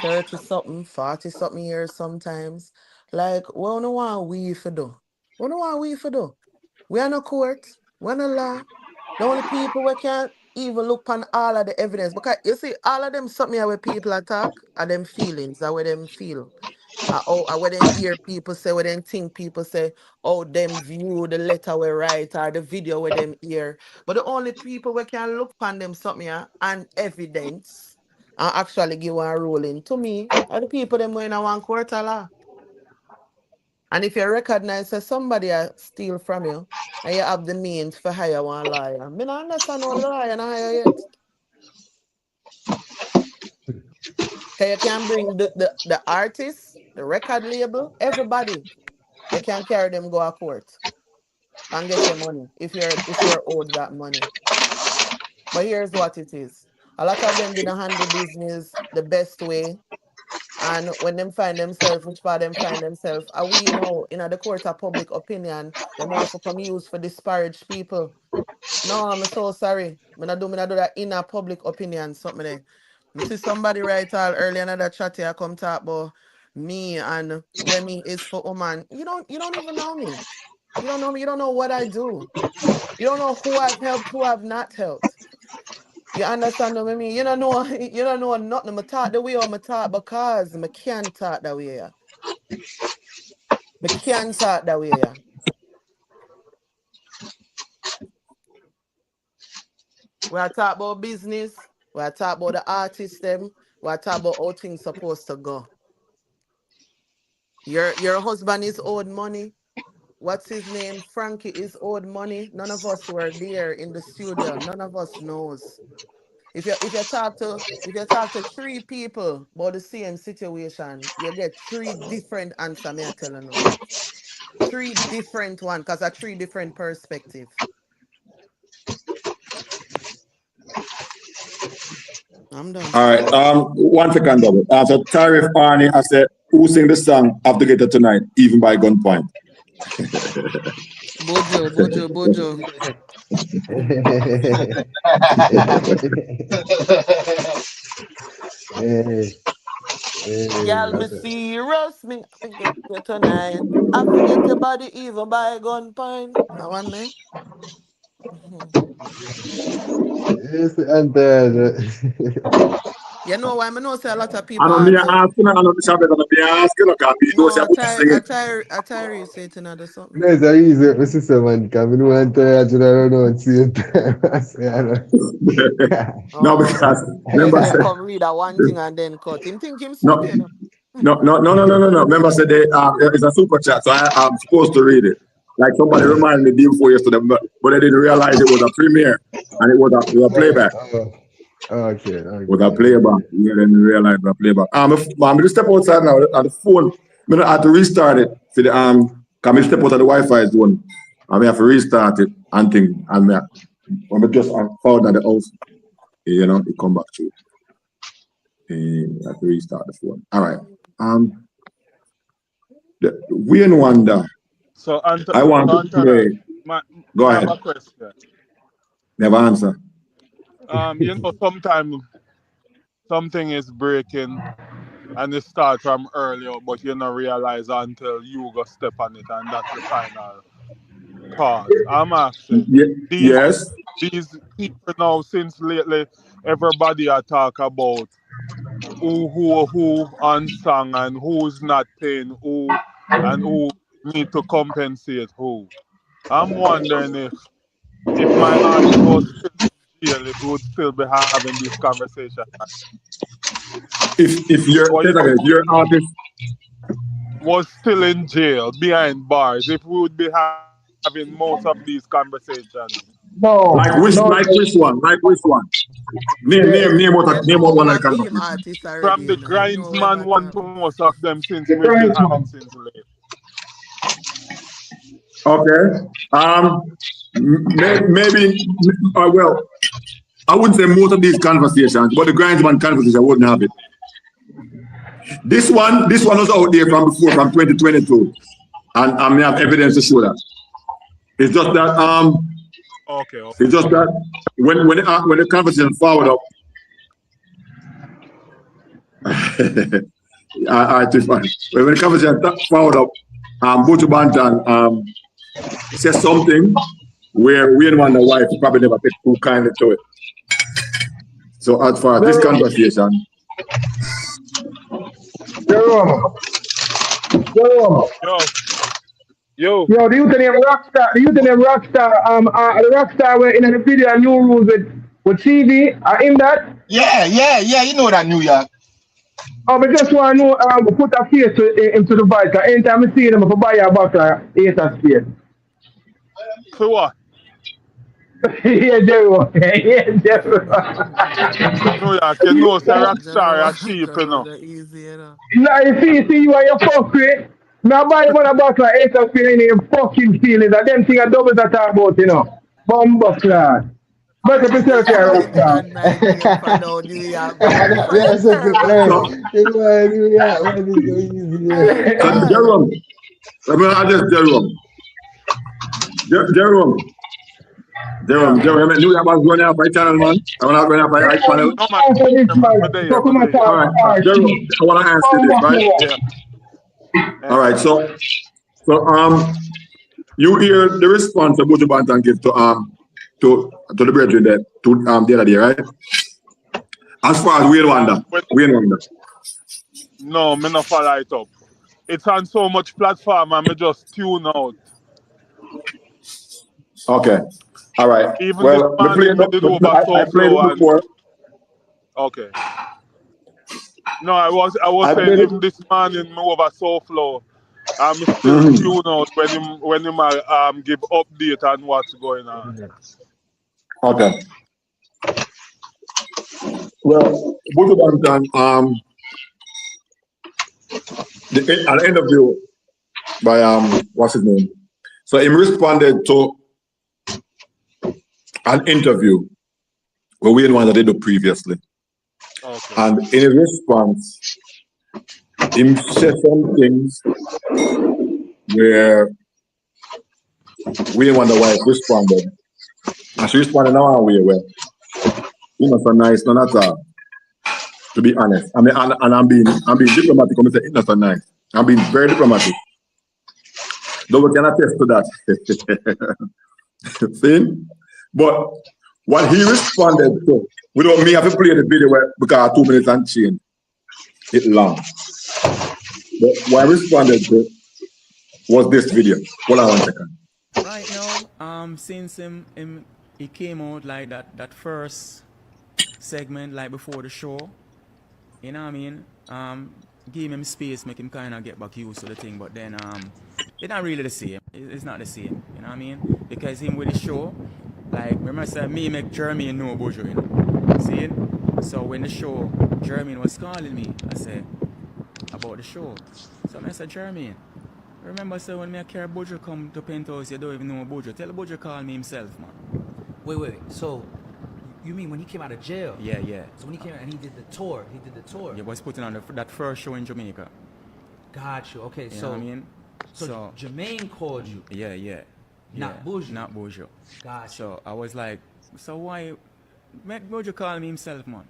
30 something, 40 something years sometimes. Like, what do want we for do? What do want we for do? We are no court. We're no law. The only people we can't even look on all of the evidence. Because you see, all of them something where people attack are them feelings, are where them feel. Where them hear people say, where them think people say, oh, them view the letter we write or the video where them hear. But the only people we can look on them something and evidence and actually give one ruling to me are the people them when I one court of law. And if you recognize that somebody steal from you and you have the means for hire one lawyer, I mean, I understand no lawyer and hire yet. Okay, you can bring the artist, the record label, everybody. You can carry them go to court and get your money if you're owed that money. But here's what it is. A lot of them didn't handle business the best way. And when them find themselves, which part them find themselves, are we know in the court of public opinion, them want to come use for disparage people. No, I'm so sorry. Me not do that in a public opinion, something there. I see somebody write all early another chat here come talk about me and when me is for woman. You don't even know me. You don't know me. You don't know what I do. You don't know who I've helped, who I've not helped. You understand what I mean? You don't know nothing. I talk the way I talk because I can't talk that way. I can't talk that way. We are talk about business. We are talk about the artists them. We are talk about how things supposed to go. Your husband is owed money. What's his name? Frankie is owed money. None of us were there in the studio. None of us knows. If you talk to three people about the same situation, you get three different answers. Me I tell you, three different one because a three different perspective. I'm done. All right. 1 second, double. So Tariff Arnie, I said, who sing the song After Get It Tonight, even by gunpoint? Buju. Y'all, me serious, me forget you tonight. I forget your body even by gunpoint. I want me. Yes, and You know why? I know say a lot of people. I don't ask you, I don't be asking, Atari say to another something. no, it's a easy, my sister, man. Come in one time, I don't know at the same time. I say, I don't. No, because remember, say, come read that one thing and then cut him. Think him no. you know? No. Remember, said it's a super chat, so I'm supposed to read it. Like somebody reminded me the day before yesterday, but I didn't realize it was a premiere and it was a playback. Okay. With a playback. You didn't realize the playback. I'm going to step outside now on the phone. I have to restart it. For the come step out of the Wi-Fi zone. I have to restart it and think. And I just found at the house. You know, it come back to it. I have to restart the phone. All right. We in wonder. So I want to play. Go ahead. Have a question. Never answer. You know, sometimes something is breaking and it starts from earlier, but you don't realize until you go step on it, and that's the final cause. I'm asking. These people now, since lately, everybody are talk about who on song and who's not paying who and who need to compensate who. I'm wondering if my artist was still in jail, if we would still be having this conversation. If your artist was still in jail behind bars, if we would be having most of these conversations. No. Like which one? Name what one I can. From the Grindsman one to most of them since we've been having since late. Okay. Maybe. Well, I wouldn't say most of these conversations, but the Grindsman conversation I wouldn't have it. This one was out there from before, from 2022, and I have evidence to show that. It's just that Okay. it's just that when the conversation forward up, I think fine. When the conversation forward up, Buju Banton says something where we and one the wife probably never take too kindly to it. So as far as this conversation, Jerome. Yo, the youth name Rockstar. The Rockstar were in the video New Rules with TV. Are in that? Yeah. You know that New York. Oh, but just want to know, put a face into the bike. Anytime I see them, I buy a bottle of 8 space. For what? Yeah, Jerome. Yeah, Jerome. New York, you know, say Rockstar are cheap, you know. Now you see you are your fuck with. Now buy one a bottle of 8 space in your fucking feelings. And them thing are double that talk about, you know. Bumbo class. But the yourself here, Rockstar. Jerome, I just Jerome, New York was running up by channel, man. I want to run up by channel. No, man. All right, Jerome, I want to answer this, right? Yeah. All right, so you hear the response that Buju Banton give to the brethren there the other day, right? As far as Wayne Wonder. No, me not follow it up. It's on so much platform and me just tune out. Okay. All right. Even this man I played it before. Okay. No, I was saying even this man in me over so flow. I'm still tune out when him give update on what's going on. Okay. Well, Buju Banton, an interview by what's his name? So he responded to an interview where we didn't want to do previously. Okay. And in his response, he said some things where we didn't want the wife responded. And she responded in our way where you know, so nice, not at all. To be honest. I mean, and I'm being diplomatic. I'm saying not so nice. I'm being very diplomatic. Though we can attest to that. See? But what he responded to, we don't me have to play the video because 2 minutes and change. It's long. But what I responded to was this video. Hold on 1 second. Right now, since he came out like that first segment like before the show, you know what I mean? Give him space, make him kind of get back used to the thing, but then it's not really the same. It's not the same, you know what I mean? Because him with the show, like remember I said me make Jermaine know Buju, you know? See it? So when the show, Jermaine was calling me, I said about the show. So I said, Jermaine, remember I said when me a carry Buju come to Penthouse, you don't even know Buju. Tell Buju call me himself, man. Wait. So you mean when he came out of jail? Yeah. So when he came out and he did the tour. Yeah, was putting on that first show in Jamaica. Got you. Okay, you so know what I mean? So Jermaine called you. Yeah. Not Buju. Not Buju. Got you. So I was like, so why make Buju call me himself, man?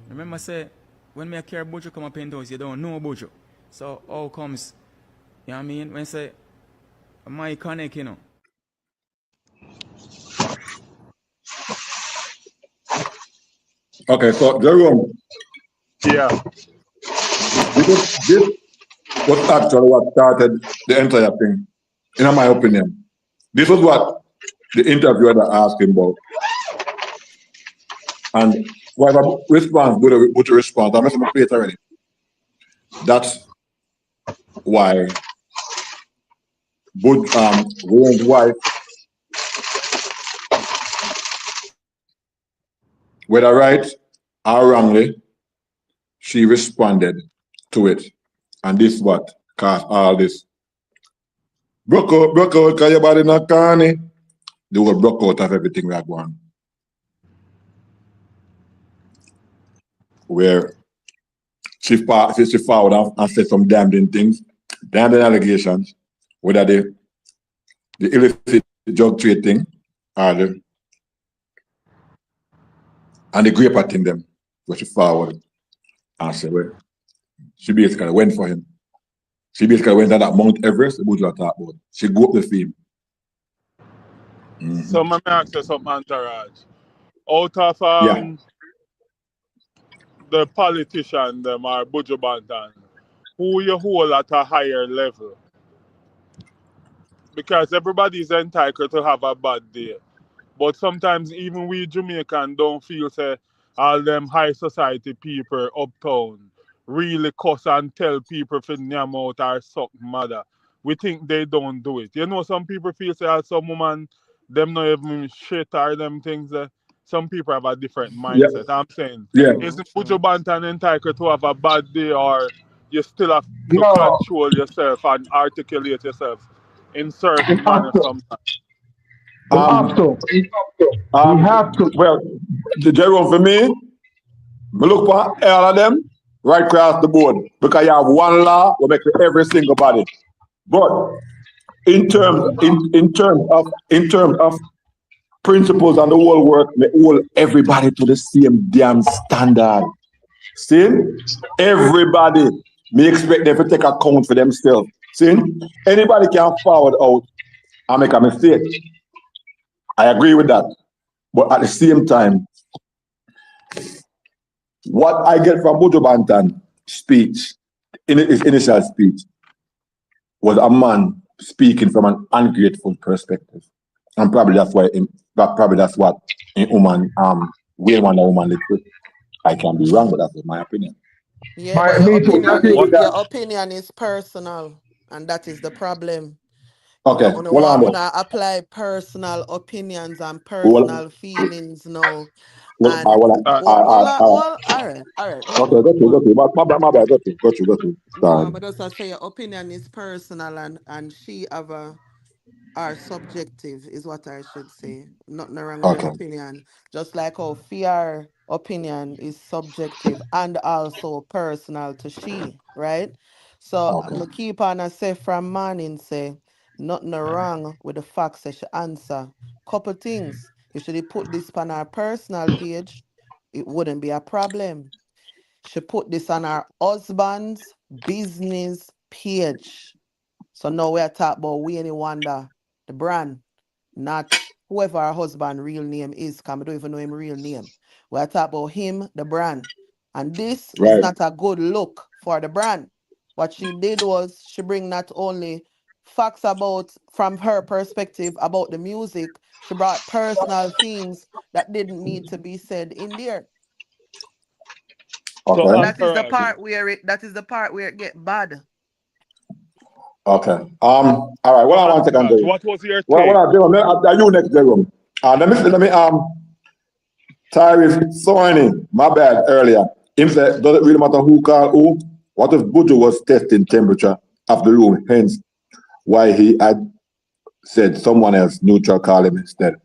Remember I said when me a carry Buju come up in Penthouse, you don't know Buju. So how comes, you know what I mean? When I say my connect, you know. Okay, so Jerome. Yeah. This was actually what started the entire thing, in my opinion. This was what the interviewer asked him about. And whatever response, Buju response, I'm messing my plate already. That's why Wayne's wife, whether right or wrongly, she responded to it. And this what caused all this. Broke out, because your body not canny. They were broke out of everything that one. Where she forward and said some damning things, damning allegations, whether they the illicit drug trade thing, and the grape thing them, which she forward and said, well, she basically went for him. She basically went on that Mount Everest, the Buju talk about. She go up the theme. So let me ask you something, Entourage. Out of the politician them or Buju Banton, who you hold at a higher level? Because everybody's entitled to have a bad day. But sometimes even we Jamaican don't feel say all them high society people uptown really cuss and tell people for nyam out or something mother. We think they don't do it. You know, some people feel say some woman them not even shit or them things. Some people have a different mindset. I'm saying, isn't Buju Banton entitled to have a bad day, or you still have to control yourself and articulate yourself in certain manner sometimes? We have to. Well, the Jerome for me look for all of them right across the board, because you have one law will make every single body. But in terms of principles and the whole work, they hold everybody to the same damn standard. See? Everybody may expect them to take account for themselves. See? Anybody can forward out and make a mistake. I agree with that. But at the same time, what I get from Buju Banton speech, in his initial speech, was a man speaking from an ungrateful perspective. And probably that's why what in woman we want a woman live with. I can be wrong, but that's my opinion. Yeah, but your opinion is personal, and that is the problem. Okay. Wanna apply personal opinions and personal feelings now. And all right. Okay, got you. No, but as I say, your opinion is personal, and she have are subjective, is what I should say. Nothing wrong with your opinion. Just like how fear opinion is subjective and also personal to she, right? So I'm gonna keep on and say from morning say nothing wrong with the facts that she answer. Couple things. If she put this on her personal page, it wouldn't be a problem. She put this on her husband's business page. So now we're talking about Winnie Wonder, the brand, not whoever her husband real name is, because I don't even know him real name. We're talking about him, the brand. And this is not a good look for the brand. What she did was she bring not only facts about, from her perspective, about the music, she brought personal things that didn't need to be said in there. Okay. And that is the part where it get bad. Okay. All right. What I want to do. What was your take? What I do? Are you next, Jerome? Let me Tyrese Thorny, my bad earlier. Him said, does it really matter who called who? What if Buju was testing temperature of the room? Hence, why he had said someone else neutral call him instead.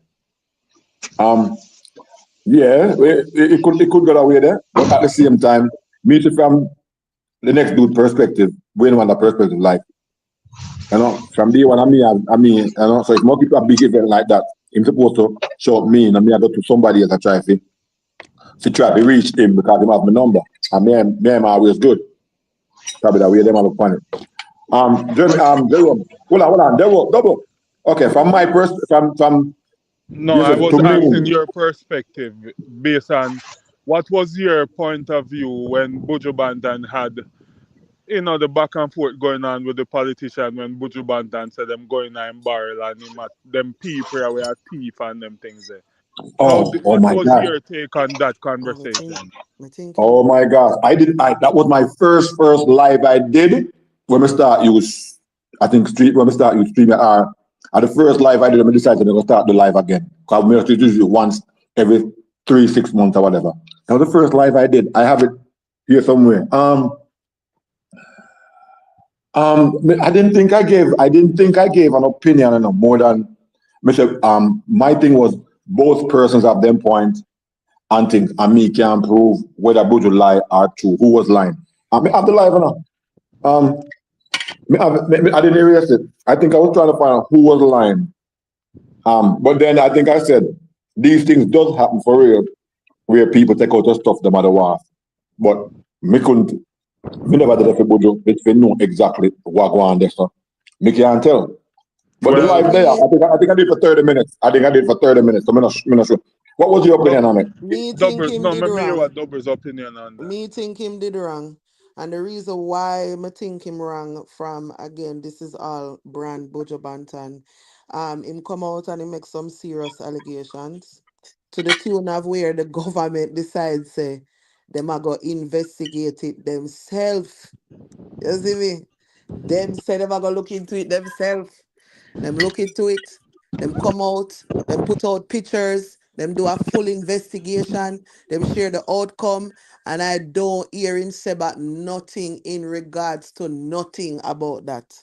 Yeah, it could go away there, but at the same time, meet it from the next dude perspective, when one the perspective, like, you know, from day one, I mean, you know, so if more people are big event like that, I'm supposed to show me, and I go to somebody else, I try to reach him because he have my number, and me am always good. Probably that way, them have a funny. Jerome, hold on, double. Okay, from my from No, I was asking your perspective based on what was your point of view when Buju Banton had, you know, the back and forth going on with the politician when Buju Banton said them going in barrel and him at them people were a thief and them things there. What was your take on that conversation? Oh my God. That was my first live I did when we start use, I think when we start use stream at the first live I did, I decided to start the live again. Because we used to do it once every 3-6 months or whatever. That was the first live I did. I have it here somewhere. I didn't think I gave an opinion enough more than my thing was both persons have them points and things, and me can prove whether Buju lie or true, who was lying. I mean, after live enough. I didn't erase it. I think I was trying to find out who was lying. But then I think I said these things does happen for real, where people take out the stuff them at the war. But me never did it for Buju. If they know exactly what go on there, so me can't tell. But the live there, I think I did for 30 minutes. I think I did for 30 minutes. So I'm not sure. What was your opinion on it? Me think him did wrong. Double's opinion on that. Me think him did wrong. And the reason why I think him wrong from, again, this is all brand Buju Banton. Him come out and he make some serious allegations to the tune of where the government decides say them are go investigate it themselves. You see me? Them say them are go look into it themselves. Them look into it. Them come out. Them put out pictures. Them do a full investigation. Them share the outcome. And I don't hear him say about nothing in regards to nothing about that.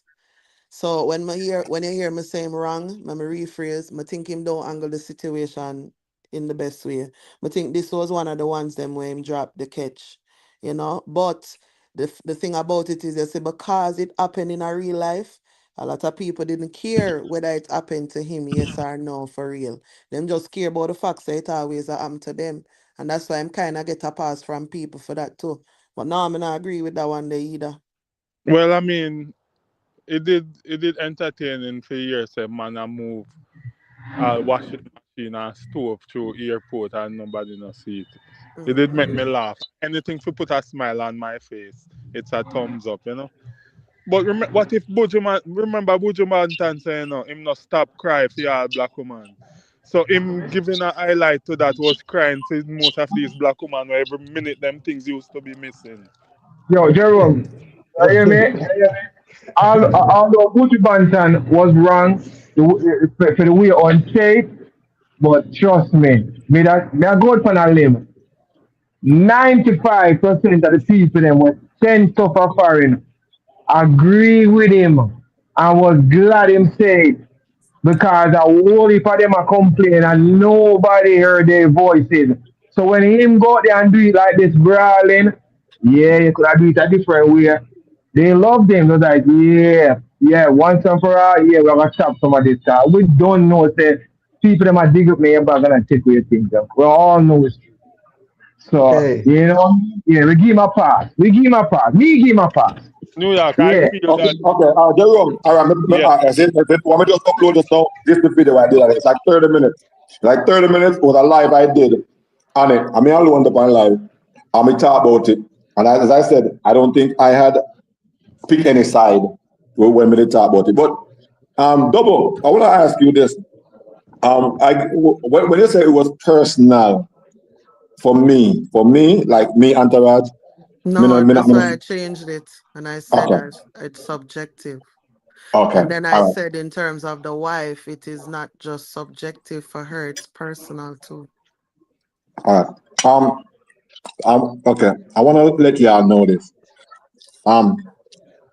So when you hear me say him wrong, me rephrase, I think him don't angle the situation in the best way. I think this was one of the ones them where him dropped the catch, you know. But the thing about it is, you see, because it happened in a real life, a lot of people didn't care whether it happened to him, yes or no, for real. Them just care about the facts that it always happened to them. And that's why I'm kind of get a pass from people for that too. But no, I'm not agree with that one day either. Well, I mean, it did entertaining for years. A man a move washing machine and stove through airport and nobody no see it. It did make me laugh. Anything to put a smile on my face, it's a thumbs up, you know. But what if remember Buju Banton saying, him not stop cry for your black woman. So him giving a highlight to that was crying for most of these black women where every minute them things used to be missing. Yo, Jerome, you hear me? Although Buju Banton was wrong for the way on tape, but trust me, me I go out on a limb. 95% of the people them was sent to for foreign agree with him and was glad him said because a whole heap of them are complaining and nobody heard their voices. So when him go out there and do it like this brawling, yeah, you could have do it a different way. They loved him. They was like, yeah, once and for all, yeah, we're gonna stop some of this stuff. We don't know say people them are dig up me and back and take away things. We all know it's true. So Hey. you know, yeah, we give him a pass. Me give him a pass. New York, Yeah. I feel that. Okay, Jerome, all right, I said, want me just upload this now? This is the video I did, and it's like 30 minutes. Like 30 minutes was a live I did on it. I mean, I alone up on live. I mean, talk about it. And as I said, I don't think I had picked any side when we talk about it. But, Double, I want to ask you this. When you say it was personal, for me, like me, Entourage, No, that's why I changed it. And I said that it's subjective. Okay. And then I said in terms of the wife, it is not just subjective for her, it's personal too. All right. Okay. I want to let y'all know this.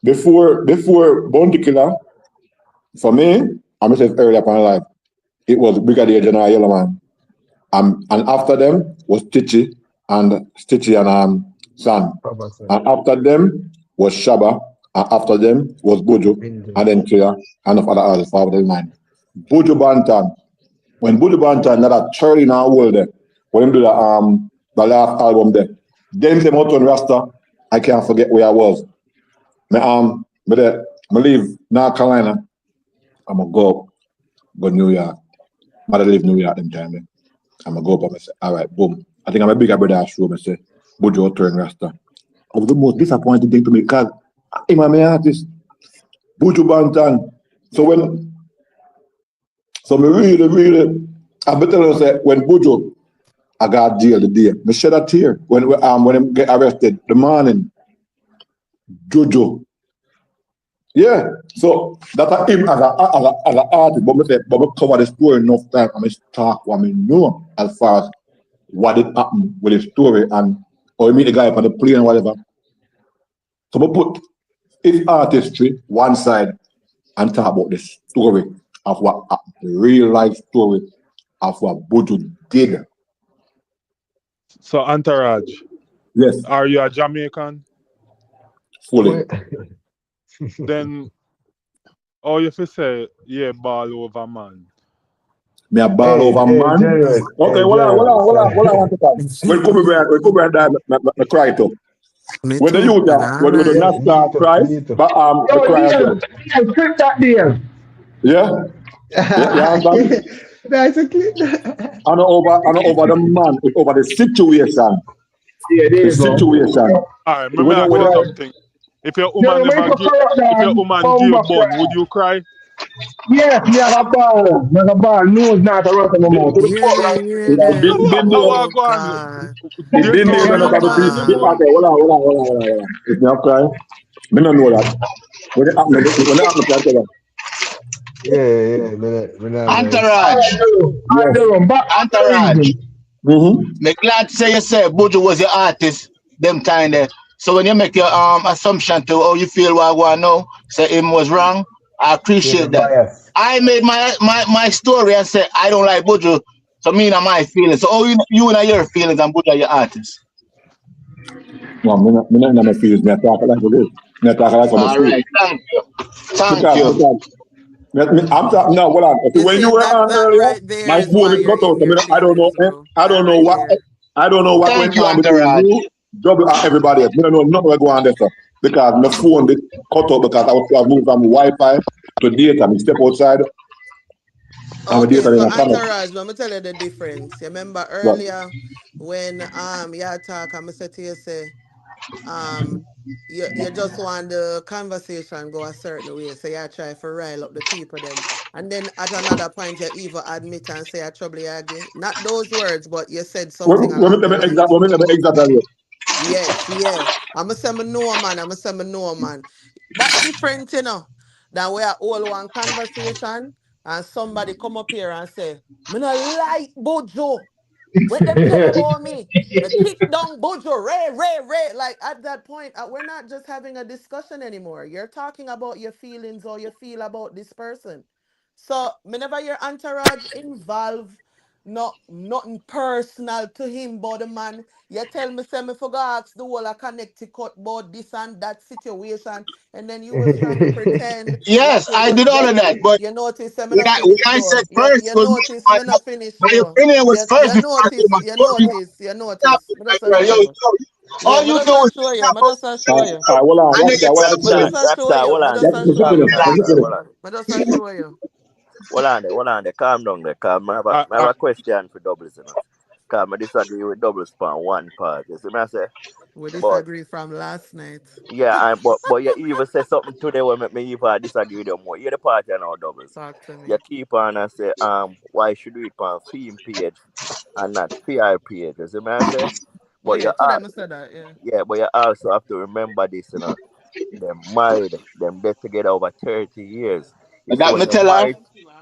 Before Bounty Killer, for me, I'm gonna say earlier upon life, it was Brigadier General Yellowman. And after them was Stitchy and Son. And after them was Shaba. And after them was Buju. And then Tria and of other artists for the mind. Buju Banton. When Buju Banton had a 30 in our world there, when him do the last album there, then came out on Rasta, I can't forget where I was. I leave North Carolina. I'm gonna go New York. I live New York them time then. I'm gonna go up and say, all right, boom. I think I'm a bigger brother show me say, Buju turn Rasta. It was the most disappointing thing to me because I'm an artist, Buju Banton. So me really, I've been telling you say when Buju I got jail the day, me shed a tear when him get arrested the morning. Jojo. Yeah, so that's him as an artist, but me cover the story enough time and me talk what me know as far as what did happen with the story and or meet the guy on the plane and whatever. So we put his artistry one side and talk about the story of what happened, the real life story of what Buju did. So Entourage. Yes. Are you a Jamaican? Fully. then all you have to say, yeah, ball over man. Me a ball Hey, over hey, man. generous. Okay, Hey, hold generous. on, one second. When Kobe Bryant died, me cry too. Me When the too. youth, And when the Yeah, alright. me NASCAR too, cry, me too. but me Yo, cry as well. Deal, clip that deal. Yeah, you understand? That's a clip. I know over the man, it's over the situation. Yeah, there The you go. situation. All right, let me When ask you when Right. something. If your Yo, woman make never a give, corrupt if your dog, woman bomba give bun, would cry. you cry? Yes, me have a ball. Me have a ball. Nose not a rot in my mouth. it Hear them, hear been them. been I there. want to Oh go on. God. It There's been no there when I Oh got to reaction peace. God. anymore. Okay, hold on. It's not cry. Me don't know that. When it happen, I tell you. Yeah, me not know. Entourage. I Yes. do. Back to the Entourage. reason. Me glad to say you say Buju was your artist them time there. So when you make your assumption to how you feel what I want to know, say him was wrong, I Feel the appreciate that. bias. I made my story and say I don't like Buju. So me and my feelings. So oh you and your feelings and Buju are your artist. No, me not in my feelings. Me talk like this. Me talk like how I All feel. right, thank you. Thank you. Because I'm talking now. Hold on. Okay, You when you see, were that on that earlier, right there my is phone why is you're cut out. in your I don't know. feelings, bro. I That don't know right what. there. I don't know what Thank went you, on between Entourage. you, Double, and everybody else. Me don't know nothing what go on there, sir. Because my phone did cut out because I was moving from Wi-Fi to data. Me step outside and my Okay, data so didn't connect. entourage, let me tell you the difference. You remember But earlier when you talk and I said to you say um you just want the conversation go a certain way. So you try to rile up the people them. And then at another point you even admit and say I trouble you again. Not those words, but you said something when me along tell the me exact, lines. when me tell me exact as well. Yes, yeah. I'ma say me know man, I'ma say me know man. That different, you know, than we are all one conversation and somebody come up here and say, me no like Bojo. What them tell you about me? Me kick down Bojo, Ray. Like at that point, we're not just having a discussion anymore. You're talking about your feelings or you feel about this person. So whenever your entourage involve nothing personal to him, but the man, you tell me say me forgot ask the whole of Connecticut about this and that situation, and then you was trying to pretend Yes, like you I was did all of getting that, it. but You notice I'm when not when finished I though. said You first you was notice my, me not finished my though. opinion was You first you before I gave notice my you story. notice you Stop notice. Me it, just a right there. show you. All Yeah, me you just do a is show you. stop Me up just a show you. Hold on, and then you what Me happened just to Rockstar, a show Rockstar, you. hold Me on just there. a me show Calm finish, you. down, let me Rocksar, finish. hold on. Me just a show you. Hold on there, calm down there, calm. I have I, a question for doubles, you know. Calm, I disagree with doubles on one part. You see me I say? We But disagree from last night. yeah, but you even say something today will make me even disagree with you more. You're the party now, doubles. Talk to You me. keep on and say, why should we do it on theme page and not PR page? You see me I say? Oh But yeah, today I said that, yeah. yeah, but you also have to remember this, you know. Them married, them dead together over 30 years. You and see that when me you're tell her. married,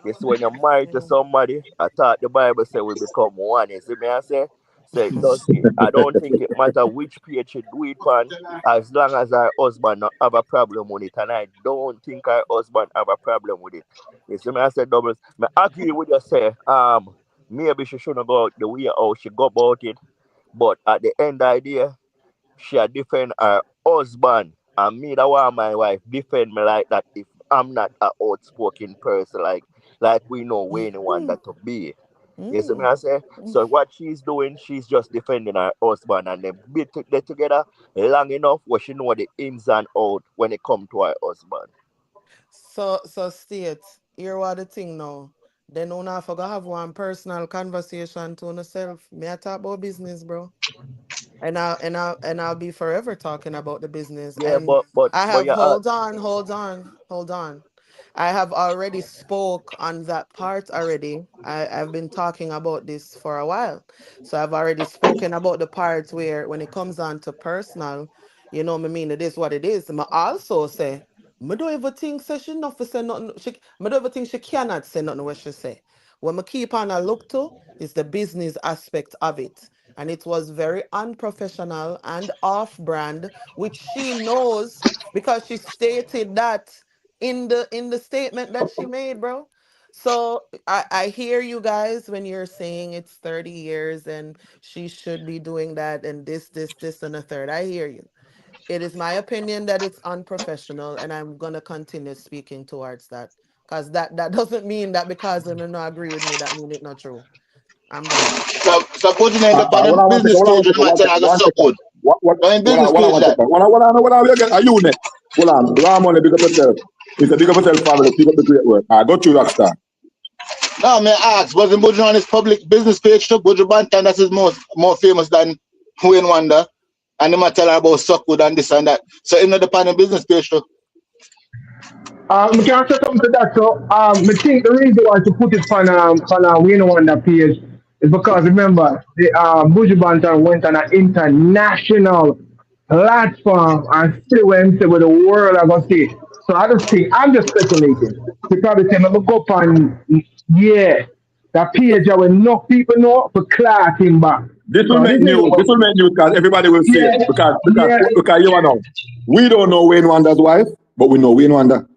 you see when you're married to somebody, I thought the Bible said we become one. You see me I say? So it does I don't think it matter which page you do it on, as long as our husband not have a problem with it. And I don't think our husband have a problem with it. You see me I say doubles. I agree with you say, maybe she shouldn't go out the way how she go about it. But at the end of the day, she a defend her husband, and me that want my wife defend me like that if I'm not a outspoken person like we know we anyone Mm, that to be. You see me mm, I say? mm. So what she's doing, she's just defending her husband and they they together long enough where she know the ins and out when it come to her husband. So state, here what the thing now. Then una forgot have one personal conversation to yourself. Me I talk about business, bro. And I'll be forever talking about the business. Yeah, And I but have you hold on. I have already spoke on that part already. I've been talking about this for a while. So I've already spoken about the part where when it comes on to personal, me mean it is what it is. I also say, I don't ever think she not for say nothing. I don't ever think she cannot say nothing what she say. What I keep on a look to is the business aspect of it, and it was very unprofessional and off-brand, which she knows because she stated that in the statement that she made, bro. So I hear you guys when you're saying it's 30 years and she should be doing that and this and a third. I hear you. It is my opinion that it's unprofessional, and I'm gonna continue speaking towards that. Because that doesn't mean that because they don't agree with me, that means it's not true. I'm done. So put in the business page and matter I got so good. What business page that? Are you next? Hold on, Ramon, big up yourself. It's a big up yourself family, keep up the great work. I got you, Rockstar. No, man, ask, wasn't Buju on his public business page too? Buju Banton, that's his more famous than Wayne Wonder. And they might tell her about Suckwood and this and that. So him not the on the business page too. I can say something to that. So I think the reason why to put it on Wayne Wonder page is because remember the Buju Banton went on an international platform and still went to the world I gonna see. So I just think I'm just speculating. They probably say look up and that page that enough people know for class him back. This will make news. This will make news because everybody will see it. Because you know, we don't know Wayne Wonder's wife, but we know Wayne Wonder.